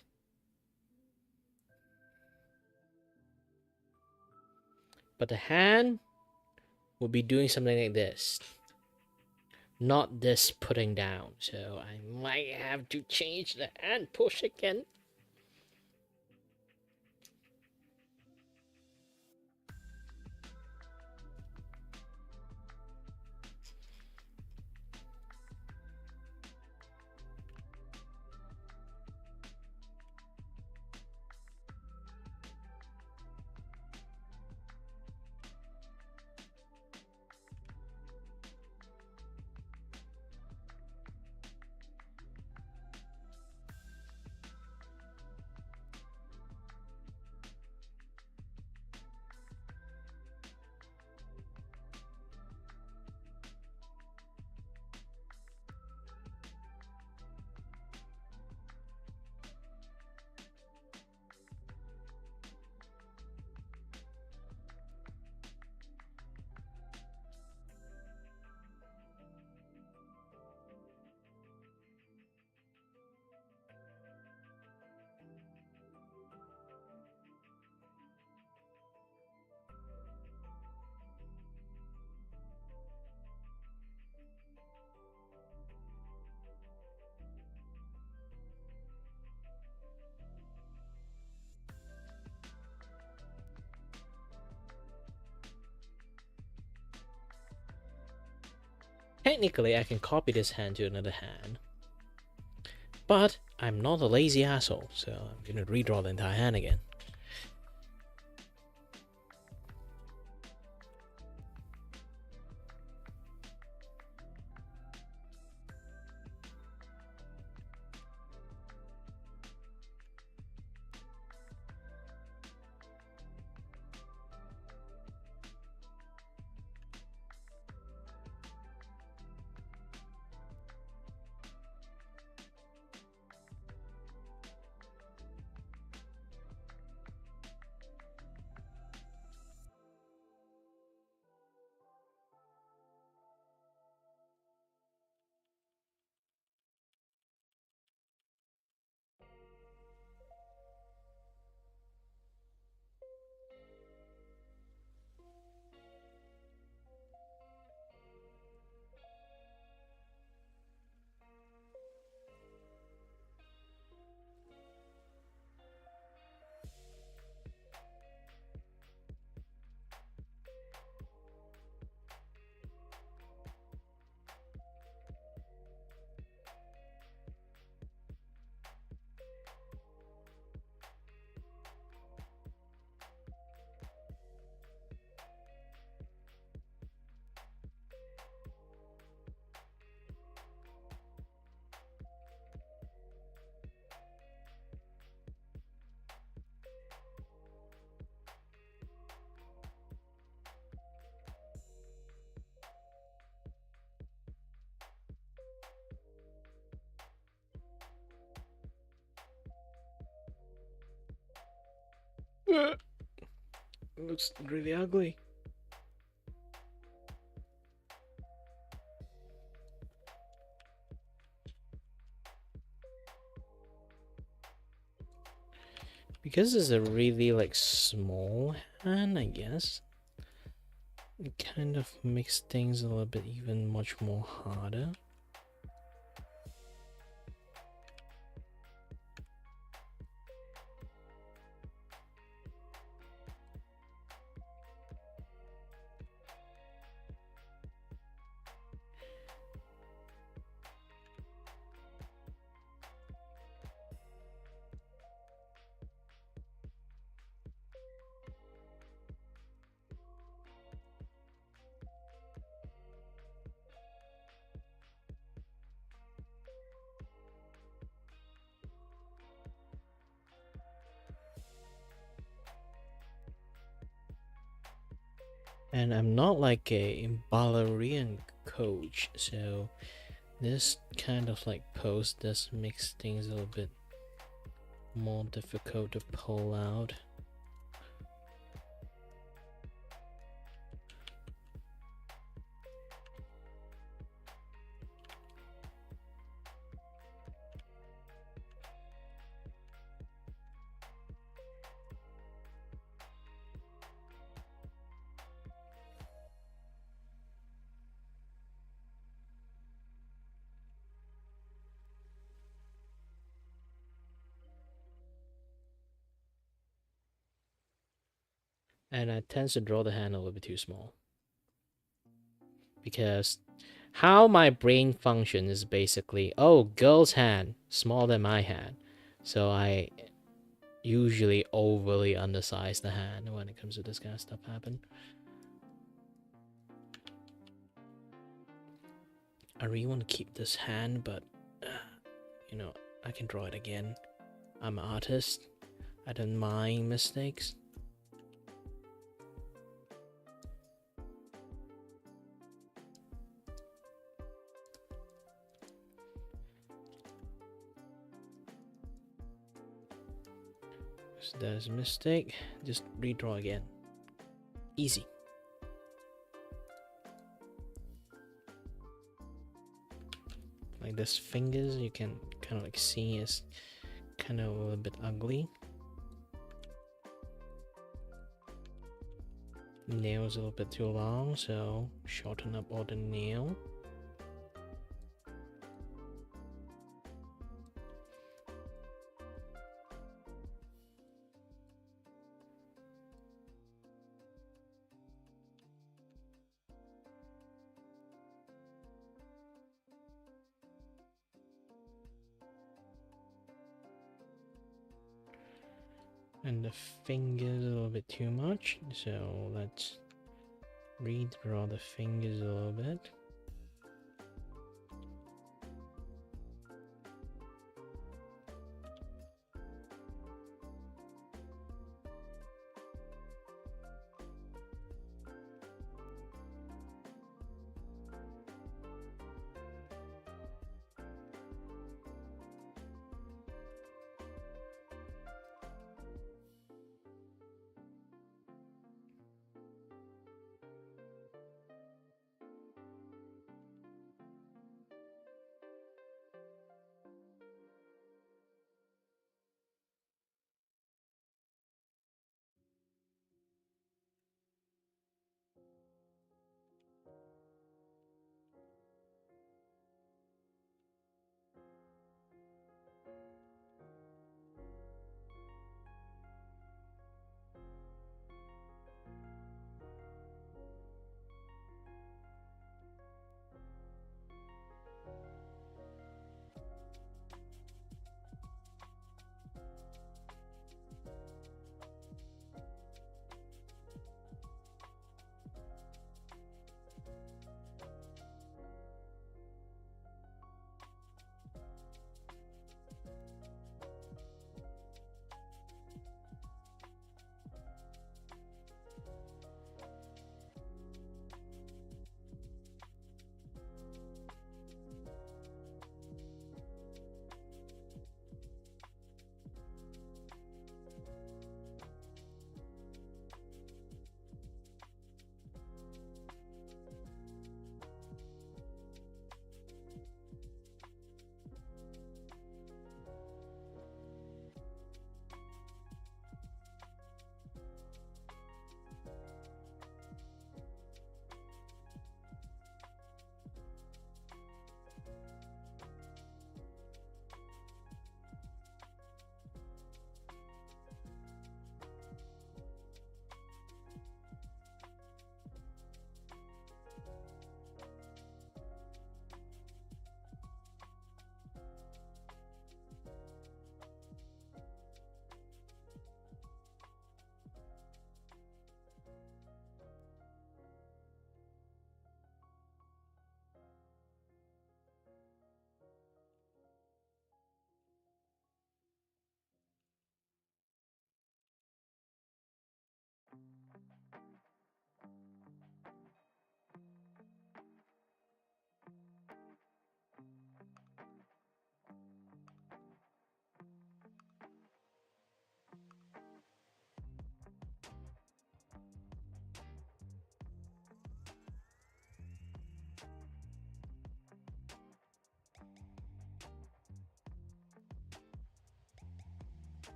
But the hand will be doing something like this. Not this putting down. So I might have to change the hand push again. Technically, I can copy this hand to another hand. But I'm not a lazy asshole, so I'm gonna redraw the entire hand again. It looks really ugly. Because it's a really like small hand, I guess, it kind of makes things a little bit even much more harder. And I'm not like a ballerina coach, so this kind of like pose does makes things a little bit more difficult to pull out. and I tend to draw the hand a little bit too small. Because how my brain functions is basically, oh, girl's hand, smaller than my hand. So I usually overly undersize the hand when it comes to this kind of stuff happen. I really want to keep this hand, but you know, I can draw it again. I'm an artist. I don't mind mistakes. So there's a mistake. Just redraw again. Easy. Like this fingers, you can kind of like see is kind of a little bit ugly. Nails a little bit too long, so shorten up all the nail. And the fingers a little bit too much, so let's redraw the fingers a little bit.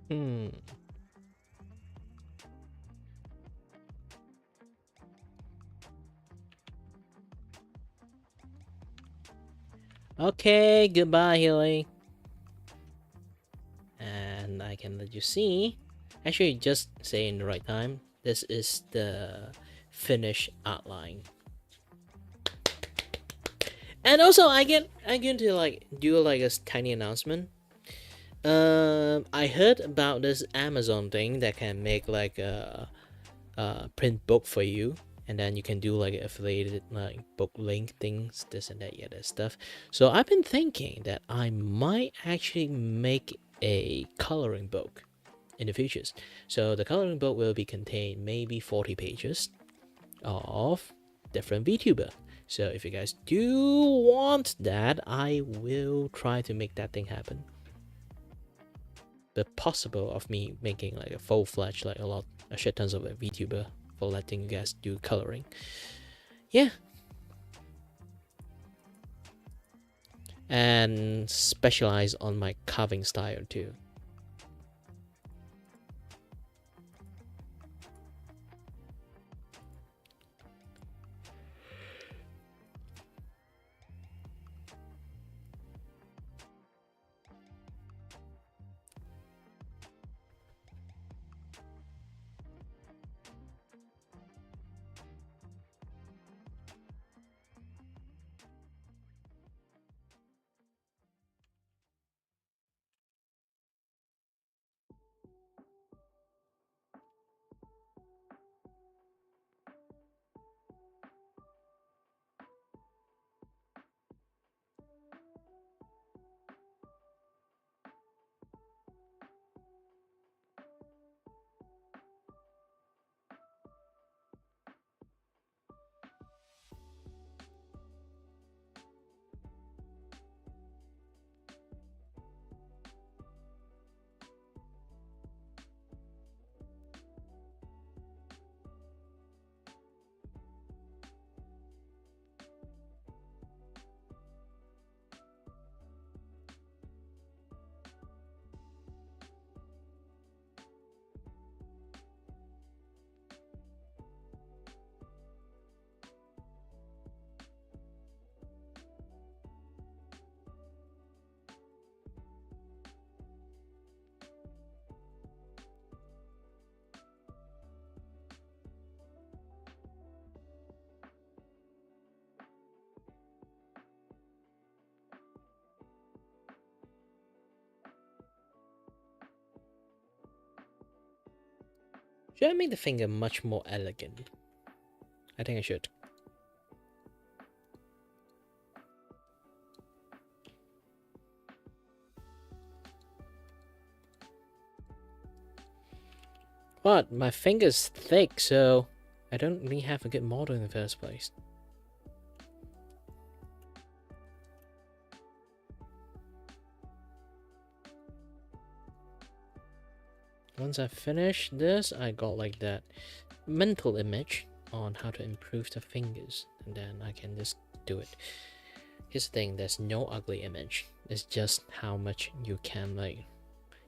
Hmm. Okay, goodbye, Hilly. And then I can let you see. Actually, just say in the right time. This is the finished outline. And also, I get to like do like a tiny announcement. I heard about this Amazon thing that can make like a print book for you, and then you can do like affiliated like book link things, this and that, yeah, that stuff. So I've been thinking that I might actually make a coloring book in the futures. So the coloring book will be contain maybe 40 pages of different VTuber. So if you guys do want that, I will try to make that thing happen. But possible of me making like a full-fledged, like a shit tons of a VTuber for letting you guys do coloring. Yeah. And specialize on my carving style too. Should I make the finger much more elegant? I think I should. But my finger's thick, so I don't really have a good model in the first place. Once I finish this, I got like that mental image on how to improve the fingers, and then I can just do it. Here's the thing, there's no ugly image. It's just how much you can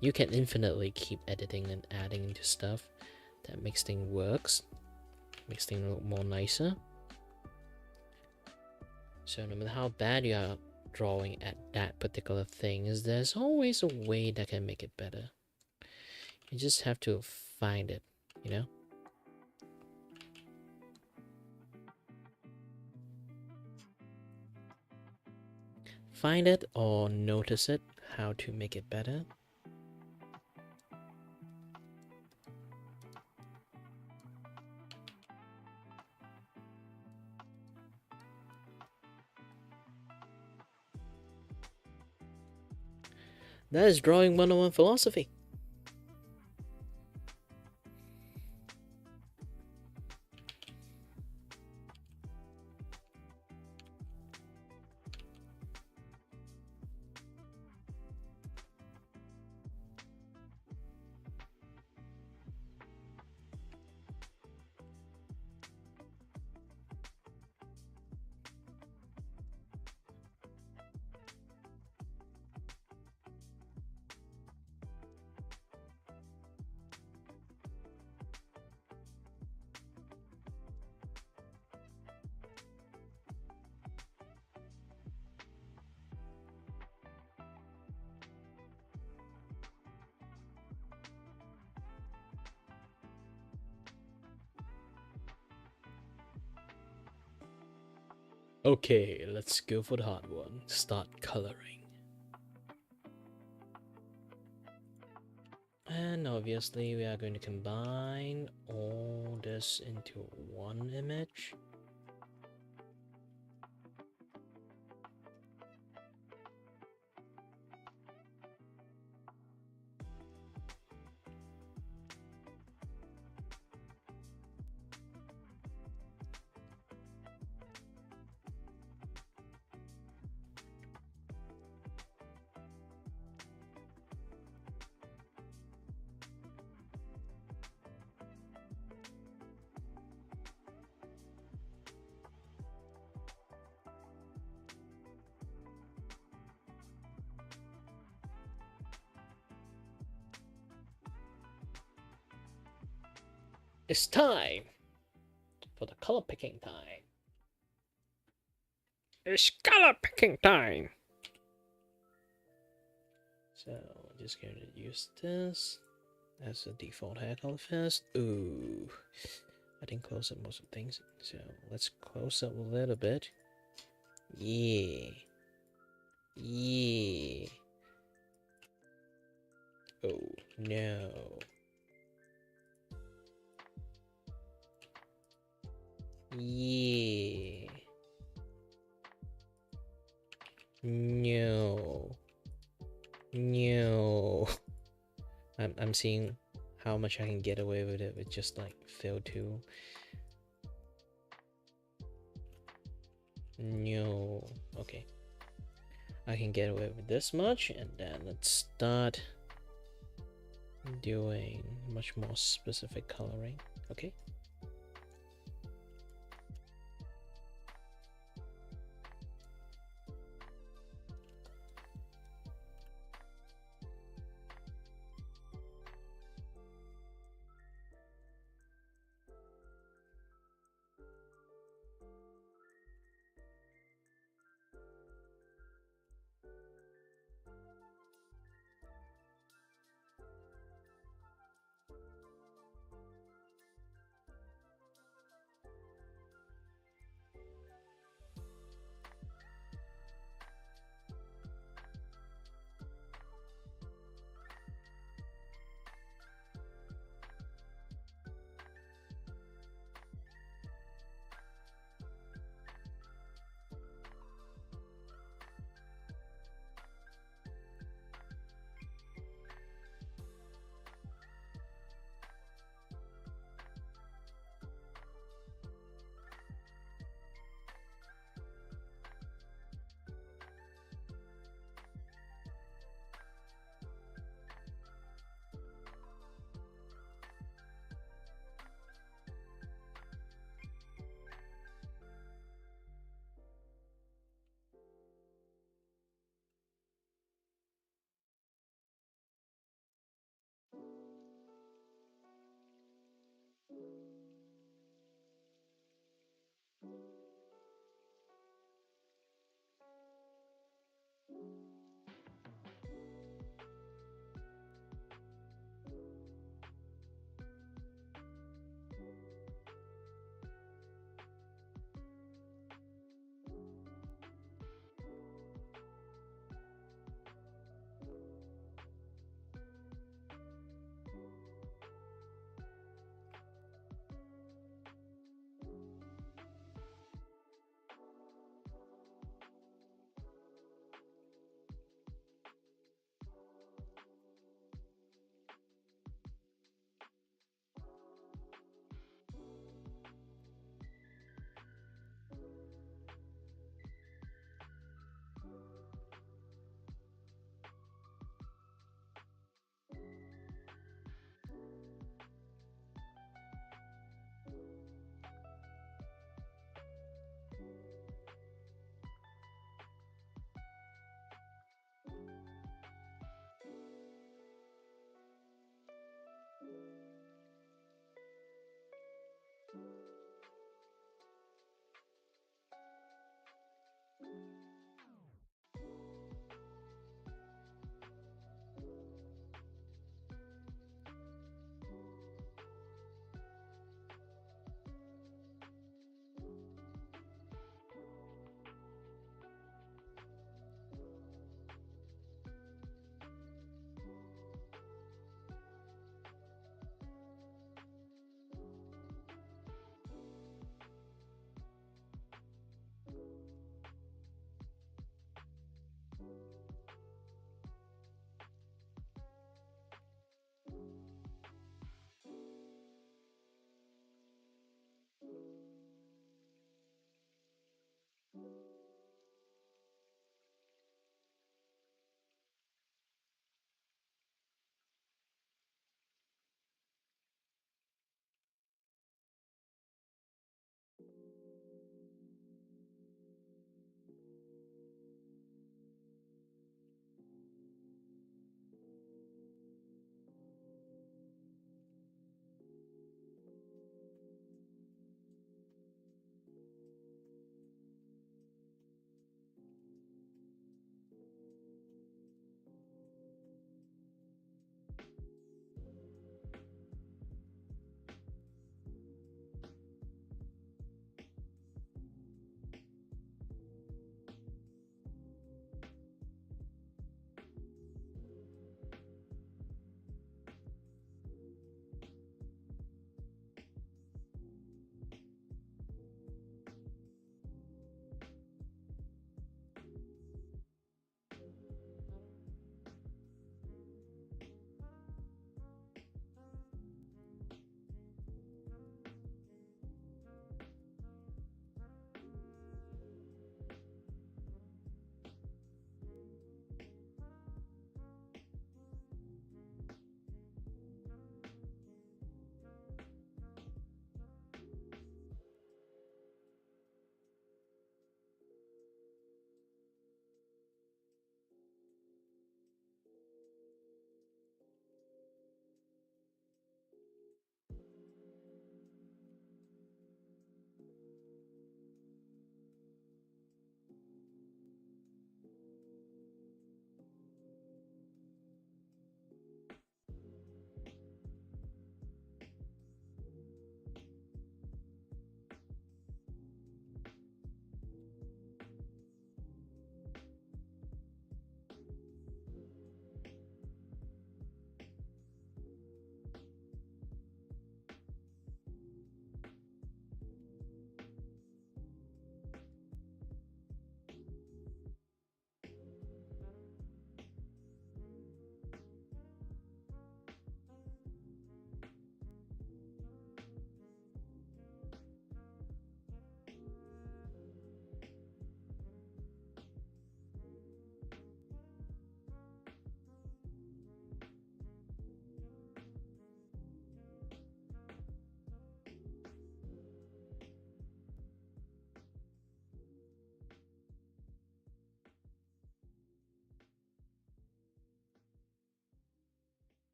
you can infinitely keep editing and adding into stuff that makes things works, makes things look more nicer. So no matter how bad you are drawing at that particular thing, there's always a way that can make it better. You just have to find it, you know? Find it or notice it, how to make it better. That is drawing 101 philosophy. Okay, let's go for the hard one. Start coloring. And obviously we are going to combine all this into one image. It's time for the color picking time. It's color picking time. So I'm just going to use this as the default hair color first. Ooh, I didn't close up most of the things, so let's close up a little bit. Yeah. Yeah. Oh no. Yeah. No. No. I'm seeing how much I can get away with it with just like fill tool. No. Okay. I can get away with this much, and then let's start doing much more specific coloring. Okay.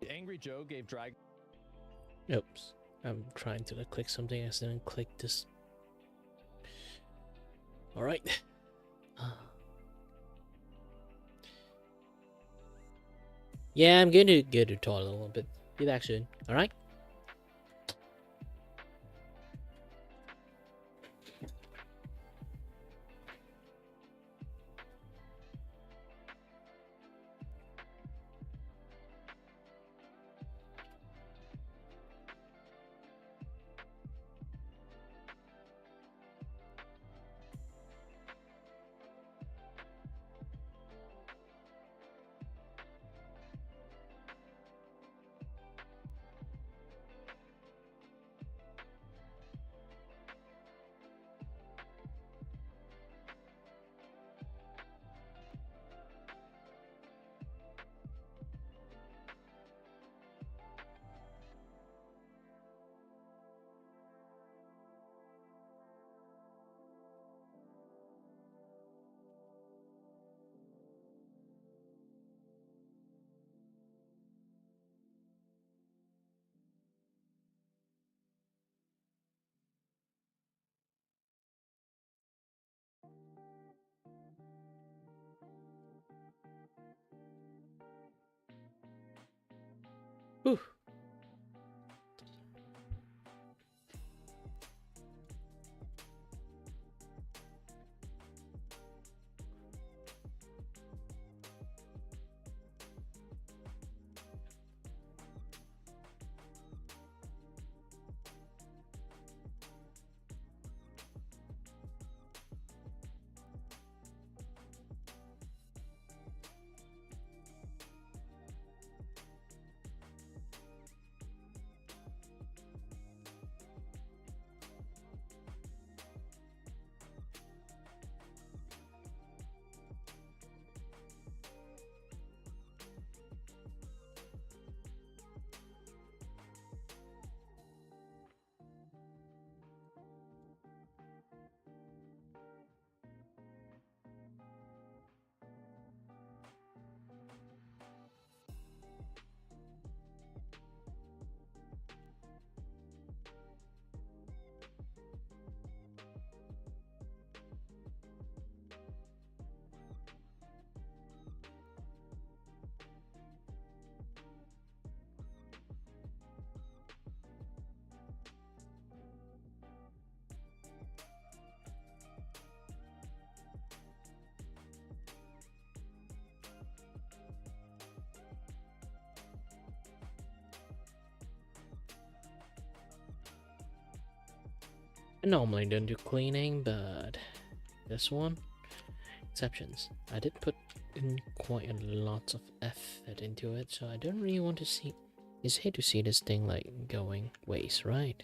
Angry Joe gave Dragon. Oops. I'm trying to click something. I accidentally clicked this. Alright. Yeah, I'm going to go to toilet a little bit. Be back soon. Alright? Whew. I normally don't do cleaning, but this one, exceptions. I did put in quite a lot of effort into it, so I don't really want to see. It's hate to see this thing like going waste, right?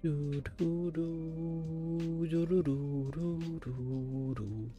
Do, do, do, do, do, do, do, do.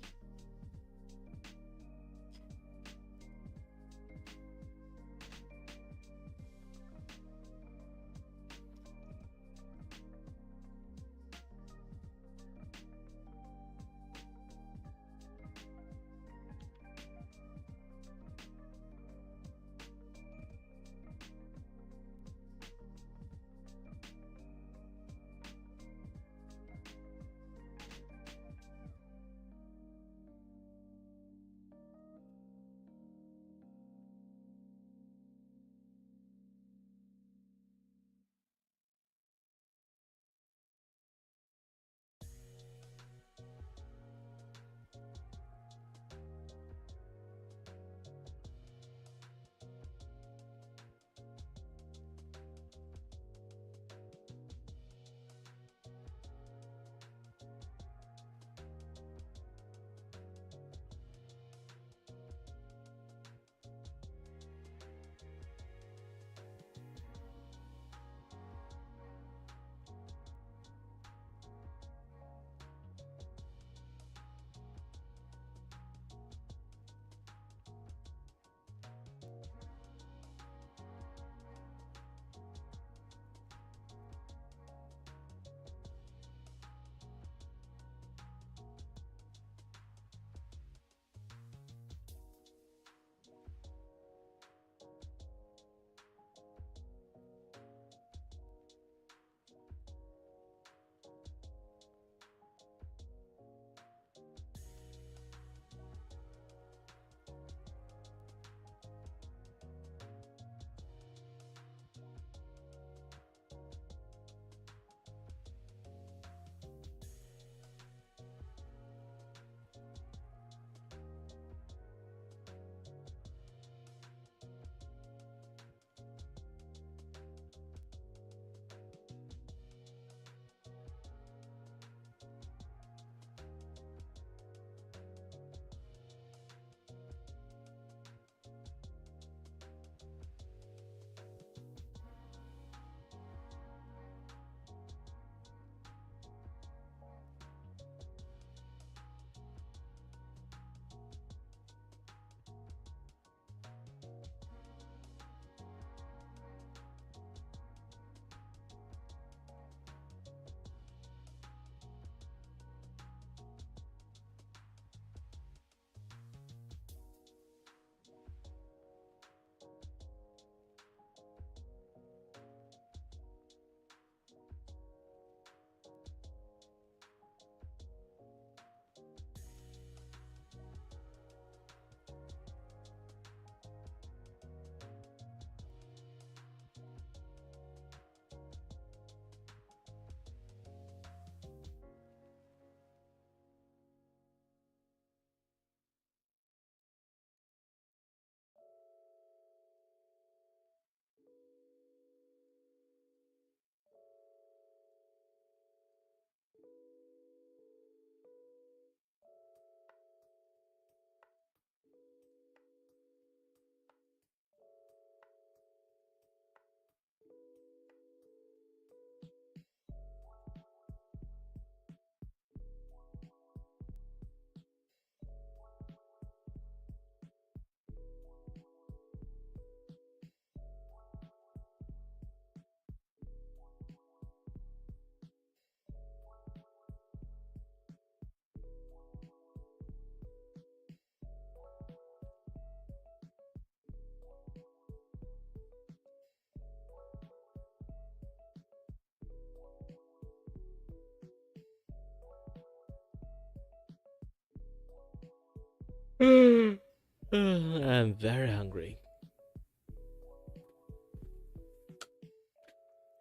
I'm very hungry.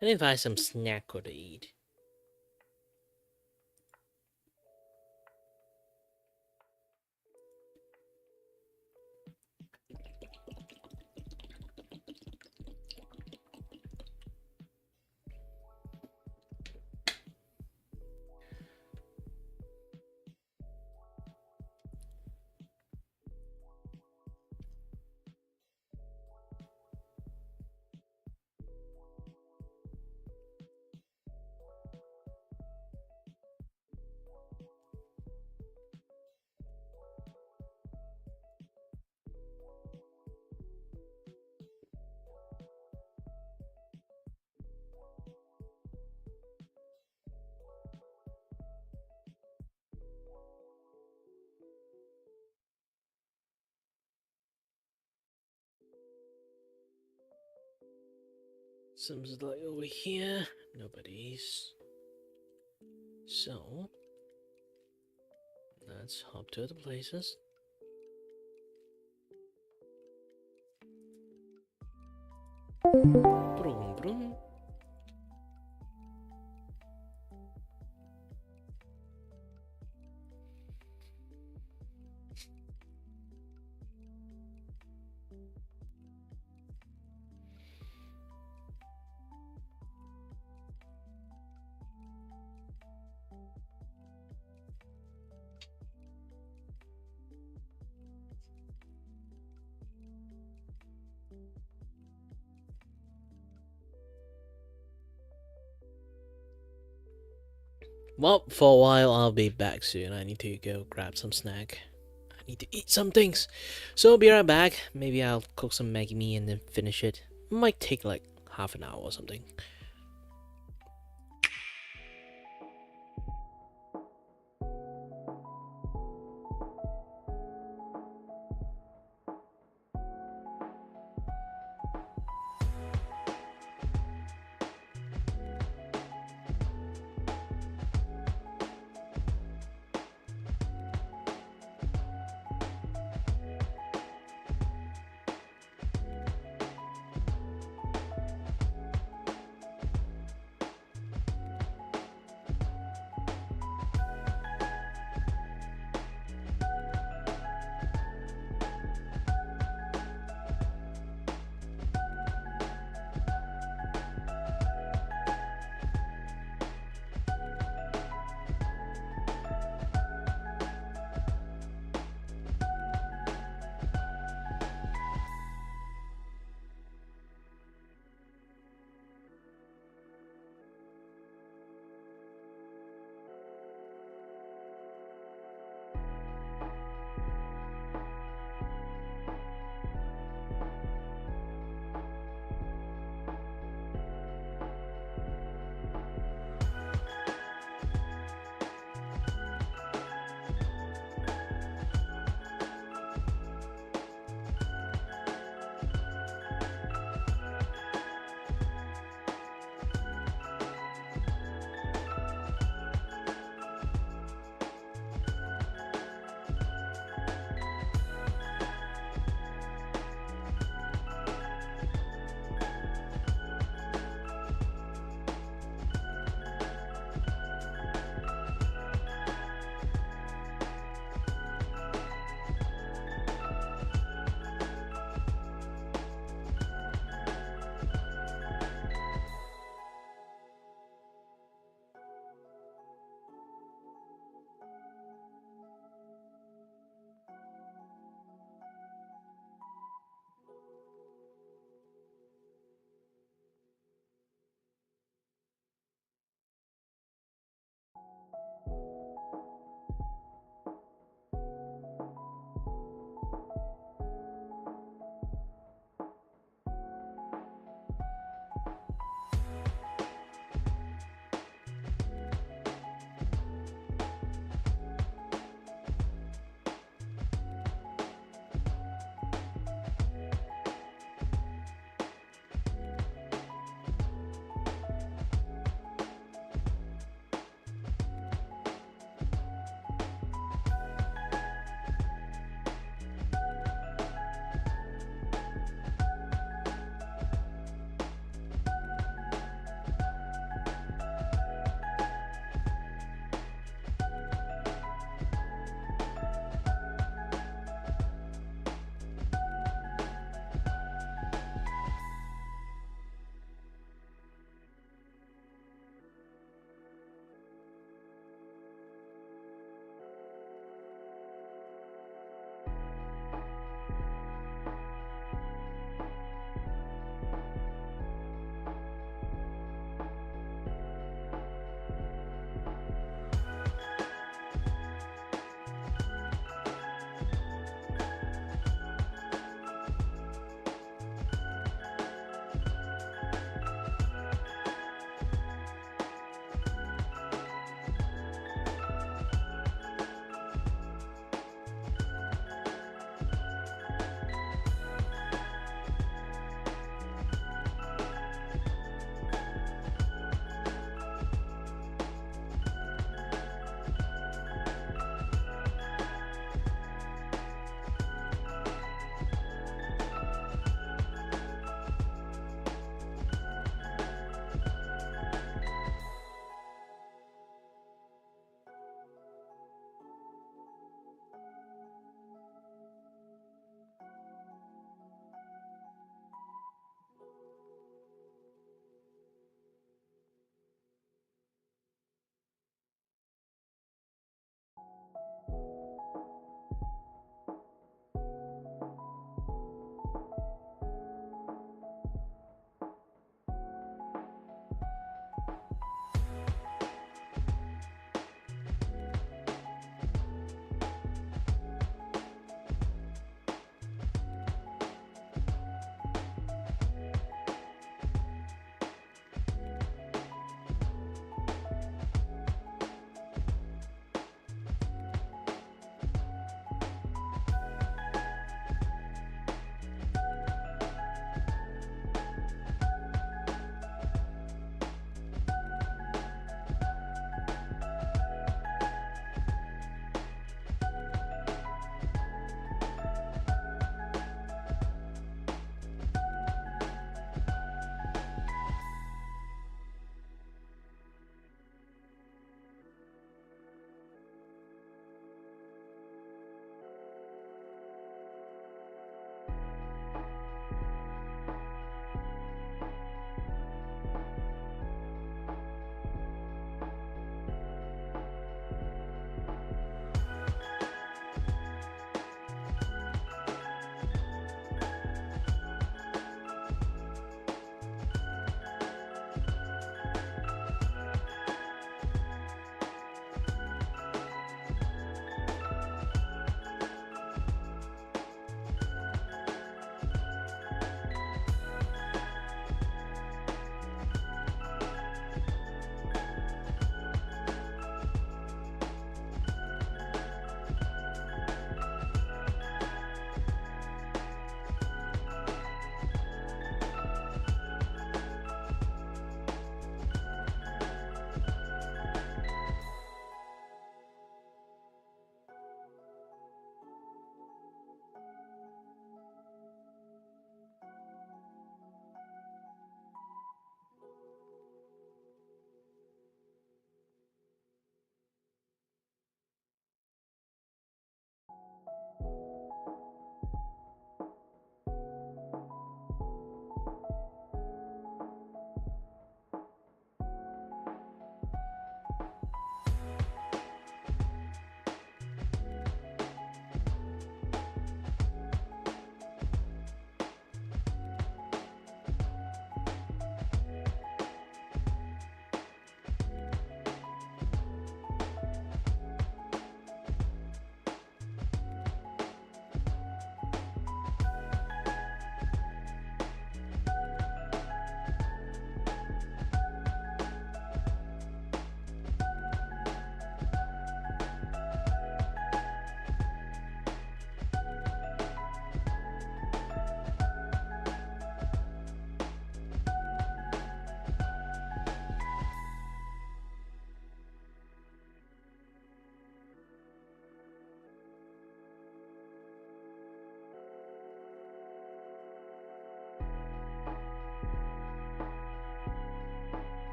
I need to find some snack to eat. Seems like over here, nobody's. So, let's hop to the places. Broom, broom. Well, for a while, I'll be back soon. I need to go grab some snack. I need to eat some things. So I'll be right back. Maybe I'll cook some Maggie mee and then finish it. Might take like half an hour or something.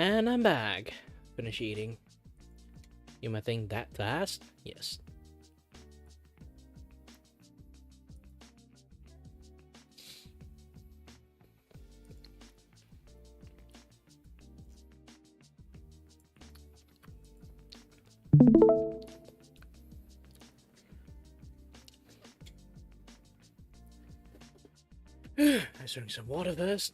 And I'm back. Finish eating. You might think that fast? Yes. Let's drink some water first.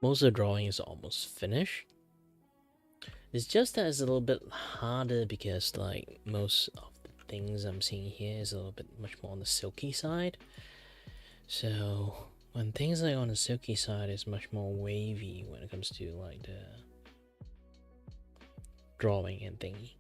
Most of the drawing is almost finished. It's just that it's a little bit harder because like most of the things I'm seeing here is a little bit much more on the silky side. So when things like on the silky side is much more wavy when it comes to like the drawing and thingy.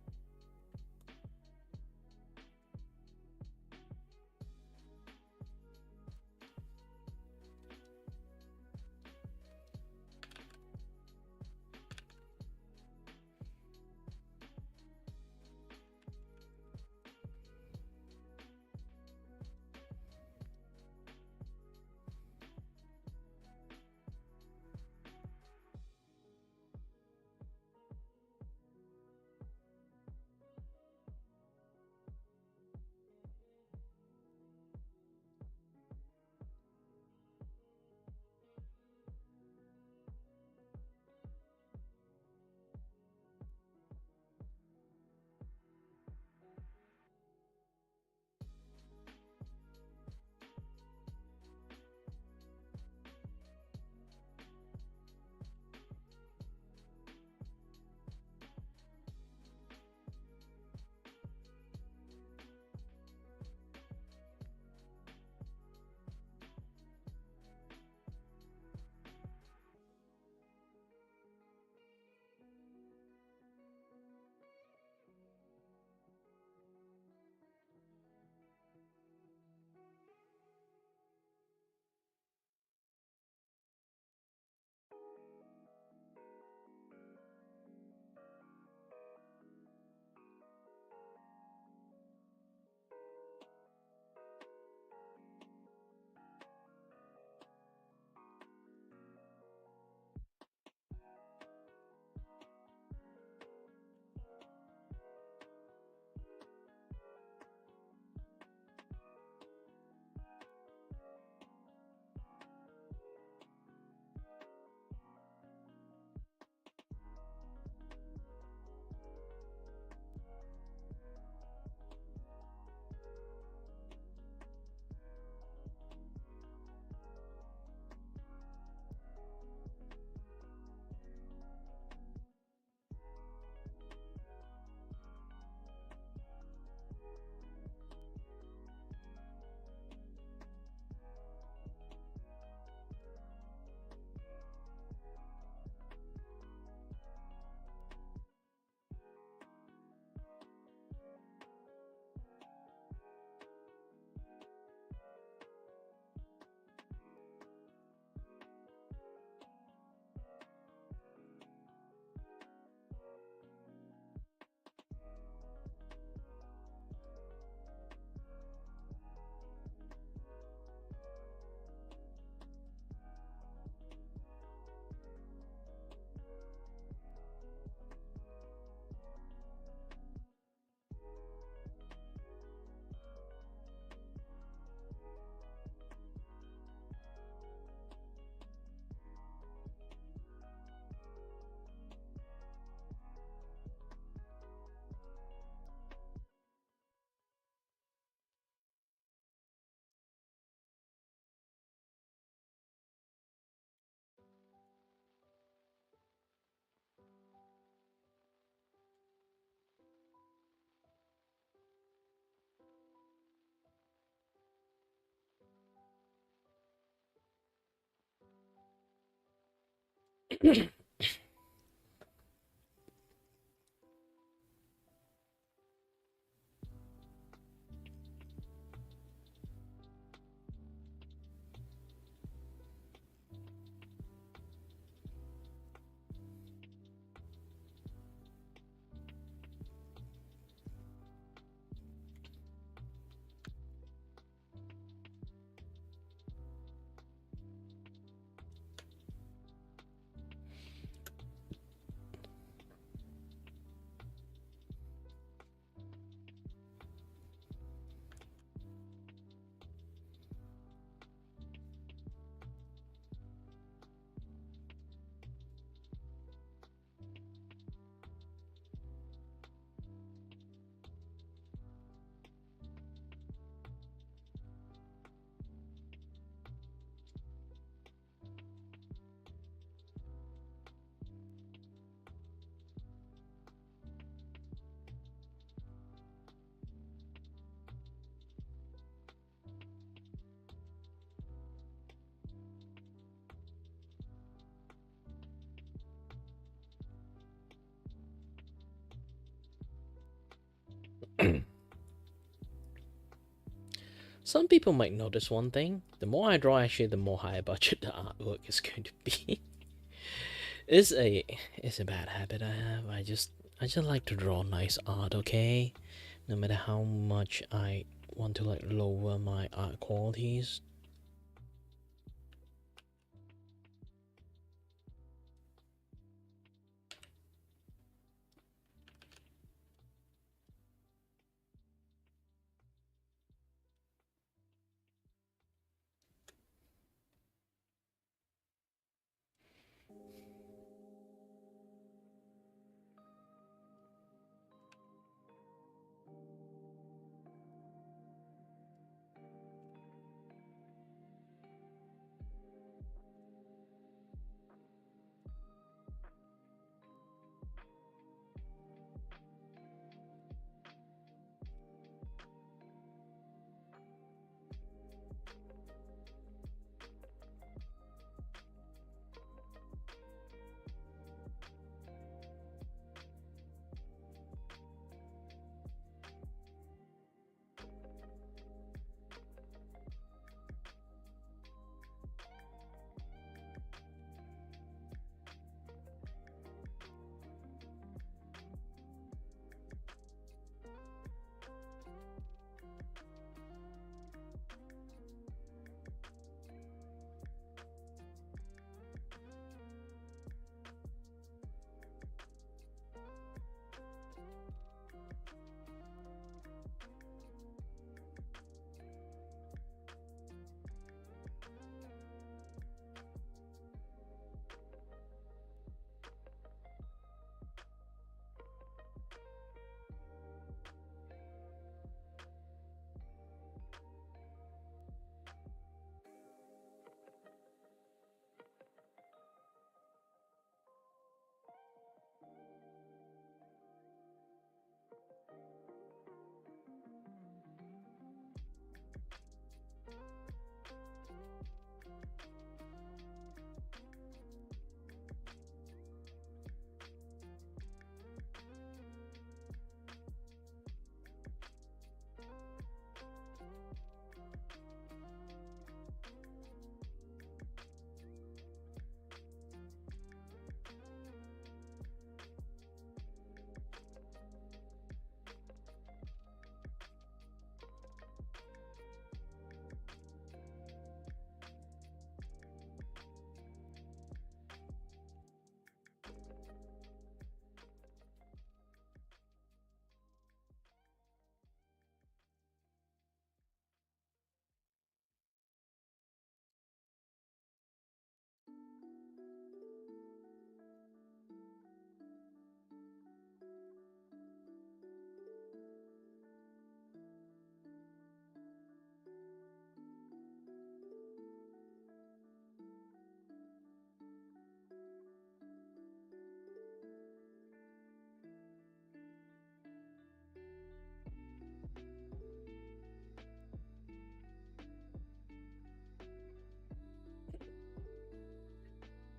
Some people might notice one thing. The more I draw, actually, the more higher budget the artwork is going to be. it's a bad habit I have. I just like to draw nice art, okay? No matter how much I want to like lower my art qualities.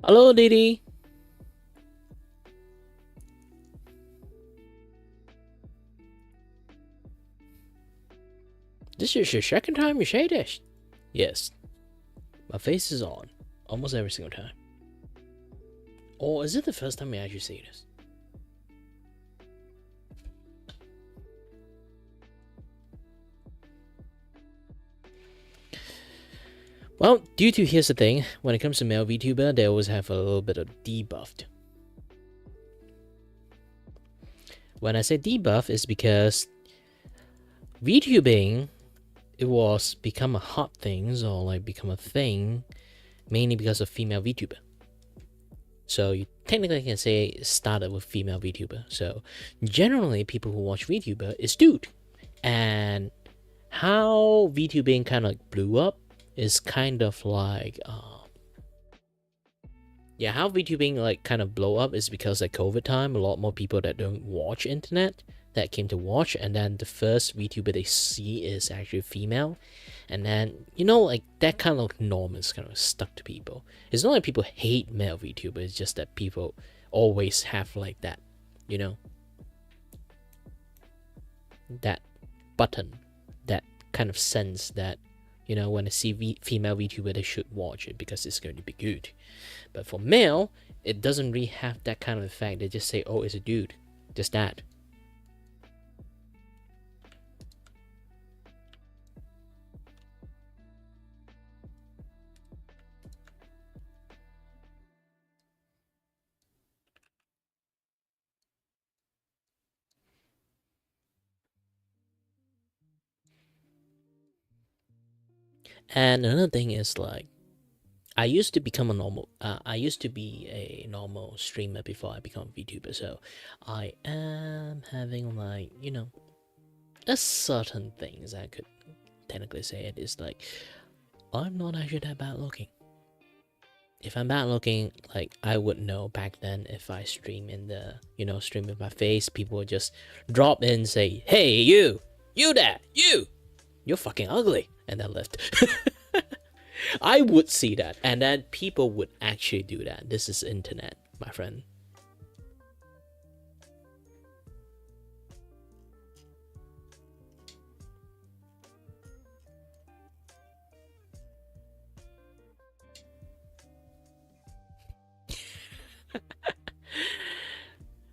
Hello, Didi. This is your second time you say this. Yes. My face is on. Almost every single time. Or is it the first time you actually see this? Well, due to, here's the thing, when it comes to male VTuber, they always have a little bit of debuffed. When I say debuff, it's because VTubing, it was become a hot thing, or like become a thing, mainly because of female VTuber. So you technically can say it started with female VTuber. So generally, people who watch VTuber is dude. And how VTubing kind of like blew up is kind of like how VTubing like kind of blow up is because like COVID time, a lot more people that don't watch internet that came to watch, and then the first VTuber they see is actually female, and then like that kind of norm is kind of stuck to people. It's not like people hate male VTuber, it's just that people always have like that, that button, that kind of sense that, you know, when I see female VTuber, they should watch it because it's going to be good. But for male, it doesn't really have that kind of effect. They just say, oh, it's a dude. Just that. And another thing is like, I used to be a normal streamer before I become a VTuber, so I am having like, you know, a certain things I could technically say it is like, I'm not actually that bad looking. If I'm bad looking, like I would know back then if I stream in the, you know, stream with my face, people would just drop in and say, hey, you there, you're fucking ugly, and then left. I would see that, and then people would actually do that. This is internet, my friend.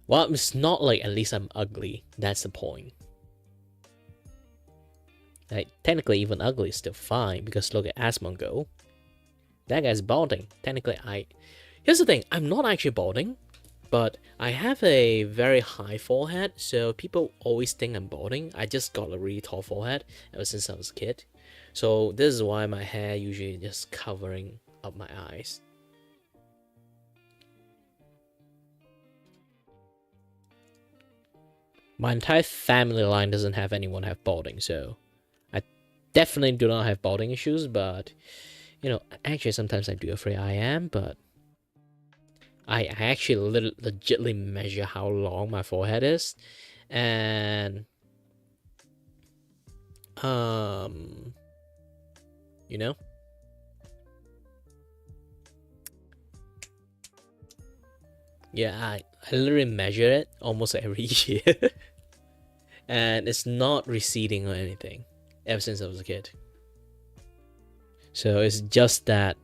Well, it's not like at least I'm ugly. That's the point. Like, technically, even ugly is still fine, because look at Asmongo. That guy's balding. Technically, here's the thing, I'm not actually balding, but I have a very high forehead, so people always think I'm balding. I just got a really tall forehead ever since I was a kid. So this is why my hair usually just covering up my eyes. My entire family line doesn't have anyone have balding, so I definitely do not have balding issues, but, you know, actually sometimes I do afraid I am, but I actually legitly measure how long my forehead is, and, you know? Yeah, I literally measure it almost every year. And it's not receding or anything ever since I was a kid. So it's just that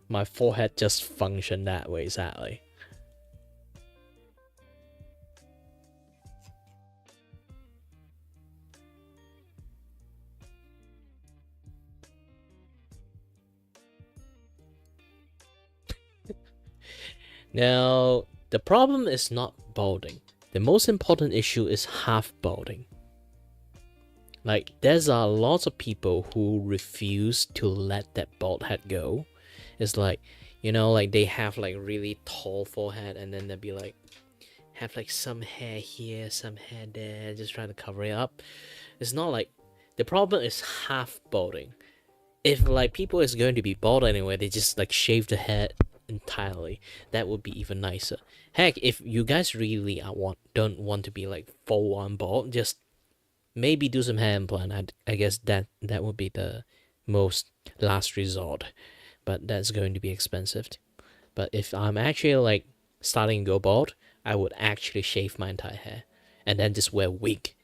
my forehead just functioned that way, sadly. Now, the problem is not balding. The most important issue is half balding. Like, there's a lots of people who refuse to let that bald head go. It's like, you know, like they have like really tall forehead, and then they'll be like, have like some hair here, some hair there, just trying to cover it up. It's not like, the problem is half balding. If like people is going to be bald anyway, they just like shave the head entirely. That would be even nicer. Heck, if you guys really don't want to be like full on bald, just maybe do some hair implant. I guess that would be the most last resort, but that's going to be expensive. But if I'm actually like starting to go bald, I would actually shave my entire hair and then just wear a wig.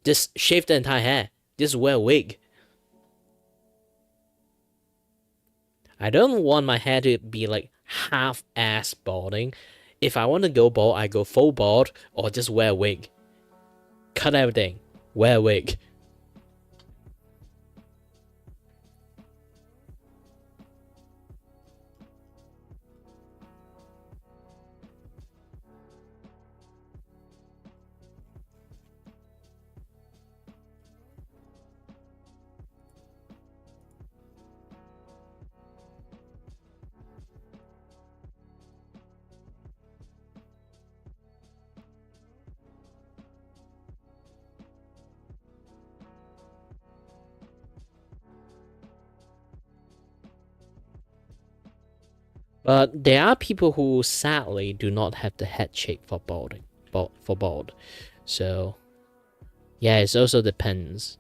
Just shave the entire hair. Just wear a wig. I don't want my hair to be like half-ass balding. If I want to go bald, I go full bald or just wear a wig. Cut everything. Wear a wig. But there are people who sadly do not have the head shape for balding, for bald. So yeah, it also depends.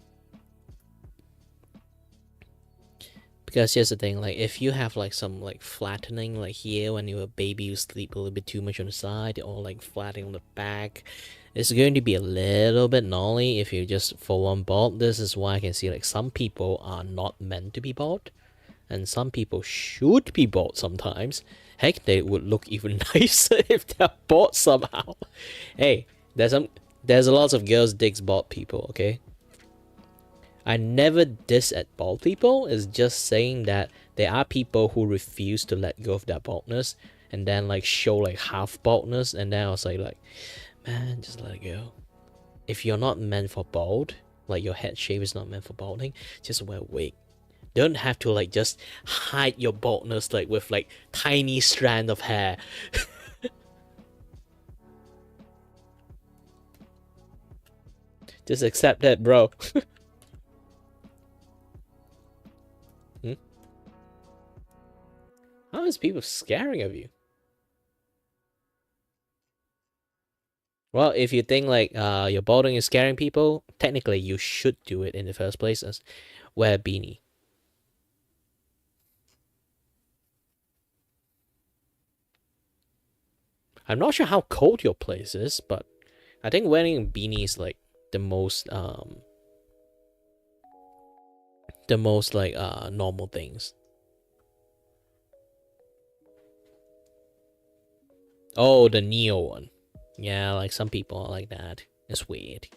Because here's the thing, like if you have like some like flattening like here when you're a baby, you sleep a little bit too much on the side, or like flattening on the back, It's going to be a little bit gnarly if you just full on bald. This is why I can see like some people are not meant to be bald, and some people should be bald sometimes. Heck, they would look even nicer if they're bald somehow. Hey, there's a lot of girls digs bald people, okay? I never diss at bald people. It's just saying that there are people who refuse to let go of their baldness and then like show like half baldness, and then I was like, man, just let it go. If you're not meant for bald, like your head shape is not meant for balding, just wear a wig. Don't have to like just hide your baldness like with like tiny strand of hair. Just accept that, bro. How is people scaring of you? Well, if you think like your balding is scaring people, technically you should do it in the first place. As wear a beanie. I'm not sure how cold your place is, but I think wearing a beanie is like the most like normal things. Oh, the Neo one. Yeah, like some people are like that. It's weird.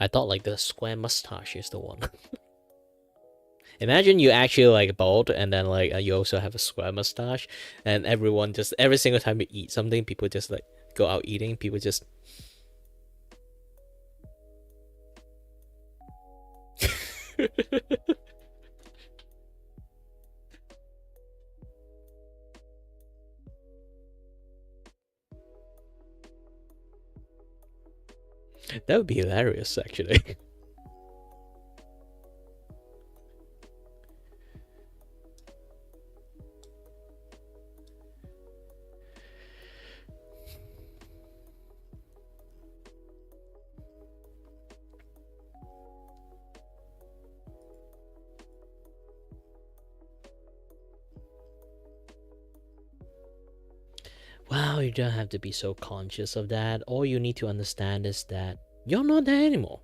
I thought like the square mustache is the one. Imagine you actually like bald and then like you also have a square mustache, and everyone just every single time you eat something, people just like go out eating, people just that would be hilarious actually. Wow, you don't have to be so conscious of that. All you need to understand is that you're not there anymore.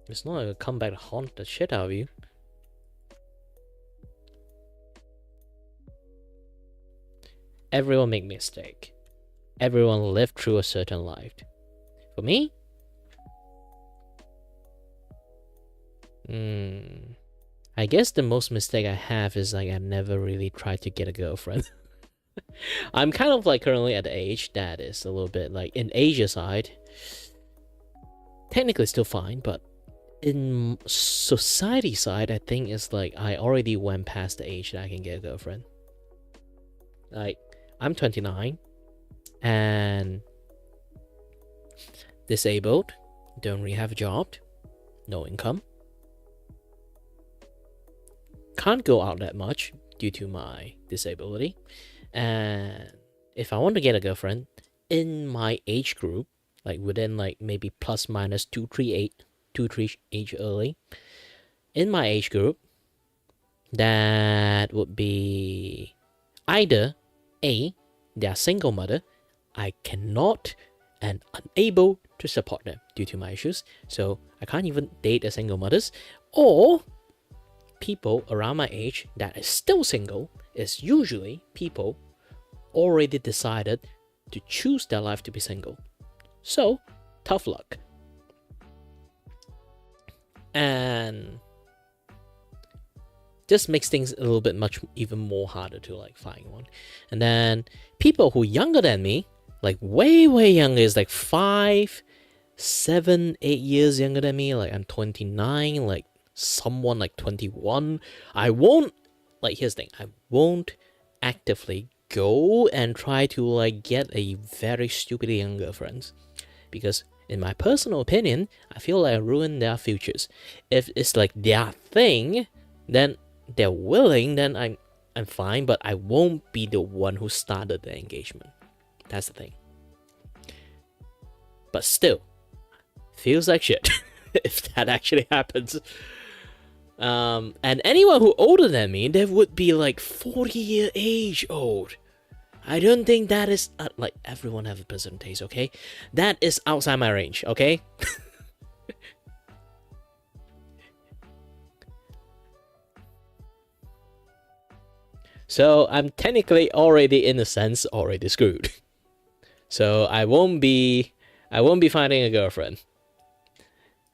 It's not gonna come back to haunt the shit out of you. Everyone make mistake. Everyone lived through a certain life. For me? I guess the most mistake I have is like I never really tried to get a girlfriend. I'm kind of like currently at the age that is a little bit like in Asia side, technically still fine, but in society side, I think it's like I already went past the age that I can get a girlfriend. Like I'm 29 and disabled, don't really have a job, no income, can't go out that much due to my disability. And if I want to get a girlfriend in my age group, like within like maybe plus minus 2-3 age early, in my age group, that would be either A, they're single mother, I cannot and unable to support them due to my issues, so I can't even date a single mothers, or people around my age that is still single is usually people already decided to choose their life to be single. So, tough luck. And just makes things a little bit even more harder to like find one. And then people who younger than me, like way younger, is like 5, 7, 8 years younger than me. Like I'm 29, like someone like 21. I won't, like here's the thing, I won't actively go and try to like get a very stupidly young girlfriend, because in my personal opinion, I feel like I ruin their futures. If it's like their thing, then they're willing, then I'm fine, but I won't be the one who started the engagement. That's the thing. But still, feels like shit if that actually happens. And anyone who older than me, they would be like 40-year age old. I don't think that is like everyone have a personal taste, okay? That is outside my range, okay? So I'm technically already, in a sense, already screwed. So I won't be finding a girlfriend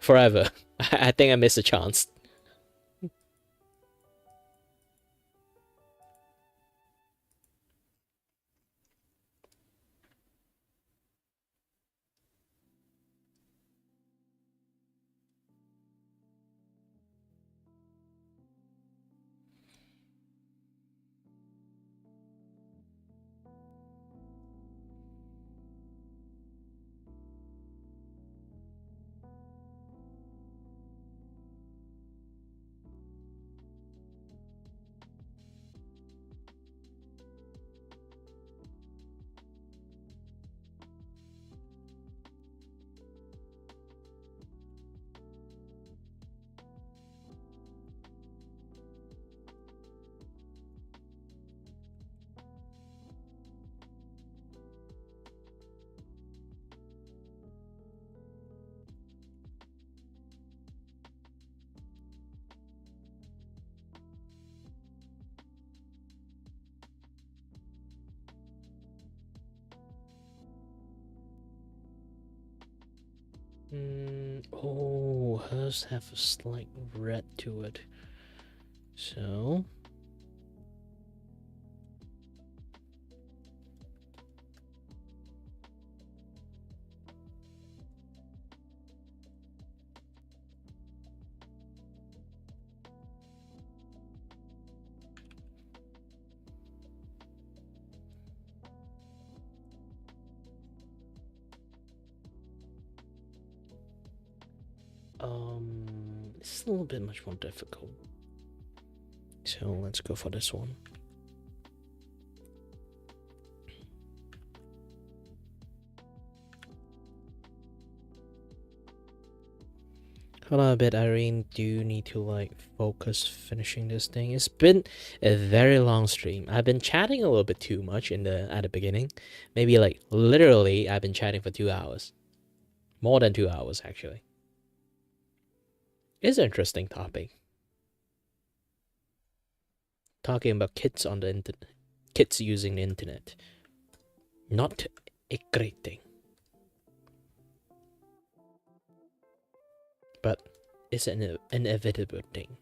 forever. I think I missed a chance. Oh, hers have a slight red to it. So it's a little bit much more difficult. So let's go for this one. Hold on a bit, Irene. Do you need to like focus finishing this thing? It's been a very long stream. I've been chatting a little bit too much at the beginning. Maybe like literally I've been chatting for 2 hours. More than 2 hours actually. It's an interesting topic. Talking about kids on the internet. Kids using the internet. Not a great thing. But it's an inevitable thing.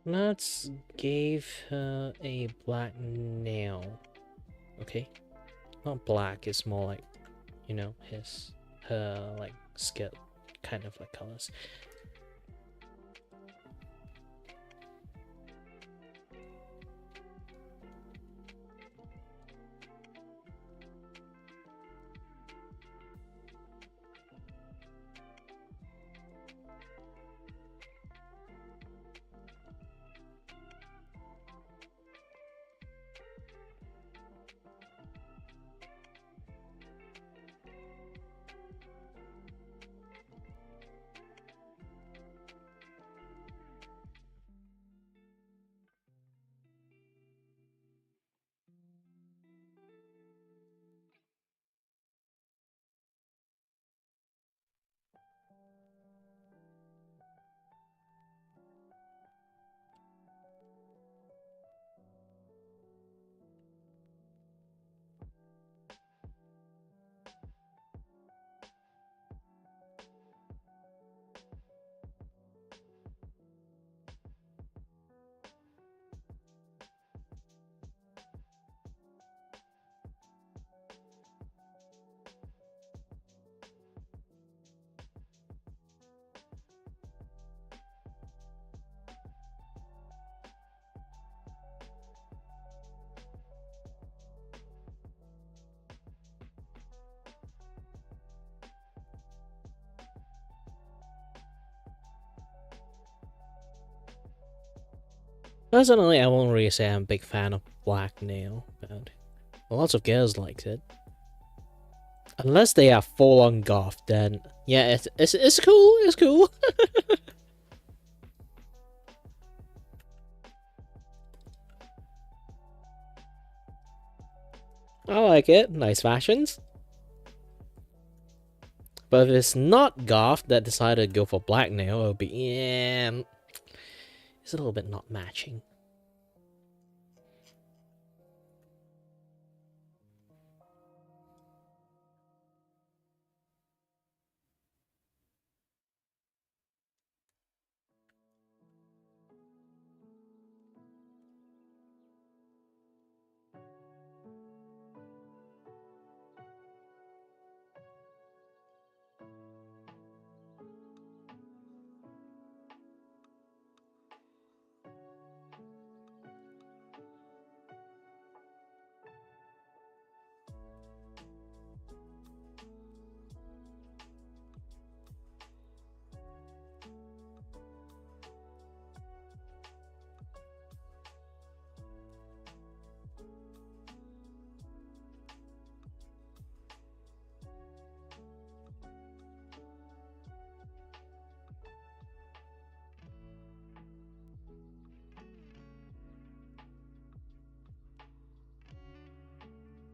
Let's give her a black nail. Okay? Not black, it's more like, you know, her like skin kind of like colors. Personally, I won't really say I'm a big fan of black nail, but lots of girls likes it. Unless they are full on goth, then yeah, it's cool. It's cool. I like it. Nice fashions. But if it's not goth that decided to go for black nail, it'll be yeah, it's a little bit not matching.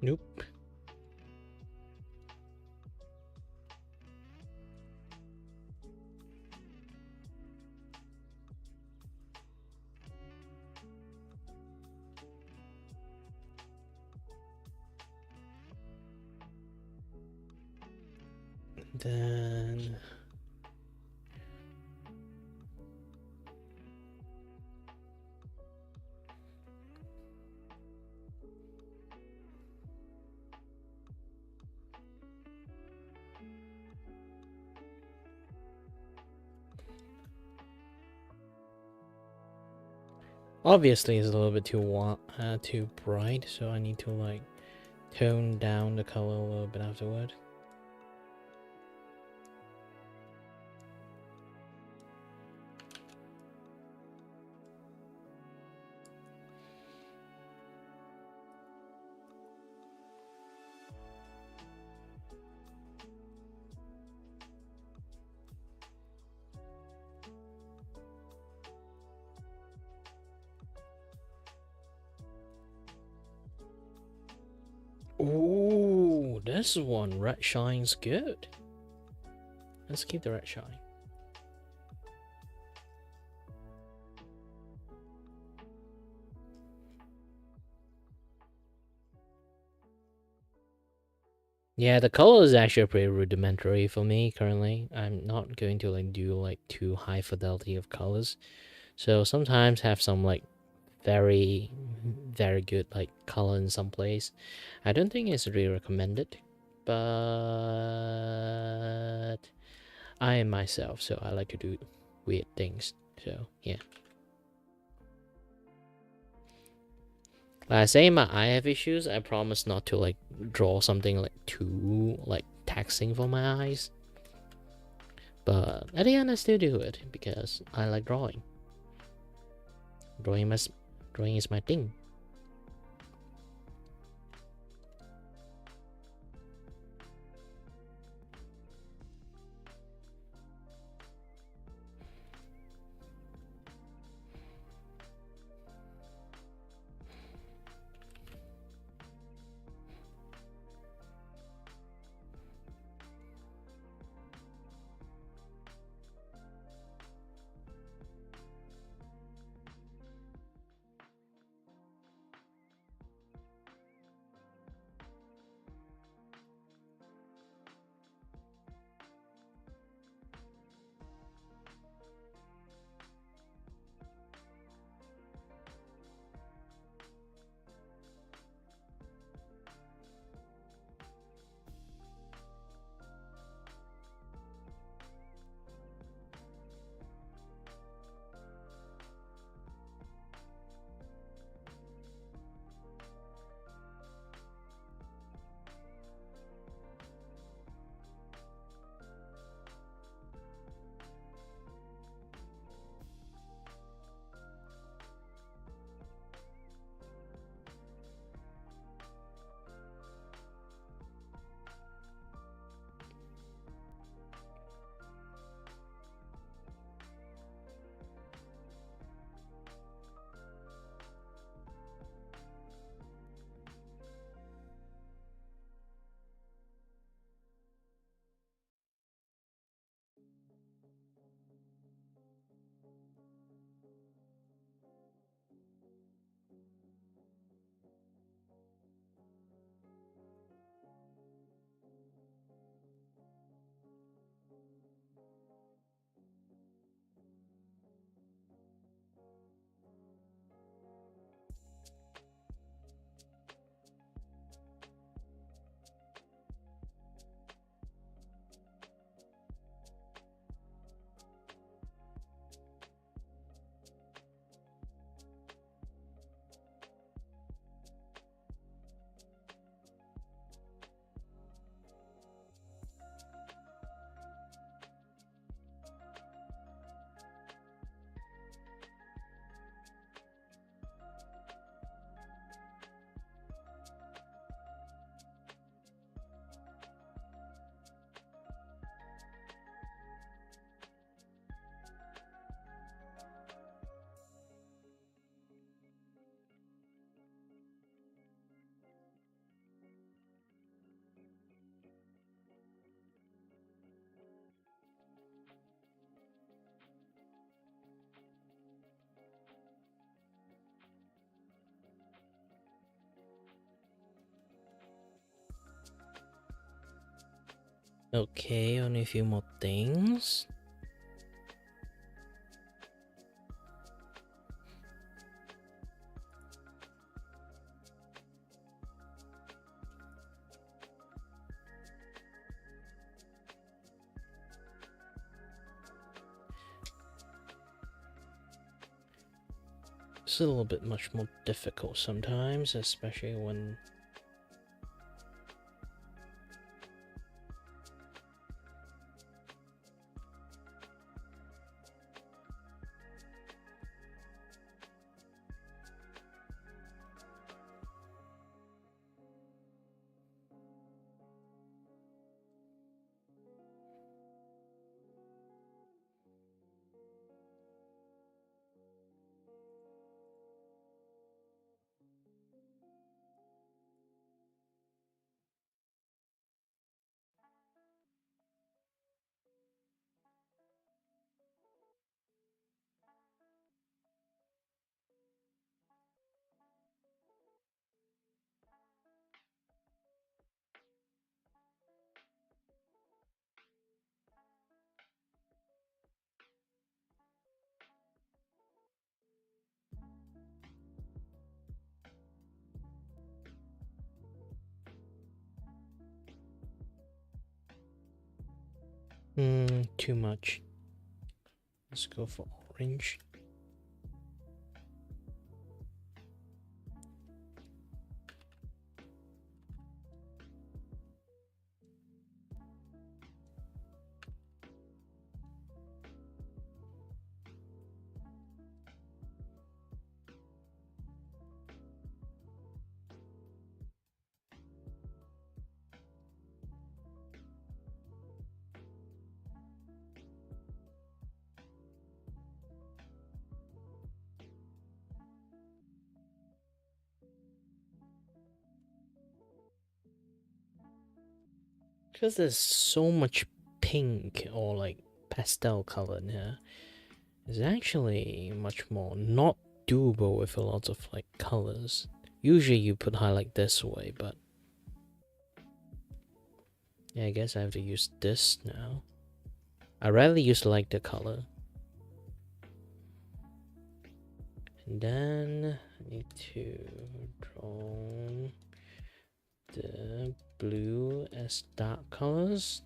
Nope. Then obviously it's a little bit too bright, so I need to like tone down the color a little bit afterward. Ooh, this one red shine's good. Let's keep the red shine. Yeah, the color is actually pretty rudimentary for me currently. I'm not going to like do like too high fidelity of colors. So sometimes have some like very good like color in some place. I don't think it's really recommended, but I am myself, so I like to do weird things. So yeah. Like I say my eye have issues, I promise not to like draw something like too like taxing for my eyes. But at the end I still do it because I like drawing. Drawing is my thing. Okay, only a few more things. It's a little bit much more difficult sometimes, especially when too much. Let's go for orange. Because there's so much pink or like pastel color in here, it's actually much more not doable with a lot of like colors. Usually you put highlight this way, but yeah, I guess I have to use this now. I rarely use like the color. And then I need to draw the blue as dark colors.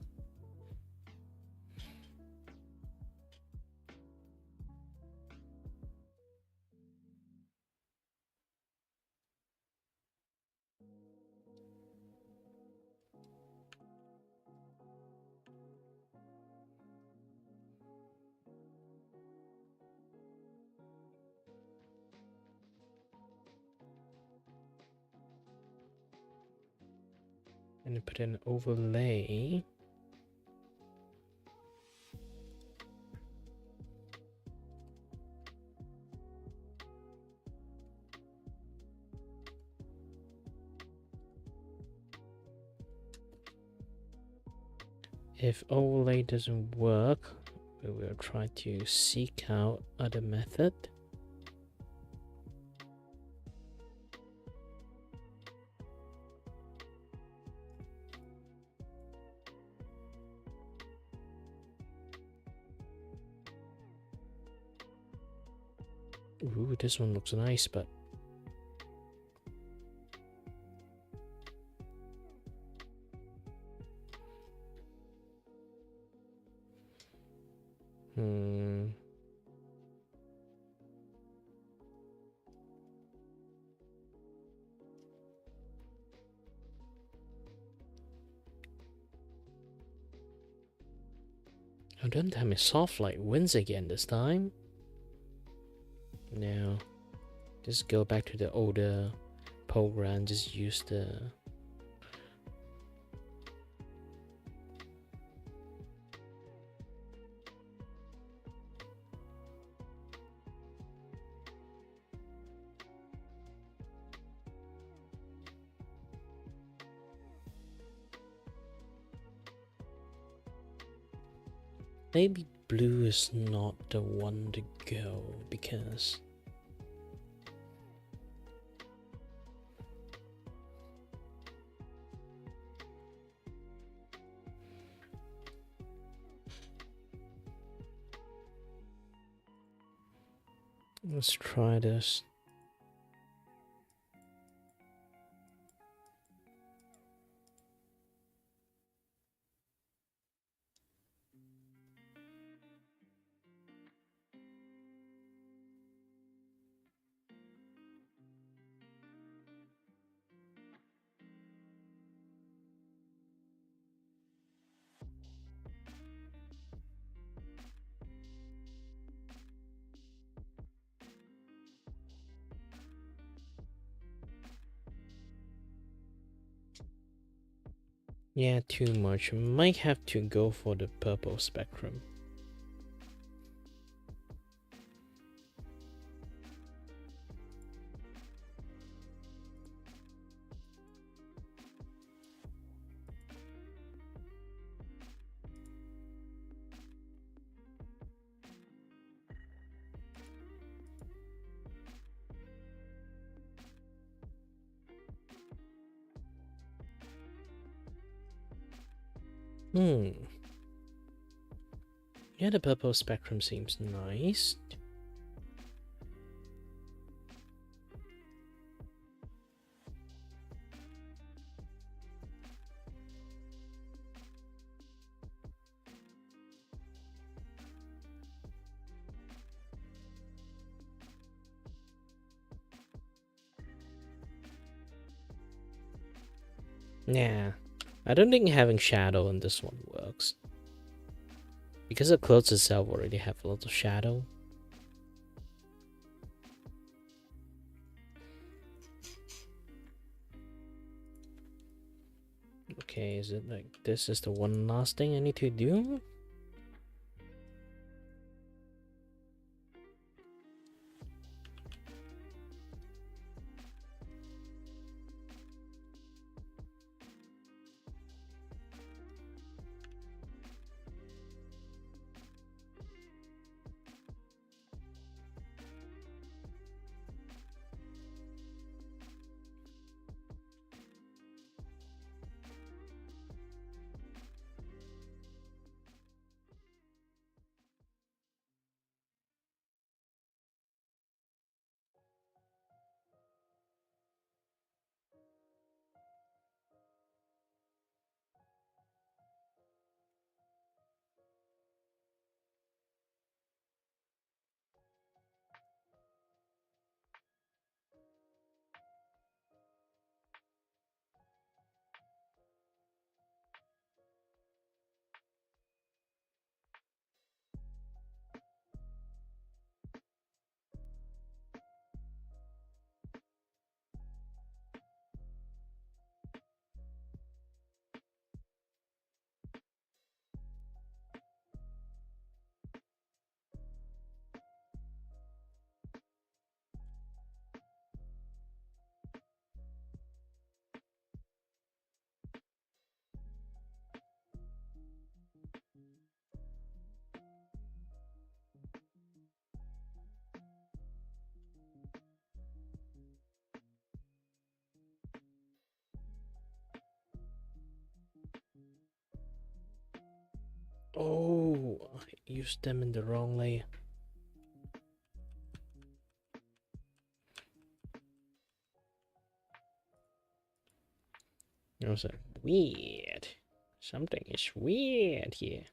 And put an overlay. If overlay doesn't work, we will try to seek out other method. Ooh, this one looks nice, but Oh, don't tell me soft light wins again this time. No, just go back to the older program, just use the maybe blue is not the one to go because Let's try this. Yeah, too much. Might have to go for the purple spectrum. Hmm. Yeah, the purple spectrum seems nice. Yeah, I don't think having shadow in this one works. Because the clothes itself already have a lot of shadow. Okay, is it like this is the one last thing I need to do? Oh, I used them in the wrong layer. I was like, weird. Something is weird here.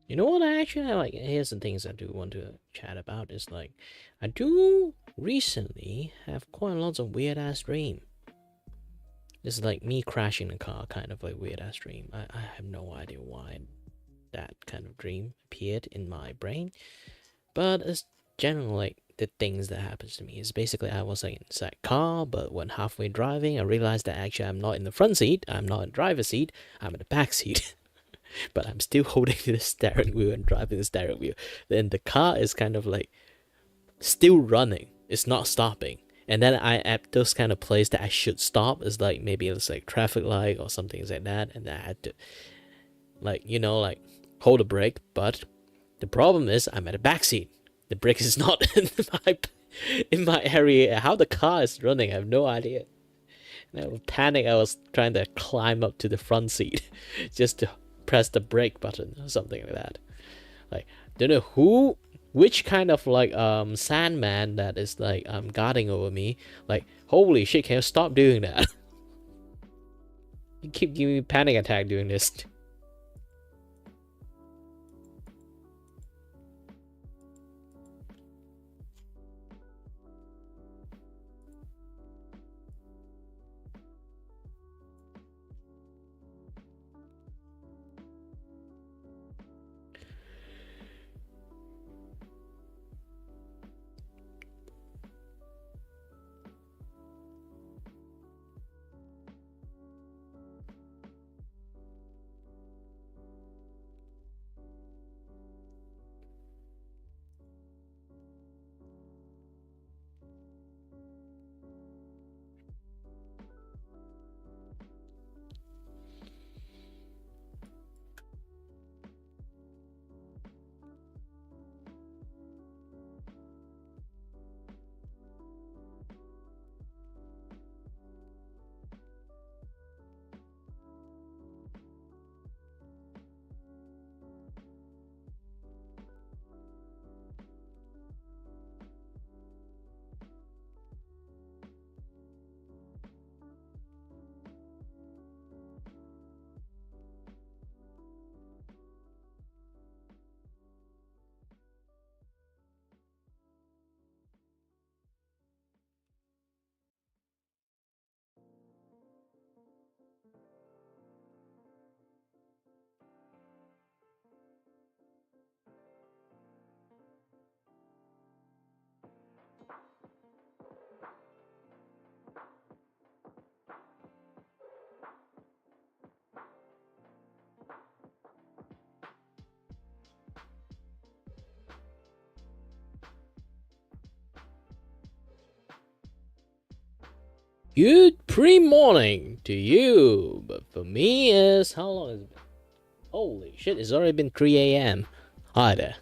You know what? I actually like. Here's the things I do want to chat about. Is like, I do recently have quite lots of weird ass dream. This is like me crashing a car, kind of like weird ass dream. I have no idea why that kind of dream appeared in my brain, but it's generally like the things that happens to me is basically I was like inside car, but when halfway driving, I realized that actually I'm not in the front seat, I'm not in the driver's seat, I'm in the back seat. But I'm still holding the steering wheel and driving the steering wheel. Then the car is kind of like still running. It's not stopping. And then I at those kind of place that I should stop is like maybe it's like traffic light or something like that, and I had to like like hold a brake. But the problem is I'm at the back seat. The brake is not in my area. How the car is running, I have no idea. And I was panic. I was trying to climb up to the front seat just to press the brake button or something like that. Like don't know which kind of like sandman that is like guarding over me. Like holy shit, can you stop doing that? You keep giving me panic attack doing this. Good pre-morning to you, but for me is how long is it been? Holy shit, it's already been 3 a.m. Hi there.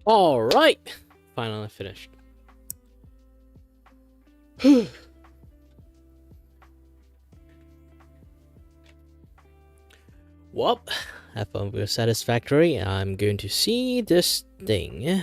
Alright! Finally finished. Well, I found it satisfactory. I'm going to see this thing.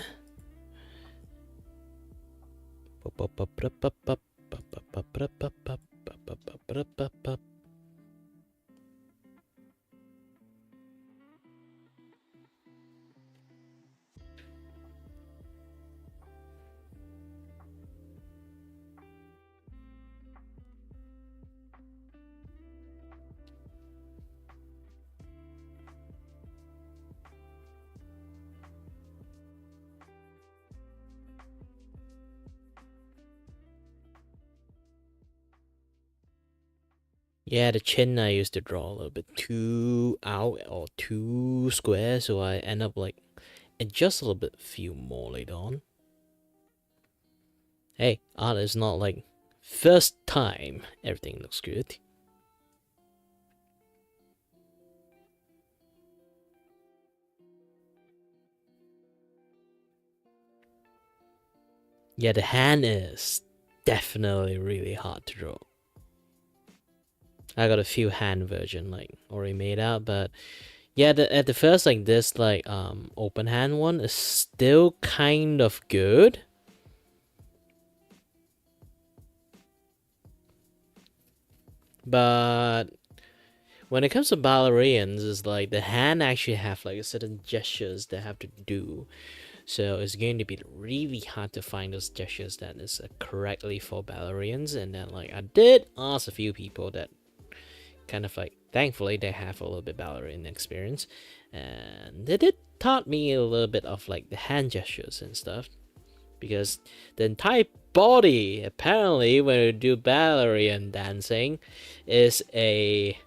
Yeah, the chin I used to draw a little bit too out or too square, so I end up like adjust a little bit few more later on. Hey, art is not like first time everything looks good. Yeah, the hand is definitely really hard to draw. I got a few hand version like already made out, but yeah, at the first like this like open hand one is still kind of good. But when it comes to ballerians, it's like the hand actually have like certain gestures they have to do. So it's going to be really hard to find those gestures that is correctly for ballerians. And then like I did ask a few people that kind of like, thankfully they have a little bit ballerina experience, and they did taught me a little bit of like the hand gestures and stuff, because the entire body apparently when you do ballerian dancing is a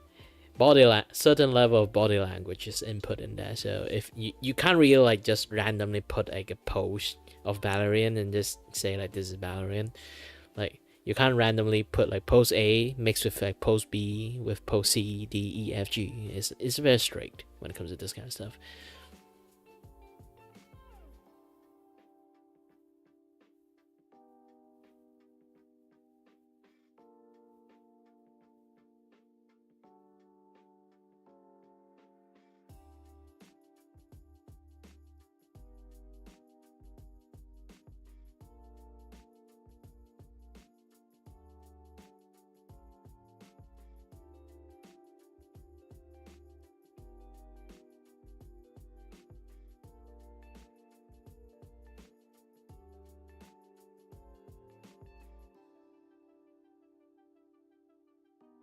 certain level of body language is input in there. So if you can't really like just randomly put like a pose of ballerian and just say like this is ballerian. Like you can't randomly put like pose A mixed with like pose B with pose C, D, E, F, G. It's very strict when it comes to this kind of stuff.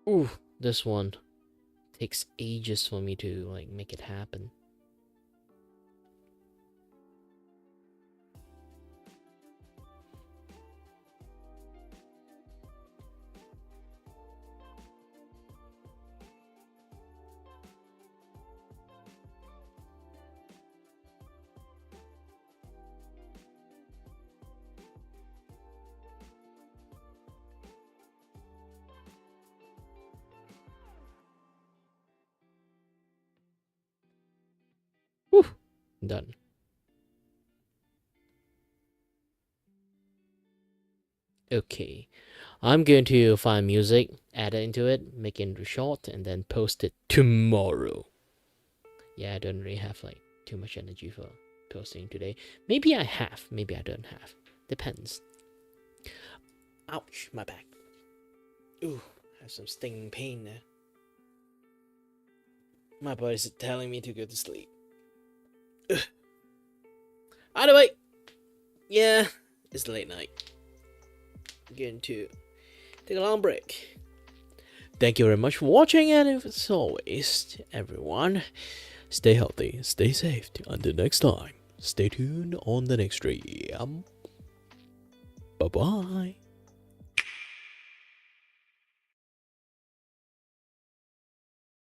Ooh, this one takes ages for me to like make it happen. Whew, done. Okay, I'm going to find music, add it into it, make it into short, and then post it tomorrow. Yeah, I don't really have like too much energy for posting today. Maybe I have, maybe I don't have. Depends. Ouch, my back. Ooh, I have some stinging pain there. My body's telling me to go to sleep. Ugh. Either way, yeah, it's late night. I'm going to take a long break. Thank you very much for watching, and as always, everyone, stay healthy, stay safe. Until next time, stay tuned on the next stream. Bye bye.